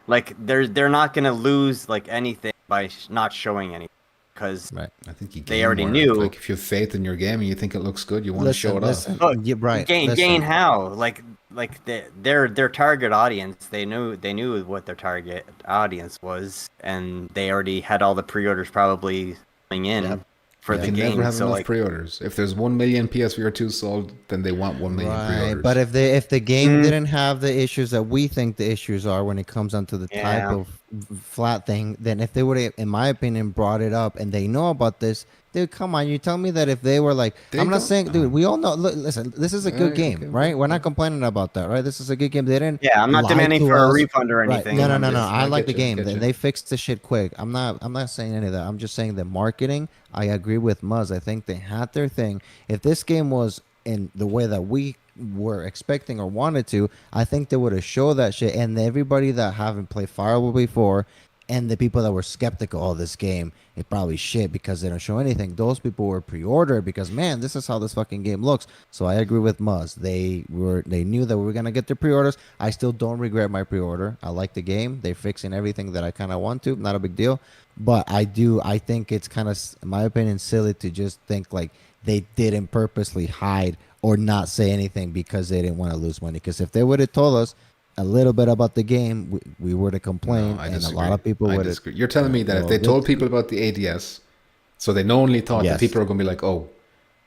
like they're not gonna lose like anything by not showing anything. Because I think they already knew. Like, if you have faith in your game and you think it looks good, you want to show it off. Oh, right. Gain how? Like their target audience. They knew what their target audience was, and they already had all the pre-orders probably coming in for the game. They never have enough pre-orders. If there's 1 million PSVR2 sold, then they want 1 million pre-orders. But if the game didn't have the issues that we think the issues are when it comes down to the type of flat thing, then if they would have, in my opinion, brought it up and they know about this, dude, come on, you tell me that if they were like, I'm not saying, dude, we all know, look, listen, this is a good game, right? We're not complaining about that, right? This is a good game. They didn't I'm not demanding for a refund or anything. No. I like the game. They fixed the shit quick. I'm not saying any of that. I'm just saying the marketing, I agree with Muzz. I think they had their thing. If this game was in the way that we were expecting or wanted to, I think they would have showed that shit. And everybody that haven't played Firewall before, and the people that were skeptical of this game, it probably shit because they don't show anything. Those people were pre-order because, man, this is how this fucking game looks. So I agree with Muzz. They knew that we were gonna get their pre-orders. I still don't regret my pre-order. I like the game. They're fixing everything that I kind of want to. Not a big deal, but I think it's kind of, in my opinion, silly to just think like they didn't purposely hide or not say anything because they didn't want to lose money. Because if they would have told us a little bit about the game, we were to complain, and a lot of people would have. You're telling me that if they told people about the ADS, so they knowingly thought that people are going to be like, oh,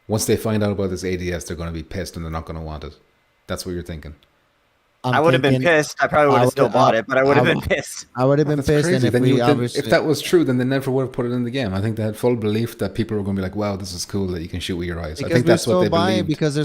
once they find out about this ADS, they're going to be pissed and they're not going to want it. That's what you're thinking. I would have been pissed. I probably would have still bought it, but I would have been pissed. I would have been pissed. And if that was true, then they never would have put it in the game. I think they had full belief that people were going to be like, wow, this is cool that you can shoot with your eyes. Because I think that's what they believed. Because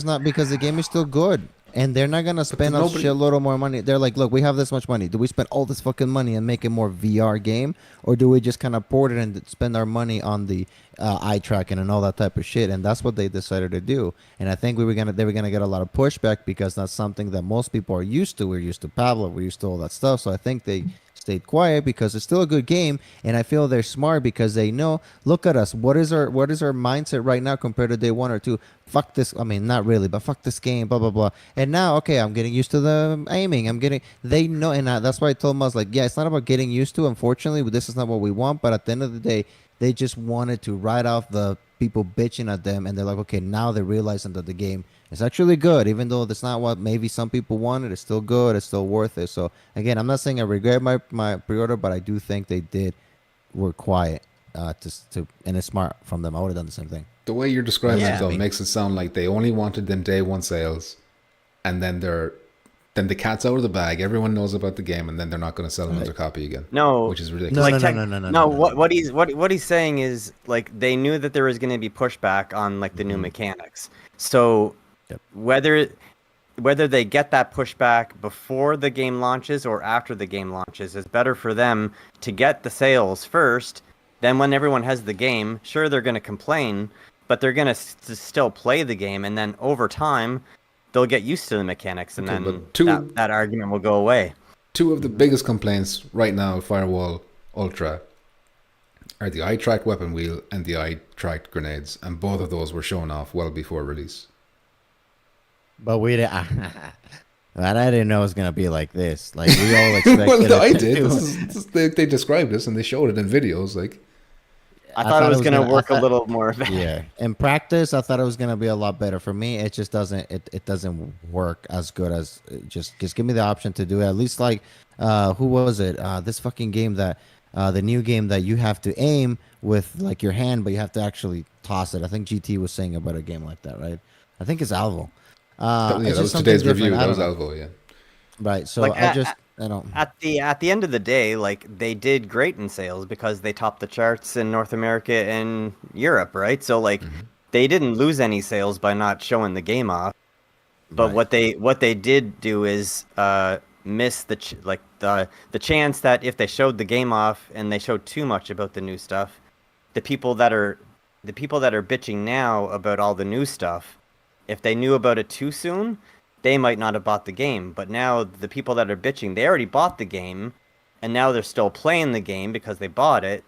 the game is still good. And they're not going to spend a shitload of more money. They're like, look, we have this much money. Do we spend all this fucking money and make it more VR game? Or do we just kind of port it and spend our money on the eye tracking and all that type of shit? And that's what they decided to do. And I think they were gonna get a lot of pushback because that's something that most people are used to. We're used to Pablo. We're used to all that stuff. So I think they stayed quiet because it's still a good game, and I feel they're smart because they know, look at us, what is our mindset right now compared to day 1 or 2? Fuck this, I mean, not really, but fuck this game, blah blah blah. And now, okay, I'm getting used to the aiming. They know, and that's why I told them, I was like, yeah, it's not about getting used to. Unfortunately, this is not what we want. But at the end of the day, they just wanted to write off the people bitching at them, and they're like, okay, now they're realizing that the game is actually good, even though that's not what maybe some people wanted. It's still good. It's still worth it. So again, I'm not saying I regret my pre-order, but I do think they were quiet to and it's smart from them. I would have done the same thing. The way you're describing it, though, makes it sound like they only wanted them day 1 sales, and then the cat's out of the bag. Everyone knows about the game, and then they're not going to sell another copy again. No, which is ridiculous. No. What he's saying is, like, they knew that there was going to be pushback on like the new mechanics. So whether they get that pushback before the game launches or after the game launches, it's better for them to get the sales first. Then when everyone has the game, sure, they're going to complain, but they're going to still play the game, and then over time they'll get used to the mechanics, and then that argument will go away. 2 of the biggest complaints right now of Firewall Ultra are the eye-tracked weapon wheel and the eye-tracked grenades, and both of those were shown off well before release. But we didn't. I didn't know it was gonna be like this. Like, we all expected. Well, I did. They described this and they showed it in videos. Like, I thought it was gonna work a little more. Yeah, in practice, I thought it was gonna be a lot better. For me, it just doesn't. It doesn't work as good as just give me the option to do it. At least like, who was it? This fucking game that. The new game that you have to aim with like your hand, but you have to actually toss it. I think GT was saying about a game like that, right? I think it's Alvo. that was today's review. That was Alvo, yeah. Right. So like, I don't. At the end of the day, like they did great in sales because they topped the charts in North America and Europe, right? So like they didn't lose any sales by not showing the game off. But Right. what they did do is miss the chance that if they showed the game off and they showed too much about the new stuff, the people that are bitching now about all the new stuff, if they knew about it too soon, they might not have bought the game. But now the people that are bitching, they already bought the game, and now they're still playing the game because they bought it,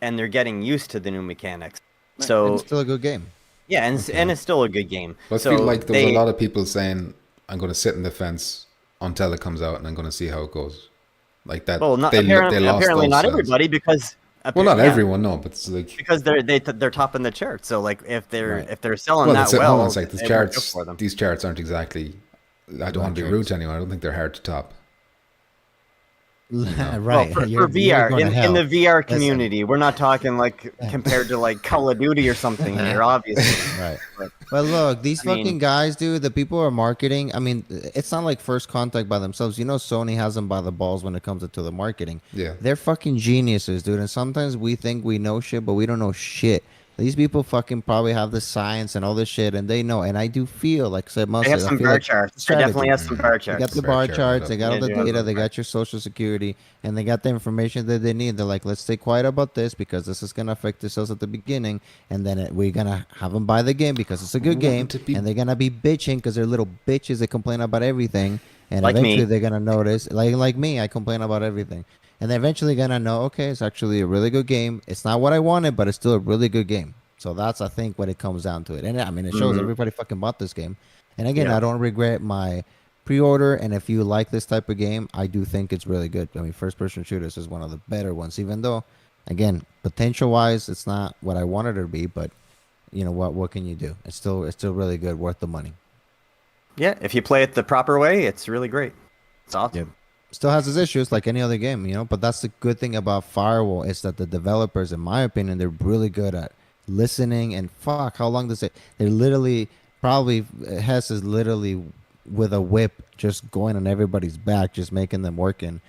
and they're getting used to the new mechanics. And So it's still a good game. yeah, and Okay. and it's still a good game. I So feel like there was they a lot of people saying, "I'm going to sit in the fence until it comes out, and I'm going to see how it goes." Like that. well, not they apparently, lost apparently those not sales. everybody because Well, not yeah, everyone, no, but it's like. because they're topping the chart. So like if they're Right. selling Well, that that's it. well, Hold on a sec. These it worked out charts, for them. these charts aren't exactly. I don't want to be rude to anyone. I don't think they're hard to top. Right. Well, for You're VR going to in hell. the VR Listen. community, we're not talking like compared to like Call of Duty or something here, obviously. Right. But look, these I mean- fucking guys, dude, the people who are marketing, I mean, it's not like First Contact by themselves. You know, Sony has them by the balls when it comes to the marketing. Yeah. They're fucking geniuses, dude. And sometimes we think we know shit, but we don't know shit. These people fucking probably have the science and all this shit, and they know. And I do feel, like I said, They mostly, have I some feel bar like charts. They strategy. definitely have some bar They charts. got the Bar bar chart, charts, yeah. they got all They the do have data, the they bar- got your social security, and they got the information that they need. They're like, let's stay quiet about this because this is going to affect the sales at the beginning, and then we're going to have them buy the game because it's a good We want game, them to be- and they're going to be bitching because they're little bitches. They complain about everything, and Like eventually me. they're going to notice, like me, I complain about everything. And they're eventually going to know, okay, it's actually a really good game. It's not what I wanted, but it's still a really good game. So that's, I think, what it comes down to it. And I mean, it shows everybody fucking bought this game. And again, Yeah. I don't regret my pre-order. And if you like this type of game, I do think it's really good. I mean, first-person shooters is one of the better ones, even though, again, potential-wise, it's not what I wanted it to be. But you know what can you do? It's still really good, worth the money. Yeah, if you play it the proper way, it's really great. It's awesome. Yep. Still has its issues like any other game, you know. But that's the good thing about Firewall is that the developers, in my opinion, they're really good at listening. And fuck, how long does it? They're literally probably Hess is literally with a whip just going on everybody's back, just making them working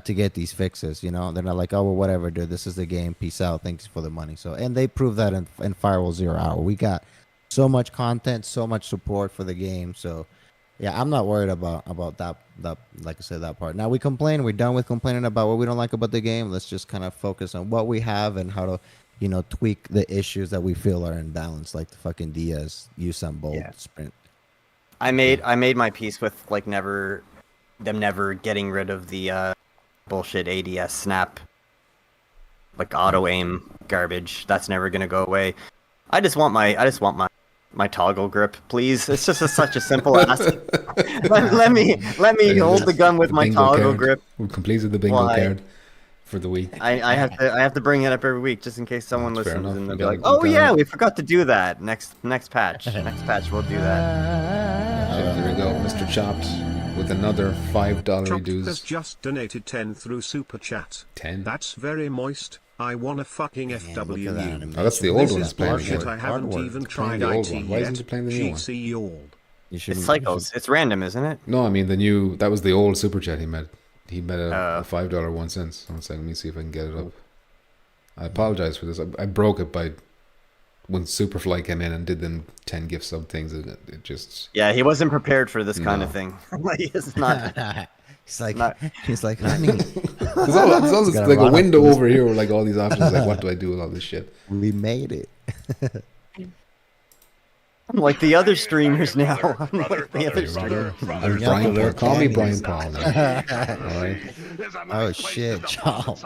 to get these fixes. You know, they're not like, oh well, whatever, dude. This is the game. Peace out. Thanks for the money. So, and they proved that in Firewall 0 Hour. We got so much content, so much support for the game. So. Yeah, I'm not worried about that like I said, that part. Now we complain, we're done with complaining about what we don't like about the game. Let's just kind of focus on what we have and how to, you know, tweak the issues that we feel are in balance, like the fucking Diaz Usain Bolt Yeah. sprint. I made my peace with like never getting rid of the bullshit ADS snap, like auto aim garbage. That's never gonna go away. I just want my toggle grip, please. It's just such a simple ask. let me hold the gun with my bingo toggle card. grip. We completed the bingo Why? card for the week. I have to bring it up every week just in case someone That's fair listens enough. and We they'll be gotta- like, we "Oh gotta- yeah, we forgot to do that." Next patch. Next patch we'll do that. So there we go, Mr. Chopped with another $5 Chopped has reduce. just donated 10 through Super Chat. 10. That's very moist. I want a fucking look at that FWU. animation. Oh, that's the old This one is he's playing bullshit. again. I haven't Hardware. even He's playing tried the old IT one. Why yet. isn't he playing the new one? GC y'all. You should, It's cycles. It's random, isn't it? No, I mean the new. That was the old super chat he made. He made a $5 1 cent. One second, let me see if I can get it up. I apologize for this. I broke it by when Superfly came in and did them 10 gift sub things. It just Yeah, he wasn't prepared for this kind of No. thing. Like it's not. he's like, honey, there's always gotta like a run up window this- over here with like all these options. Like, what do I do with all this shit? we made it. I'm like the other streamers now. I'm like the other Hey, streamers. I'm Yeah, Brian but Paul. Call me candies. Brian Paul now. All right. Oh shit, Charles.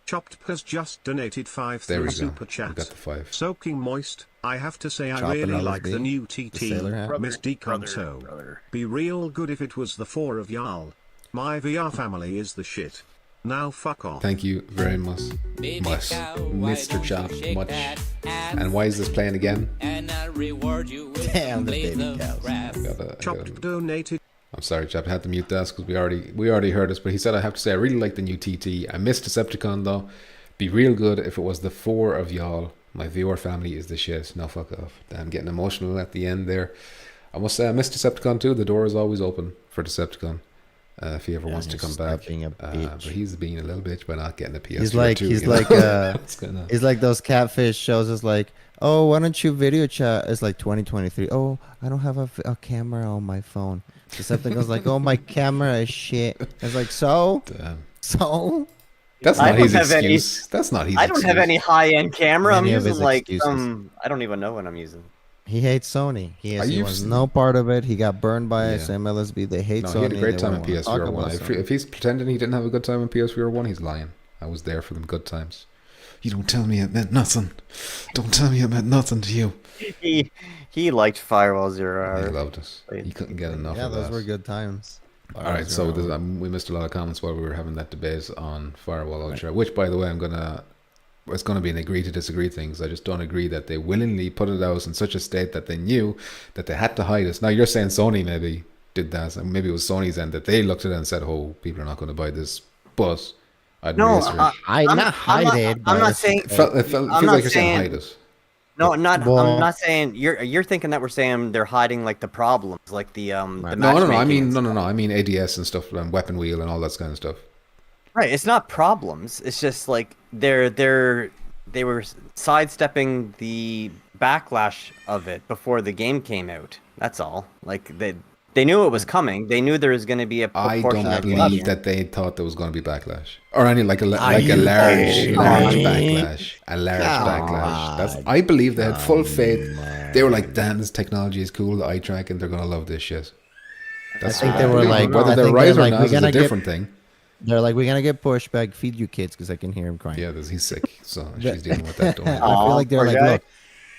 Chopped has just donated 5 There through we go. Super We Chat. got the 5. Soaking moist. I have to say I Chopping really LSD. like the new The TT. sailor hat. Miss Deconso. brother. Be real good if it was the 4 of y'all. My VR family is the shit. Now fuck off. Thank you very much, Mr. Chop. Much. And why is this playing again? And I'll reward you with Damn, the blades baby of cows. wrath. Chopped donated. I'm sorry, Chap. I had to mute that because we already heard this. But he said, I have to say, I really like the new TT. I missed Decepticon though. Be real good if it was the 4 of y'all. My viewer family is the shit. No, fuck off. I'm getting emotional at the end there. I must say, I missed Decepticon too. The door is always open for Decepticon. if he ever wants to come back. Being a But bitch. he's being a little bitch by not getting a PS2. He's like those catfish shows. It's like, oh, why don't you video chat? It's like 2023. Oh, I don't have a camera on my phone. Decepticon's like, oh, my camera is shit. It's like, so? Damn. So? That's I not don't his have any- excuse. That's not his I don't have excuse. any high-end camera. I'm Many of using his like excuses. I don't even know what I'm using. He hates Sony. He Are you wants s- no part of it. He got burned by Yeah. SMLSB. They hate No, Sony. he had a great They time in won't wanna talk PSVR about 1. Sony. If he's pretending he didn't have a good time in PSVR 1, he's lying. I was there for them good times. You don't tell me it meant nothing. Don't tell me it meant nothing to you. He liked Firewall 0 He Hour. loved us. He couldn't get enough Yeah, of those that. were good times. All right, so we missed a lot of comments while we were having that debate on Firewall Ultra, which, by the way, it's going to be an agree to disagree thing. 'Cause I just don't agree that they willingly put it out in such a state that they knew that they had to hide it. Now, you're saying Sony maybe did that, and maybe it was Sony's end that they looked at it and said, "Oh, people are not going to buy this." But I'd No, reiterate, I'm not hide it. I'm but not it's saying. it feels I'm not like you're saying saying- hide it. No, not. Well- I'm not saying you're thinking that we're saying they're hiding like the problems, like the Right. the No. I matchmaking mean, and no. stuff. I mean ADS and stuff, and weapon wheel and all that kind of stuff. Right, it's not problems. It's just like they were sidestepping the backlash of it before the game came out. That's all. Like they knew it was coming. They knew there was going to be a I proportionate don't believe that they thought there was going to be backlash, or any like a large backlash, a large backlash. I believe they had full faith. They were like, "Damn, this technology is cool, the eye tracking. They're going to love this shit." That's think what they were believe. like- whether I they're think right they're or like, not we're is a gonna get- different thing. They're like, we're gonna get pushback. Feed you kids, because I can hear him crying. Yeah, he's sick, so she's dealing with that. Don't worry. I feel like they're poor like, guy. look,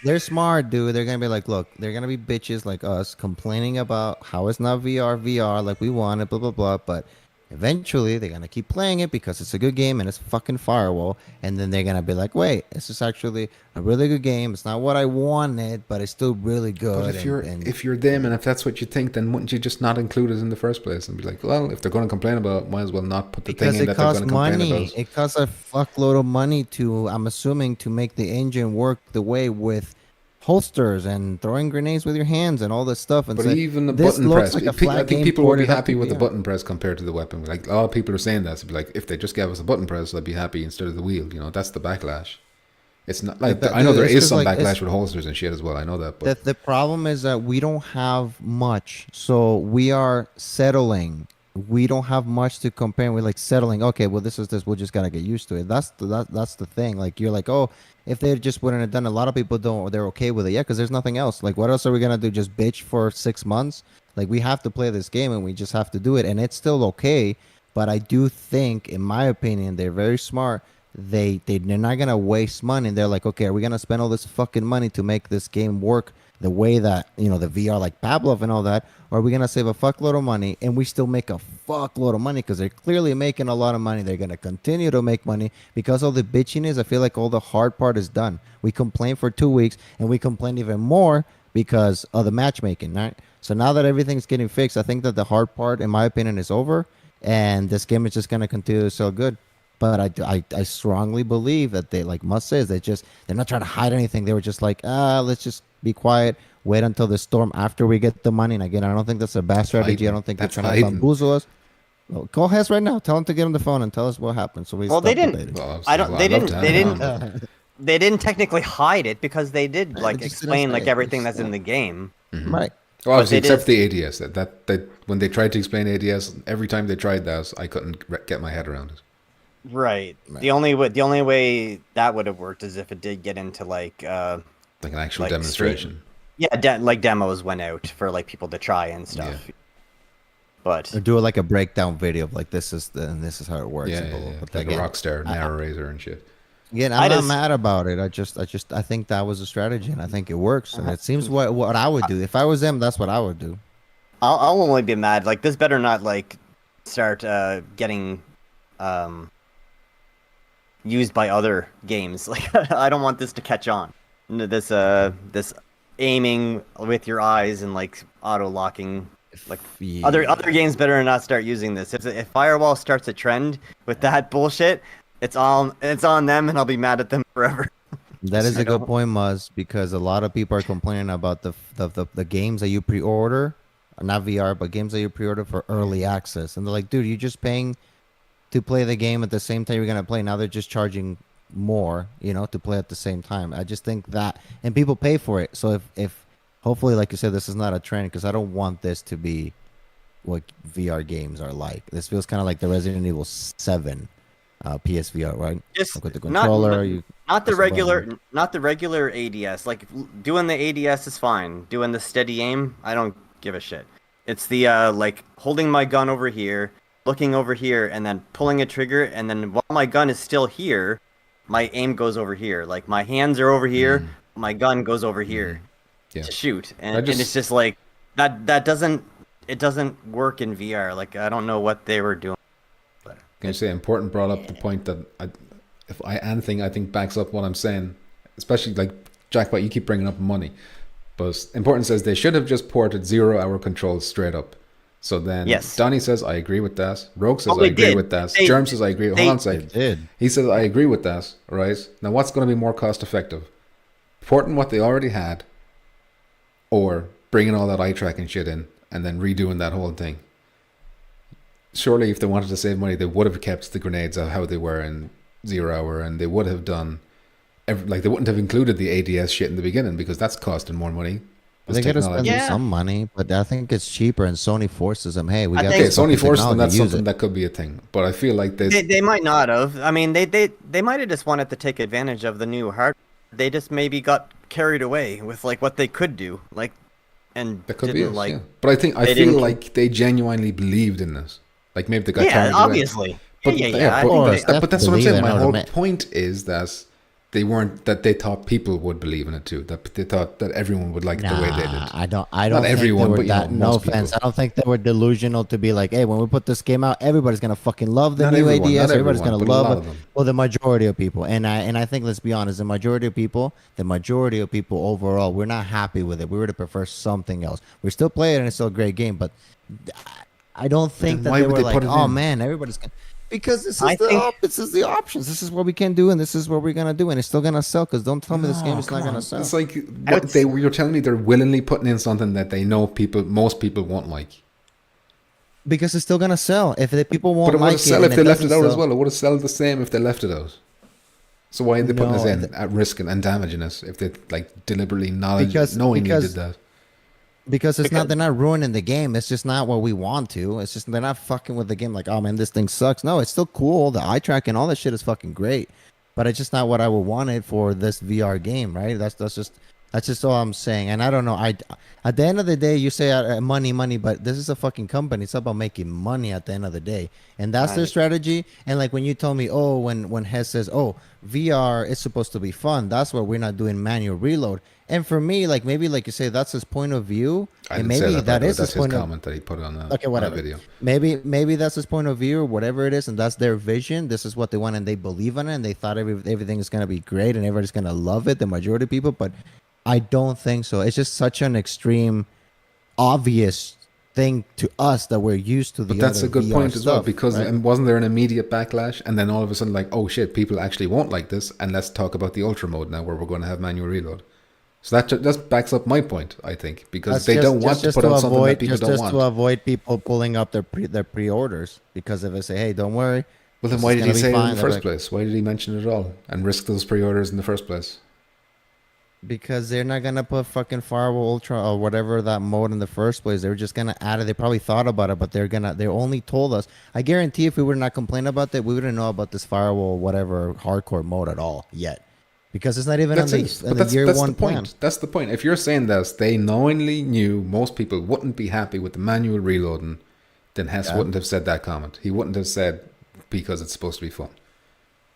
they're smart, dude. They're gonna be like, look, they're gonna be bitches like us complaining about how it's not VR like we want it, blah blah blah. But eventually, they're gonna keep playing it because it's a good game and it's fucking Firewall. And then they're gonna be like, wait, this is actually a really good game. It's not what I wanted, but it's still really good. But if you're them and if that's what you think, then wouldn't you just not include it in the first place and be like, well, if they're going to complain about it, might as well not put the because thing in it that they're costs going to complain money. about. It costs a fuckload of money to, I'm assuming, to make the engine work the way with holsters and throwing grenades with your hands and all this stuff. And But say, even the this button looks press, like a I flat think game people would be ported up happy to with the VR. button press compared to the weapon. Like, a lot of people are saying that. So be like, if they just gave us a button press, I'd be happy instead of the wheel. You know, that's the backlash. It's not like But I know there it's is just some like- backlash it's- with holsters and shit as well. I know that, but The problem is that we don't have much, so we are settling. We don't have much to compare. We're like settling. Okay, well, this is this. We'll just gotta get used to it. That's the thing. Like you're like, oh, if they just wouldn't have done, a lot of people don't. They're okay with it, yeah, because there's nothing else. Like, what else are we gonna do? Just bitch for 6 months? Like, we have to play this game, and we just have to do it, and it's still okay. But I do think, in my opinion, they're very smart. They're not gonna waste money. And they're like, okay, are we gonna spend all this fucking money to make this game work the way that, you know, the VR like Pavlov and all that, or are we gonna save a fuckload of money and we still make a fuckload of money because they're clearly making a lot of money. They're gonna continue to make money because all the bitchiness. I feel like all the hard part is done. We complained for 2 weeks and we complained even more because of the matchmaking, right? So now that everything's getting fixed, I think that the hard part, in my opinion, is over, and this game is just gonna continue to sell good. But I strongly believe that they, like Must says, they're not trying to hide anything. They were just like, let's just be quiet, wait until the storm after we get the money. And again, I don't think that's a bad strategy. I don't think they're That's trying to hiding. bamboozle us. Well, call Hess right now. Tell him to get on the phone and tell us what happened. So we Well, they stop didn't. debating. well, I don't. They I'd love didn't. to have They him didn't. on. They didn't technically hide it because they did They like just didn't explain say like it. everything They that's in the game. Right. Well, obviously, But they except for the ADS. That when they tried to explain ADS, every time they tried that, I couldn't get my head around it. Right. The only way that would have worked is if it did get into like Like an actual Like demonstration. like demos went out for like people to try and stuff. But Or do it like a breakdown video of like this is how it works. Yeah, and yeah, blah, blah, yeah. blah. But Like again, a Rockstar narrator and shit. Again, I I'm not just- mad about it. I think that was a strategy, and I think it works. And it seems what I would do if I was them. That's what I would do. I'll only be mad. Like this better not like start getting used by other games. Like I don't want this to catch on. This aiming with your eyes and like auto locking. Like Yeah. other games better not start using this. If Firewall starts a trend with that bullshit, it's on them, and I'll be mad at them forever. That is I a good don't- point, Muzz, because a lot of people are complaining about the games that you pre-order not VR, but games that you pre-order for early access, and they're like, dude, you're just paying to play the game at the same time you're gonna play. Now they're just charging more, to play at the same time. I just think that, and people pay for it. So if hopefully, like you said, this is not a trend, because I don't want this to be what VR games are like. This feels kind of like the Resident Evil 7 PSVR, right? Just like with the controller, not the regular ADS. Like doing the ADS is fine. Doing the steady aim, I don't give a shit. It's the like holding my gun over here, looking over here, and then pulling a trigger, and then while my gun is still here, my aim goes over here. Like my hands are over here, my gun goes over here to shoot, and it's just like that doesn't work in VR. Like I don't know what they were doing. Can you say Important brought up the point that anything I think backs up what I'm saying, especially like Jackpot, you keep bringing up money, but Important says they should have just ported 0-hour controls straight up. So then Donnie says, I agree with that. Rogue says, I agree with that. Germ says, I agree. Hold on a sec. He says, I agree with that. Right? Now, what's going to be more cost effective? Porting what they already had, or bringing all that eye tracking shit in and then redoing that whole thing? Surely, if they wanted to save money, they would have kept the grenades how they were in 0-hour, and they would have done, they wouldn't have included the ADS shit in the beginning, because that's costing more money. They got to spend some money, but I think it's cheaper, and Sony forces them. Hey, we got Sony forces them. That's something that could be a thing, but I feel like they might not have. I mean, they might have just wanted to take advantage of the new hardware. They just maybe got carried away with like what they could do, like, and that could be it, yeah. But I feel like they genuinely believed in this. Like maybe they got carried obviously. away. But that's what I'm saying. My whole point is that they weren't, that they thought people would believe in it too. That they thought that everyone would like it the way they did. I don't Not everyone, but no offense. I don't think they were delusional to be like, hey, when we put this game out, everybody's gonna fucking love the new ADS. Everybody's gonna love it. Well, the majority of people, and I think, let's be honest, the majority of people overall, we're not happy with it. We would have preferred something else. We still play it, and it's still a great game, but I don't think that they were like, oh man, everybody's gonna. Because this is the options. This is what we can do, and this is what we're gonna do, and it's still gonna sell. Because don't tell me this game is not gonna sell. It's like you're telling me they're willingly putting in something that they know most people won't like. Because it's still gonna sell. If the people won't like it, but it would sell if they left it out as well. It would have sold the same if they left it out. So why are they putting this in at risk and damaging us if they like deliberately knowingly did that? Because they're not ruining the game. It's just not what we want to. It's just they're not fucking with the game like, oh man, this thing sucks. No, it's still cool. The eye tracking, all that shit is fucking great. But it's just not what I would want it for this VR game, right? That's just all I'm saying. And I don't know. At the end of the day, you say money, but this is a fucking company. It's about making money at the end of the day. And that's their strategy. And like when you told me, when Hess says, VR is supposed to be fun, that's why we're not doing manual reload. And for me, like maybe like you say, that's his point of view. And maybe that is his comment that he put on that video. Maybe that's his point of view or whatever it is, and that's their vision. This is what they want, and they believe in it, and they thought everything is going to be great, and everybody's going to love it, the majority of people. But I don't think so. It's just such an extreme, obvious thing to us that we're used to. But that's a good point as well, because wasn't there an immediate backlash, and then all of a sudden, like, oh shit, people actually won't like this, and let's talk about the ultra mode now, where we're going to have manual reload. So that backs up my point, I think, because they don't want to put out something that people don't want. Just to avoid people pulling up their pre-orders, because if they say, hey, don't worry. Well, then why did he say it in the first place? Why did he mention it at all and risk those pre-orders in the first place? Because they're not going to put fucking Firewall Ultra or whatever that mode in the first place. They're just going to add it. They probably thought about it, but they only told us. I guarantee if we were not complaining about that, we wouldn't know about this Firewall whatever hardcore mode at all yet. Because it's not even in the year one plan. That's the point. If you're saying this, they knowingly knew most people wouldn't be happy with the manual reloading, then Hess wouldn't have said that comment. He wouldn't have said because it's supposed to be fun.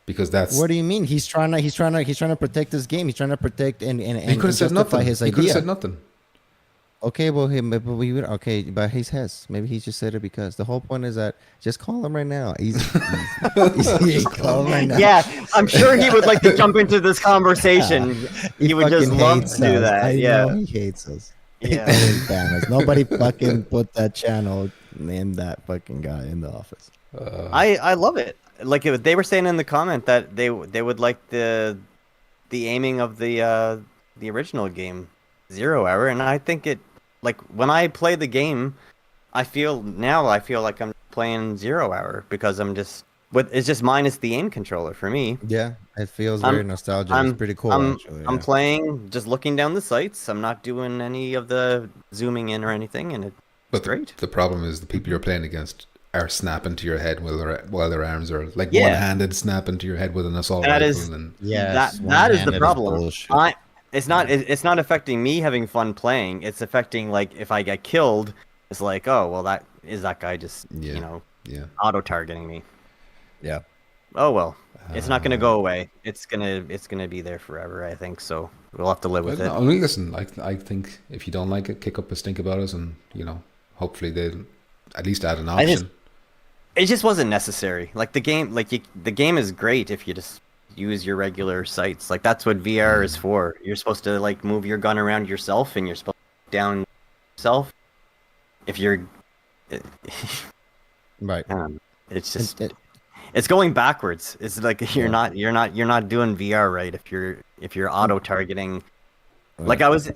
Because that's what do you mean? He's trying to protect his game. He's trying to protect and he could have said nothing. His idea. He could have said nothing. Okay, well, but he's Hess. Maybe he just said it because the whole point is that just call him right now. He's call him right now. Yeah, I'm sure he would like to jump into this conversation. He would just love to do that. He hates us. Yeah, nobody fucking put that channel named that fucking guy in the office. I love it. Like they were saying in the comment that they would like the aiming of the original game 0 hour, and I think it like when I play the game, I feel like I'm playing 0 Hour because I'm just it's just minus the aim controller for me. Yeah, it feels I'm very nostalgic. It's pretty cool, actually. I'm Yeah. playing, just looking down the sights. I'm not doing any of the zooming in or anything, and it's But great. the problem is the people you're playing against are snapping to your head while their arms are like Yeah. one-handed snapping to your head with an assault That rifle. is- And Yes, that is the one-handed problem. bullshit. It's not affecting me having fun playing. It's affecting, like, if I get killed, it's like, oh well, that guy just yeah. auto targeting me. Yeah. Oh well, it's not gonna go away. It's gonna be there forever, I think. So we'll have to live with it. I mean, listen, I think if you don't like it, kick up a stink about us, and hopefully they'll at least add an option. It just wasn't necessary. Like the game is great if you just use your regular sights. Like that's what VR is for. You're supposed to like move your gun around yourself, and you're supposed to down yourself. If you're, Right. it's just it's going backwards. It's like you're not doing VR right if you're auto targeting. Like I was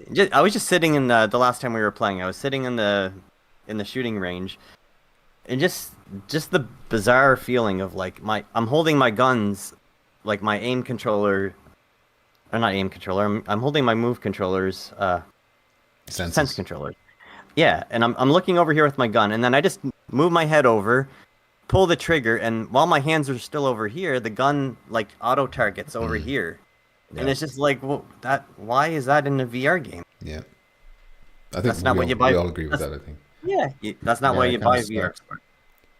just sitting in the last time we were playing. I was sitting in the shooting range, and just the bizarre feeling of like I'm holding my guns, like my aim controller, or not aim controller. I'm holding my move controllers, sense controllers. Yeah, and I'm looking over here with my gun, and then I just move my head over, pull the trigger, and while my hands are still over here, the gun like auto targets over here. Yeah. And it's just like, well, why is that in a VR game? Yeah, I think we all agree with that. I think. Yeah, that's not why you buy VR.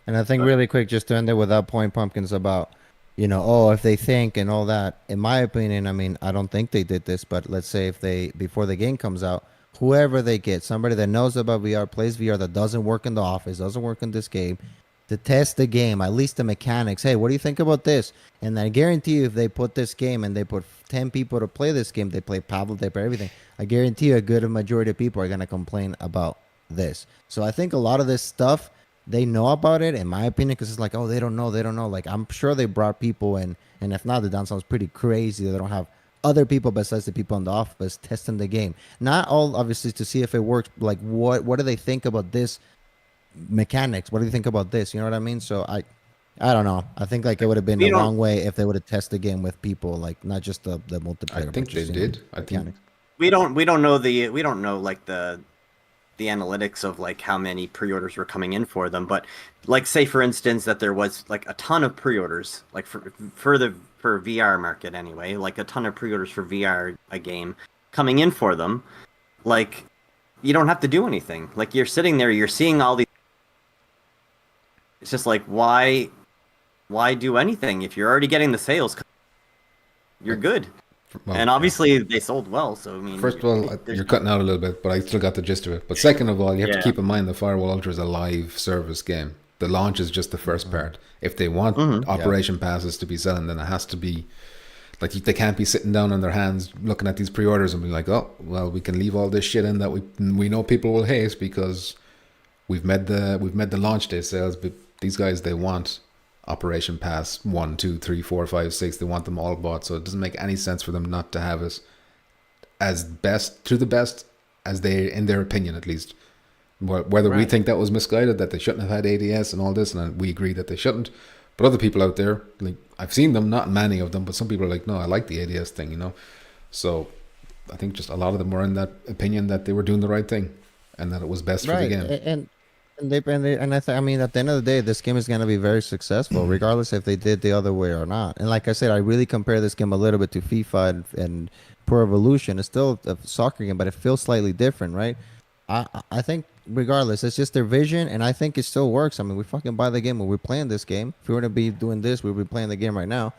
And I think really quick, just to end it with that point, Pumpkins, about, if they think and all that. In my opinion, I mean, I don't think they did this, but let's say if before the game comes out, whoever they get, somebody that knows about VR, plays VR, that doesn't work in the office, doesn't work in this game, to test the game, at least the mechanics. Hey, what do you think about this? And I guarantee you, if they put this game and they put 10 people to play this game, they play Pablo, they play everything, I guarantee you a good majority of people are going to complain about this. So I think a lot of this stuff, they know about it, in my opinion, because it's like, oh, they don't know. Like, I'm sure they brought people in, and if not, the down sounds pretty crazy. They don't have other people besides the people in the office testing the game. Not all, obviously, to see if it works. Like, what do they think about this mechanics? What do you think about this? You know what I mean? So I don't know. I think like it would have been the wrong way if they would have tested the game with people, like not just the multiplayer. I think they did. I think we don't know like the analytics of like how many pre-orders were coming in for them, but like say for instance that there was like a ton of pre-orders like for VR market anyway, like a ton of pre-orders for VR a game coming in for them, like you don't have to do anything. Like you're sitting there, you're seeing all these. It's just like why do anything if you're already getting the sales? You're good. Well, and obviously they sold well, so I mean. First of all, you're cutting out a little bit, but I still got the gist of it. But second of all, you have to keep in mind the Firewall Ultra is a live service game. The launch is just the first part. If they want Operation Passes to be selling, then it has to be like they can't be sitting down on their hands looking at these pre-orders and be like, oh, well, we can leave all this shit in that we know people will hate because we've made the launch day sales, but these guys, they want Operation Pass 1, 2, 3, 4, 5, 6. They want them all bought, so it doesn't make any sense for them not to have it as best as they, in their opinion at least. Whether we think that was misguided, that they shouldn't have had ADS and all this, and we agree that they shouldn't. But other people out there, like I've seen them, not many of them, but some people are like, no, I like the ADS thing, So I think just a lot of them were in that opinion that they were doing the right thing and that it was best for the game. I mean, at the end of the day, this game is going to be very successful, regardless if they did the other way or not. And like I said, I really compare this game a little bit to FIFA and Pro Evolution. It's still a soccer game, but it feels slightly different, right? I think regardless, it's just their vision, and I think it still works. I mean, we fucking buy the game when we're playing this game. If we were to be doing this, we'd be playing the game right now.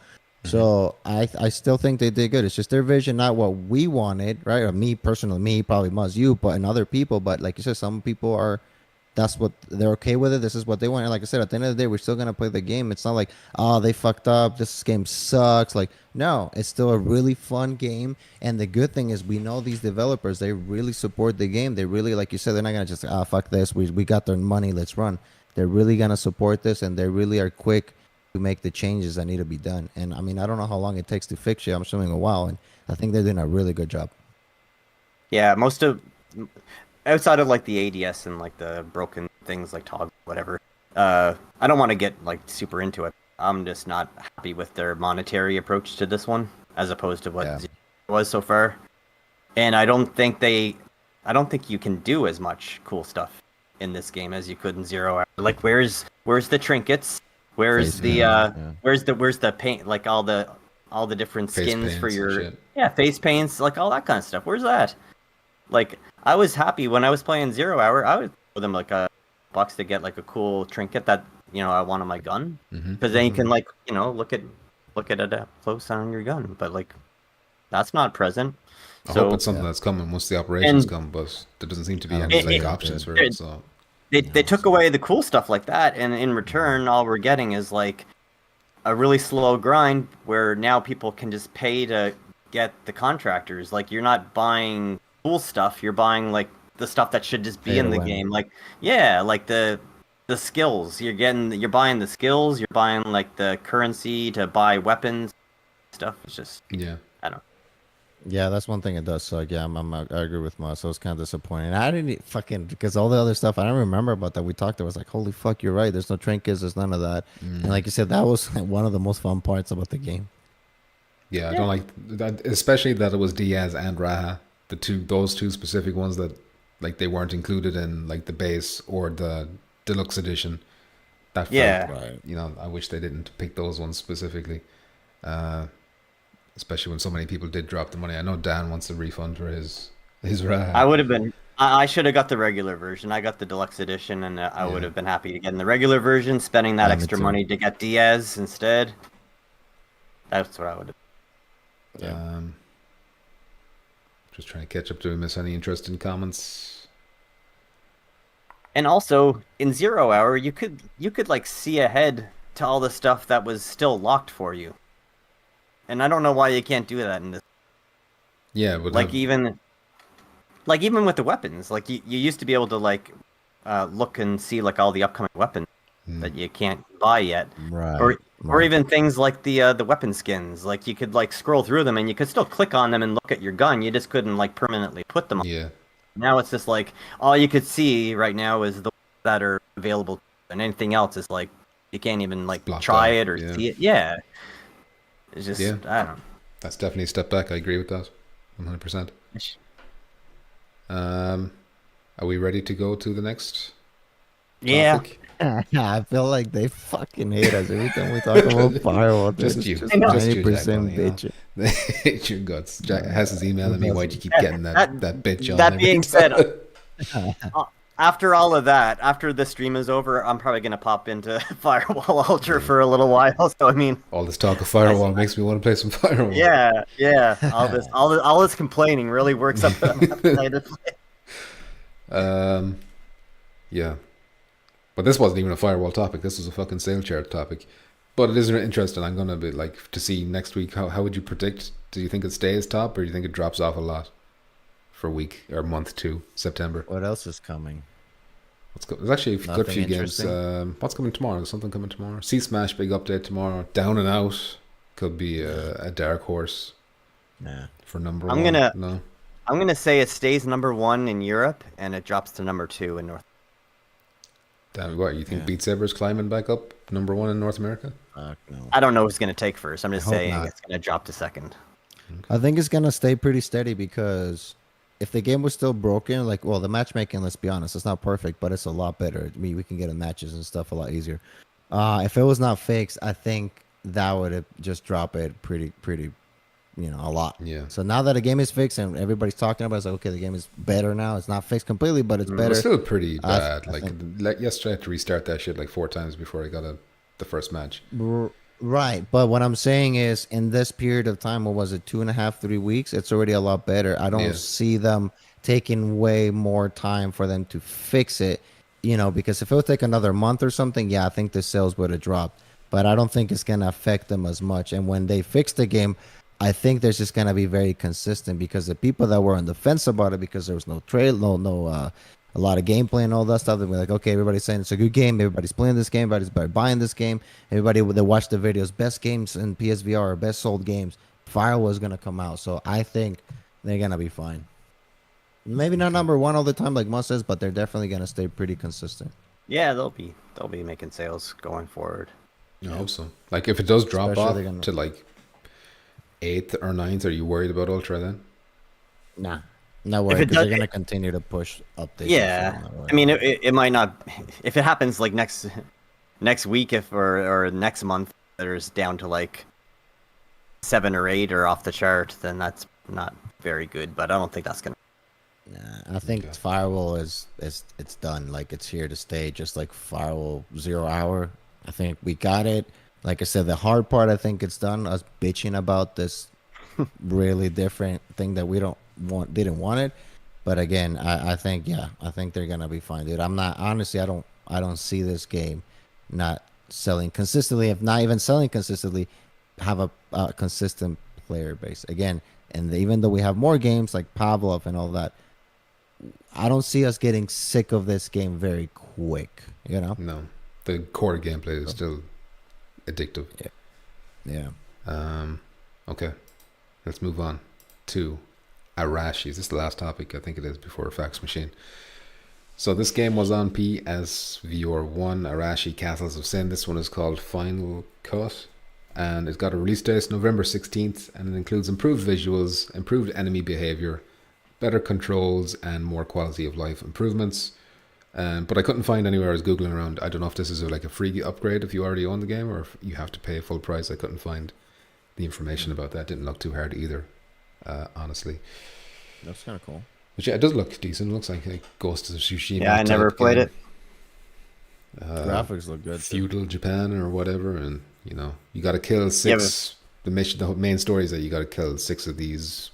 So I still think they did good. It's just their vision, not what we wanted, right? Or me personally, probably must you, but and other people. But like you said, some people are. That's what they're okay with it. This is what they want. And like I said, at the end of the day, we're still gonna play the game. It's not like, oh, they fucked up. This game sucks. Like, no, it's still a really fun game. And the good thing is, we know these developers. They really support the game. They really, like you said, they're not gonna just, fuck this. We got their money. Let's run. They're really gonna support this, and they really are quick to make the changes that need to be done. And I mean, I don't know how long it takes to fix it. I'm assuming a while, and I think they're doing a really good job. Yeah, outside of like the ADS and like the broken things like toggle whatever, I don't want to get like super into it. I'm just not happy with their monetary approach to this one as opposed to what Yeah. Zero was so far. And I don't think you can do as much cool stuff in this game as you could in Zero Hour. Like where's the trinkets? Where's Face the paint, yeah. where's the paint, like all the different Face skins for paints and your shit. face paints, like all that kind of stuff. Where's that? Like I was happy when I was playing Zero Hour. I would throw them like $1 to get like a cool trinket that I want on my gun, because then you can like look at it up close on your gun. But like that's not present. I So hope it's something that's coming once the operations come, but there doesn't seem to be any like options for it. So they took away the cool stuff like that, and in return, all we're getting is like a really slow grind where now people can just pay to get the contractors. Like you're not buying cool stuff, you're buying like the stuff that should just be Pay in to the win. game. Like like the skills. You're buying the skills, you're buying like the currency to buy weapons stuff. It's just yeah. I don't know. Yeah, that's one thing it does suck. Yeah, I agree with Moss. So it's kind of disappointing. I didn't fucking, because all the other stuff I don't remember about that we talked. I was like, holy fuck, you're right. There's no trinkets. There's none of that. And like you said, that was like one of the most fun parts about the game. Yeah, I don't like that, especially that it was Diaz and Raha, those two specific ones that like they weren't included in like the base or the deluxe edition. That felt, Yeah. Right. I wish they didn't pick those ones specifically. Especially when so many people did drop the money. I know Dan wants a refund for his Raha. I would have been. I should have got the regular version. I got the deluxe edition, and I would have been happy to get in the regular version. Spending that Yeah, me extra too. money to get Diaz instead. That's what I would have. Just trying to catch up. Do we miss any interesting comments? And also in Zero Hour, you could like see ahead to all the stuff that was still locked for you. And I don't know why you can't do that in this. Yeah, but Like even with the weapons, like you used to be able to like look and see like all the upcoming weapons that you can't buy yet, Right. or even things like the weapon skins. Like you could like scroll through them and you could still click on them and look at your gun. You just couldn't like permanently put them on. yeah, Now it's just like all you could see right now is the ones that are available, and anything else is like you can't even like blocked try out, it or yeah. see it. Yeah, it's just Yeah. I don't know. that's definitely a step back. I agree with that, 100%. Are we ready to go to the next Yeah. topic? I feel like they fucking hate us every time we talk about firewall. Just Just you. just I know. Just you, 90% Jack, bitch. Hate your guts. Jack has his emailing me. Why'd you keep getting that bitch on? That every being time?" said, after all of that, after the stream is over, I'm probably gonna pop into Firewall Ultra for a little while. So I mean, all this talk of firewall makes me want to play some firewall. yeah. All this complaining really works up my appetite to play. Yeah. But this wasn't even a firewall topic. This was a fucking sale chart topic. But it is interesting. I'm gonna be like to see next week. How would you predict? Do you think it stays top, or do you think it drops off a lot for week or month 2, September? What else is coming? There's actually a good Nothing few games. interesting? What's coming tomorrow? There's something coming tomorrow. Sea Smash big update tomorrow. Down and Out could be a dark horse Nah. for number I'm one. gonna- No. I'm gonna say it stays number 1 in Europe and it drops to number 2 in North. Damn, what you think? Yeah. Beat Saber's climbing back up number 1 in North America? Fuck no. I don't know who's gonna take first. I'm just I hope saying not. it's gonna drop to second. I think it's gonna stay pretty steady because if the game was still broken, like, well, the matchmaking, let's be honest, it's not perfect, but it's a lot better. I mean, we can get in matches and stuff a lot easier. If it was not fixed, I think that would have just dropped it pretty, a lot. Yeah. So now that the game is fixed and everybody's talking about it, it's like, okay, the game is better now. It's not fixed completely, but it's better. It's still pretty bad. I Yesterday I had to restart that shit like 4 times before I got the first match. Right, but what I'm saying is, in this period of time, what was it, 2.5, 3 weeks? It's already a lot better. I don't Yeah. see them taking way more time for them to fix it, because if it would take another month or something, yeah, I think the sales would have dropped. But I don't think it's gonna affect them as much. And when they fix the game, I think there's just gonna be very consistent because the people that were on the fence about it because there was no a lot of gameplay and all that stuff. They'll be like, okay, everybody's saying it's a good game. Everybody's playing this game. Everybody's buying this game. Everybody that watched the videos, best games in PSVR or best sold games, Firewall is going to come out. So I think they're going to be fine. Maybe not number one all the time like Mus says, but they're definitely gonna stay pretty consistent. Yeah, they'll be making sales going forward. I hope so. Like if it does drop Especially off to like 8th or 9th, are you worried about Ultra then? Nah, no worry, because they're gonna continue to push updates. Yeah, I mean, it might not. If it happens like next week, or next month, there's down to like 7 or 8 or off the chart, then that's not very good. But I don't think that's gonna. Nah, I think Firewall is it's done. Like it's here to stay. Just like Firewall 0 hour. I think we got it. Like I said, the hard part, I think it's done. Us bitching about this really different thing that we didn't want it. But again, I think they're gonna be fine, dude. I'm not honestly. I don't see this game not selling consistently. If not even selling consistently, have a consistent player base again. And even though we have more games like Pavlov and all that, I don't see us getting sick of this game very quick. You know? No, the core gameplay is still addictive. Yeah. Okay, let's move on to Arashi. Is this the last topic? I think it is before a fax machine. So this game was on PSVR1, Arashi Castles of Sin. This one is called Final Cut, and it's got a release date November 16th, and it includes improved visuals, improved enemy behavior, better controls, and more quality of life improvements. But I couldn't find anywhere. I was Googling around. I don't know if this is like a free upgrade if you already own the game, or if you have to pay full price. I couldn't find the information about that. Didn't look too hard either, honestly. That's kind of cool. But yeah, it does look decent. It looks like a Ghost of Tsushima. Yeah, I never played it. Graphics look good. Feudal Japan or whatever, and you got to kill 6. The mission, the main story is that you got to kill 6 of these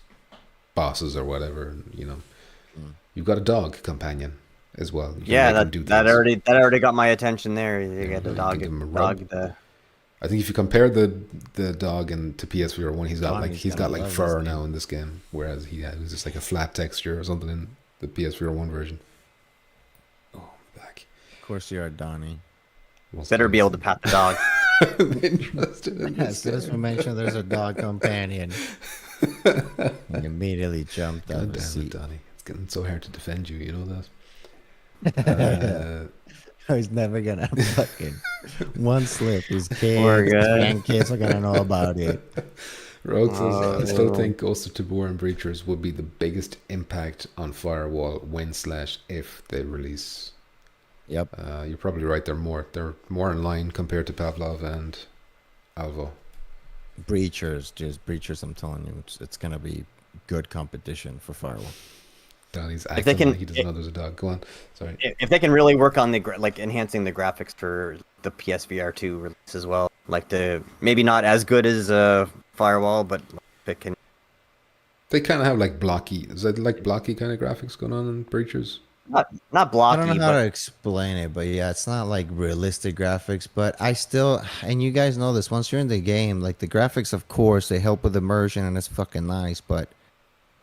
bosses or whatever. And, you've got a dog companion as well. That already got my attention there. You get the dog. I think if you compare the dog to PSVR1, he's got like fur now in this game, whereas he was just like a flat texture or something in the PSVR1 version. Oh, back. Of course, you're a Donnie. Better be able to pat the dog. I'm interested in as soon as we mentioned there's a dog companion, he immediately jumped out of the seat. Donnie. It's getting so hard to defend you. You know that. He's never gonna fucking one slip. His kids, grandkids are gonna know about it. Rogue says, I still think Ghost of Tabor and Breachers would be the biggest impact on Firewall when/if they release. Yep. You're probably right. They're more in line compared to Pavlov and Alvo. Breachers. I'm telling you, it's gonna be good competition for Firewall. Donnie's acting like he doesn't know there's a dog. Go on. Sorry. If they can really work on enhancing the graphics for the PSVR2 release as well, maybe not as good as Firewall, but it can. They kind of have like blocky. Is that like blocky kind of graphics going on in Breachers? Not blocky. I don't know how to explain it, but yeah, it's not like realistic graphics. But I still, and you guys know this, once you're in the game, like the graphics, of course, they help with immersion and it's fucking nice, but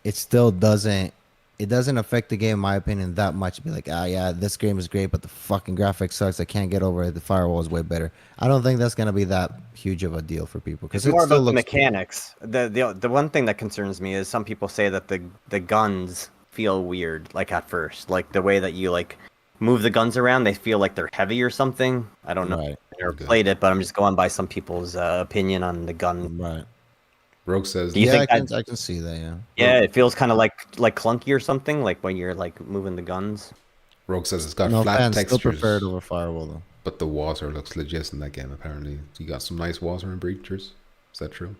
it still doesn't. It doesn't affect the game, in my opinion, that much. Be like, yeah, this game is great, but the fucking graphics sucks. I can't get over it. The Firewall is way better. I don't think that's gonna be that huge of a deal for people because it's more about the mechanics. Cool. The one thing that concerns me is some people say that the guns feel weird, like at first, like the way that you move the guns around, they feel like they're heavy or something. I don't know. Right. I never played it, but I'm just going by some people's opinion on the gun. Right. Rogue says, I can see that, yeah. Yeah, it feels kind of like clunky or something, like when you're moving the guns. Rogue says it's got flat textures. Still preferred over Firewall though. But the water looks legit in that game. Apparently, you got some nice water in Breachers. Is that true?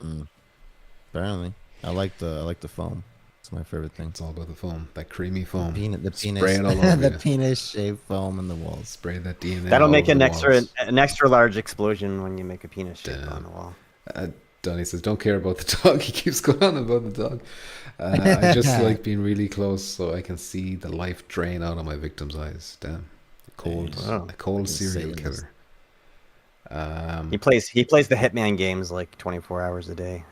Apparently, I like the foam. It's my favorite thing. It's all about the foam, that creamy foam. The penis, spray it all over the penis-shaped foam in the walls. Spray that DNA. That'll make an extra large explosion when you make a penis shape on the wall. Donnie says, don't care about the dog. He keeps going on about the dog. I just like being really close so I can see the life drain out of my victim's eyes. Damn. A cold serial killer. He plays the Hitman games 24 hours a day.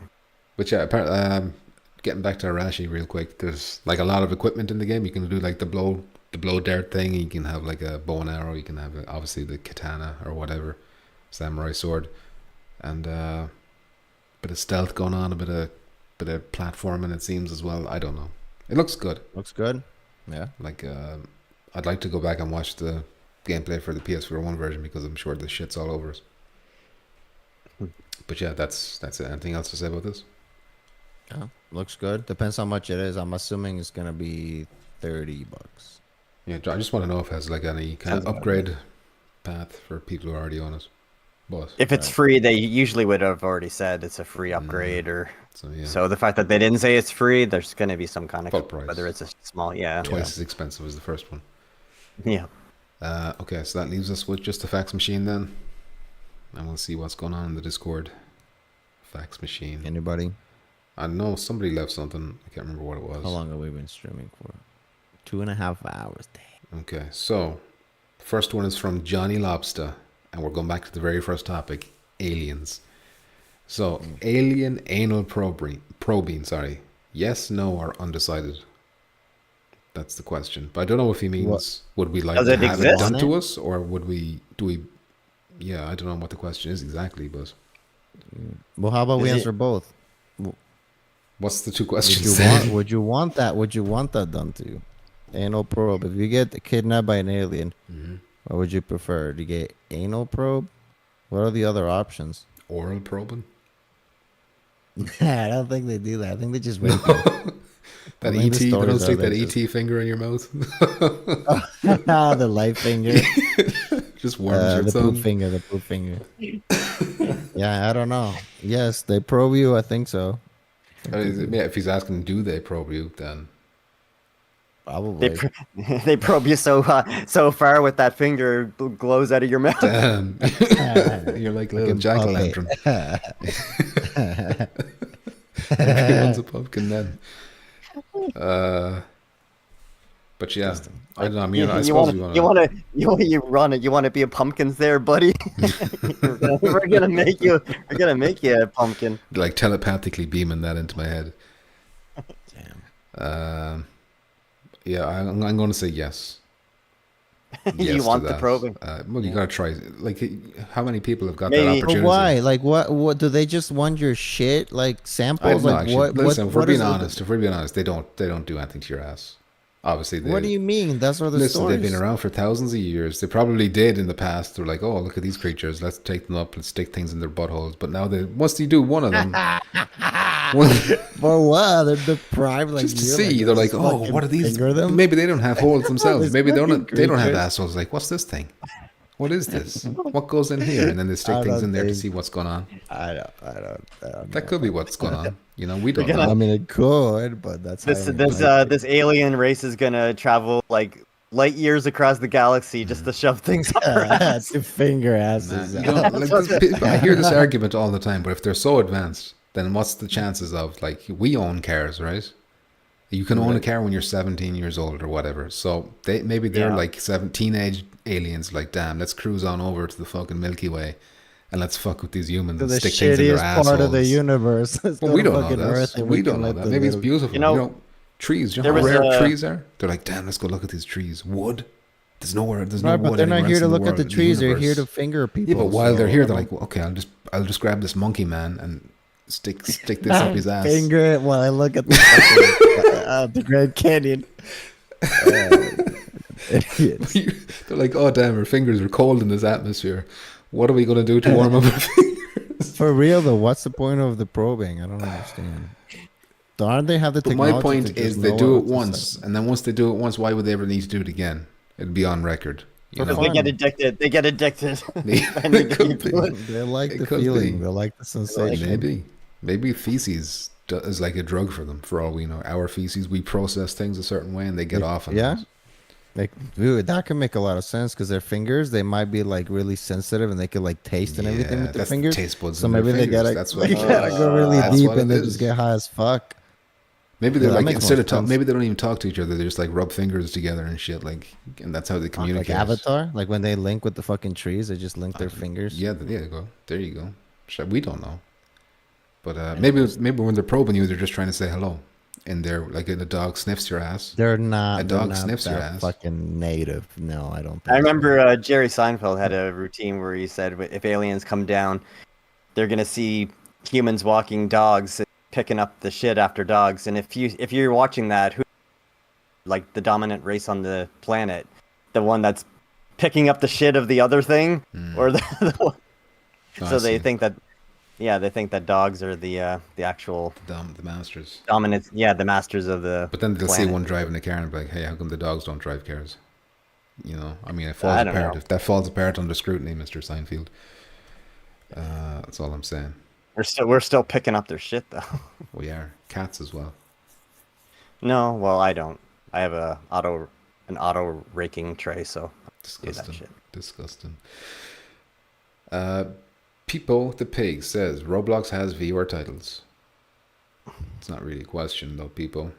But yeah, apparently, getting back to Arashi real quick, there's a lot of equipment in the game. You can do the blow dart thing. You can have a bow and arrow. You can have obviously the katana or whatever, samurai sword, and bit of stealth going on, a bit of platforming, it seems, as well. I don't know. It looks good. Looks good. Yeah. Like, I'd like to go back and watch the gameplay for the PSVR1 version because I'm sure the shit's all over us. But yeah, that's it. Anything else to say about this? Yeah, looks good. Depends how much it is. I'm assuming it's gonna be $30. Yeah, I just want to know if it has like any kind Sounds of upgrade path for people who are already on it. But If it's free, they usually would have already said it's a free upgrade, or so yeah, so the fact that they didn't say it's free, there's going to be some kind Full of price. whether it's a small, yeah, twice as expensive as the first one. yeah. Okay, so that leaves us with just the fax machine then, and we'll see what's going on in the Discord. Fax machine. Anybody? I know somebody left something. I can't remember what it was. How long have we been streaming for? 2.5 hours. Damn. Okay, so the first one is from Johnny Lobster, and we're going back to the very first topic, aliens. So, alien anal probing, sorry. Yes, no, or undecided? That's the question. But I don't know if he means, would we like Does to it have it exist? done to us, or yeah, I don't know what the question is exactly, but Well, how about we Is it- answer both? what's the two Would questions? you want? Would you want that? Would you want that done to you? Anal probe. If you get kidnapped by an alien, what would you prefer? Do you get anal probe? What are the other options? Oral probing? I don't think they do that. I think they just rape you. That I think ET, the they don't stories stick are that they ET finger in your mouth? The light finger. Just worms your The tongue. poop finger. The poop finger. Yeah, I don't know. Yes, they probe you. I think so. Yeah, if he's asking, do they probe you, then Probably. They probe you so far with that finger it glows out of your mouth. damn, you're like little Fucking jack-o'-lantern. Everyone's a pumpkin then. But yeah, I don't know. I mean, I suppose we want to. You want to be a pumpkins there, buddy. We're gonna make you a pumpkin. Like telepathically beaming that into my head. Damn. Yeah, I'm going to say yes. You Yes to want the that. probing. Well, you gotta try. Like, how many people have got Maybe. that But opportunity? But why? Like, what? Do they just want your shit? Like I samples? don't know. Like Actually, what? listen, if we're what being is it- honest, they don't do anything to your ass. Obviously, What do you mean? That's where the listen, stories. they've been around for thousands of years. They probably did in the past. They're like, oh, look at these creatures. Let's take them up. Let's stick things in their buttholes. But now once you do one of them, For what? They're deprived. Like just to you, see, like, they're like, just oh, fucking what are these? finger them? Maybe they don't have holes themselves. These Maybe they fucking don't have creatures. assholes. Like, what's this thing? What is this? What goes in here? And then they stick I things don't in there to think- see what's going on. I don't That know. could be what's going on. You know, we don't They're know. gonna- I mean, it could, but that's This highly this unlikely. this alien race is gonna travel like light years across the galaxy just to shove things up our ass. to finger asses. Man, you don't- like, I hear this argument all the time, but if they're so advanced, then what's the chances of, like, we own cars, right? You can own a car when you're 17 years old or whatever. So maybe they're Yeah. like teenage aliens, like, damn, let's cruise on over to the fucking Milky Way and let's fuck with these humans To and the stick things in their shittiest assholes. part of the universe. Well, we don't know that. We don't know that. Maybe it's beautiful. You know, trees. You there know how was rare a- trees are? They're like, damn, let's go look at these trees. Wood? There's no Right, wood but they're not anywhere here else to in the look at the world, in trees. They're here universe. to finger people. Yeah, but while they're so, here, they're like, well, okay, I'll just grab this monkey man and stick this up his ass. finger it while I look at the fucking, the Grand Canyon. Idiots. They're like, oh damn, our fingers are cold in this atmosphere. What are we gonna do to warm up our fingers? For real though, what's the point of the probing? I don't understand. Don't they have the But technology? my point to just is, they know do what it to once, say? and then once they do it once, why would they ever need to do it again? It'd be on record. You Because know? they get addicted. They get addicted. And It could be. They like It the could feeling. be. They like the sensation. Maybe feces is like a drug for them. For all we know, our feces, we process things a certain way, and they get off on Yeah. those. Like, dude, that can make a lot of sense because their fingers, they might be like really sensitive and they could like taste and everything with their that's the fingers. taste buds So in their maybe they fingers. gotta, That's what they gotta go really that's deep what and it they is. just get high as fuck. Maybe they're Yeah, that like, makes instead more of talk, sense. maybe they don't even talk to each other. They just like rub fingers together and shit. Like, and that's how they Like communicate. Avatar, like when they link with the fucking trees, they just link their fingers. Yeah, there you go. There you go. Shit, we don't know. But maybe when they're probing you, they're just trying to say hello. And they're like, a dog sniffs your ass. They're not. A they're dog not sniffs your that ass. Fucking native. No, I don't. Think I remember Jerry Seinfeld had a routine where he said if aliens come down, they're gonna see humans walking dogs, picking up the shit after dogs, and if you're watching that, like the dominant race on the planet, the one that's picking up the shit of the other thing, or the one. Oh, So I they see. think that, yeah, they think that dogs are the actual The masters. dominant, yeah, the masters of the. But then they'll see planet. one driving a car and be like, "Hey, how come the dogs don't drive cars?" You know, I mean, it falls I don't apart. know. If that falls apart under scrutiny, Mr. Seinfeld. That's all I'm saying. We're still picking up their shit though. We are cats as well. No, well, I don't. I have an auto raking tray, so do that Disgusting. shit. Disgusting. Peepo the Pig says Roblox has VR titles. It's not really a question though, Peepo.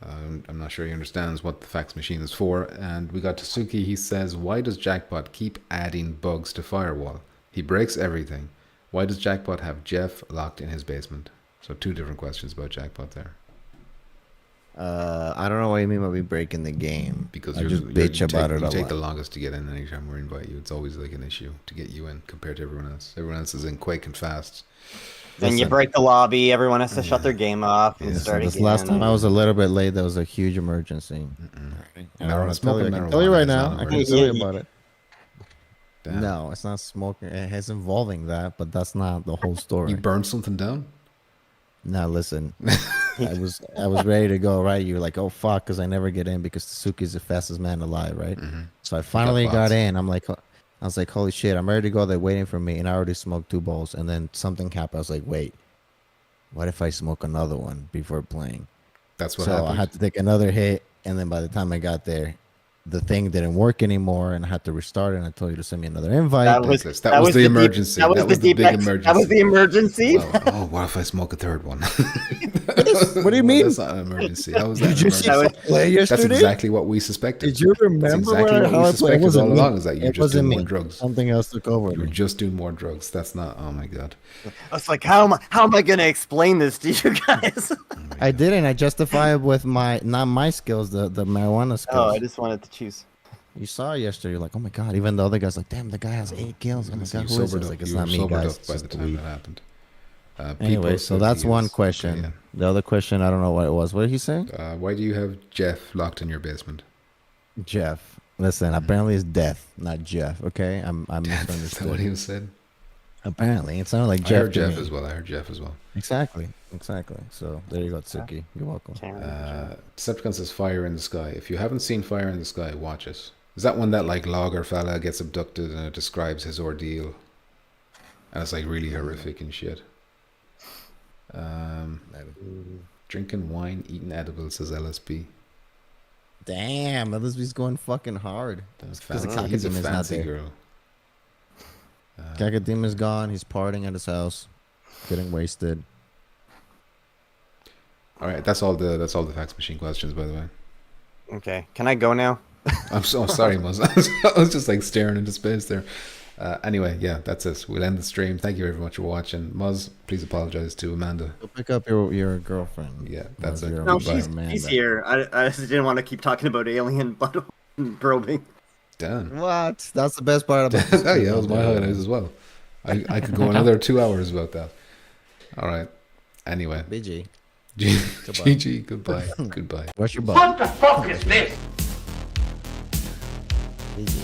I'm not sure he understands what the fax machine is for. And we got Tasuki. He says, why does Jackpot keep adding bugs to Firewall? He breaks everything. Why does Jackpot have Jeff locked in his basement? So 2 different questions about Jackpot there. I don't know what you mean by me breaking the game. Because I just bitch about it you a take lot. the longest to get in anytime we invite you. It's always like an issue to get you in compared to everyone else. Everyone else is in quick and fast. Then you Listen. break the lobby. Everyone has to shut their game off and Yeah, so start This again. last time I was a little bit late. There was a huge emergency. And I Marijuana- want to tell you, I smoking can tell you marijuana right is now. not an I can emergency. tell you about it. Damn. No, it's not smoking. It's involving that, but that's not the whole story. You burned something down? Now listen, I was ready to go. Right, you're like, oh fuck, because I never get in because Suzuki's the fastest man alive, right? So I finally got bots. in. I was like, holy shit, I'm ready to go. They're waiting for me, and I already smoked 2 bowls. And then something happened. I was like, wait, what if I smoke another one before playing? That's what So happened. I had to take another hit, and then by the time I got there, the thing didn't work anymore, and I had to restart it. And I told you to send me another invite. That was That was the deep- emergency. That was the big That was emergency. the emergency. Well, oh, what if I smoke a third one? What do you mean? That's not an emergency. How is that Did an you see emergency? me play That's yesterday? exactly what we suspected. Did you That's remember exactly what how we I played? It suspected wasn't all me. along, is that you're It just wasn't doing me. more drugs. Something else took over You're me. just doing more drugs. That's not, oh my God. I was like, how am I gonna explain this to you guys? I didn't. I justify it with not my skills, the marijuana skills. Oh, I just wanted to choose. You saw it yesterday. You're like, oh my god. Even the other guy's like, damn, the guy has 8 kills. Oh my You god, who is sobered this? up. Like, it's You not were me, sobered guys. up It's by just the the time weed. that happened. Anyway, People so said that's he one is- question. okay, The other question, I don't know what it was. What did he say? yeah. Why do you have Jeff locked in your basement? Jeff. Listen, apparently it's Death, not Jeff. Okay, I'm Is that what misunderstood. he said? Apparently, it sounded like I Jeff. heard to Jeff me. as well. I heard Jeff as well. Exactly. So there you go, Tsuki. You're welcome. Decepticon says Fire in the Sky. If you haven't seen Fire in the Sky, watch it. Is that one that like logger fella gets abducted and it describes his ordeal? And it's like really horrific and shit. Drinking wine, eating edibles, says LSP. Damn, LSB's going fucking hard. That's 'cause the fancy. He's a Cacodemon is not fancy there. girl. Cacodemon is gone. He's partying at his house, getting wasted. All right, that's all the fax machine questions, by the way. Okay, can I go now? I'm so sorry, Muzz. I was just like staring into space there. Anyway, yeah, that's it. We'll end the stream. Thank you very much for watching. Muzz, please apologize to Amanda. Go pick up your girlfriend. Yeah, that's it. Your No, Goodbye. she's here. I just didn't want to keep talking about alien butt probing. Done. What? That's the best part about this. Oh yeah, that was my highlights as well. I could go another 2 hours about that. All right. Anyway, BG. GG. Goodbye. Goodbye. What's your butt? What the fuck is this? BG.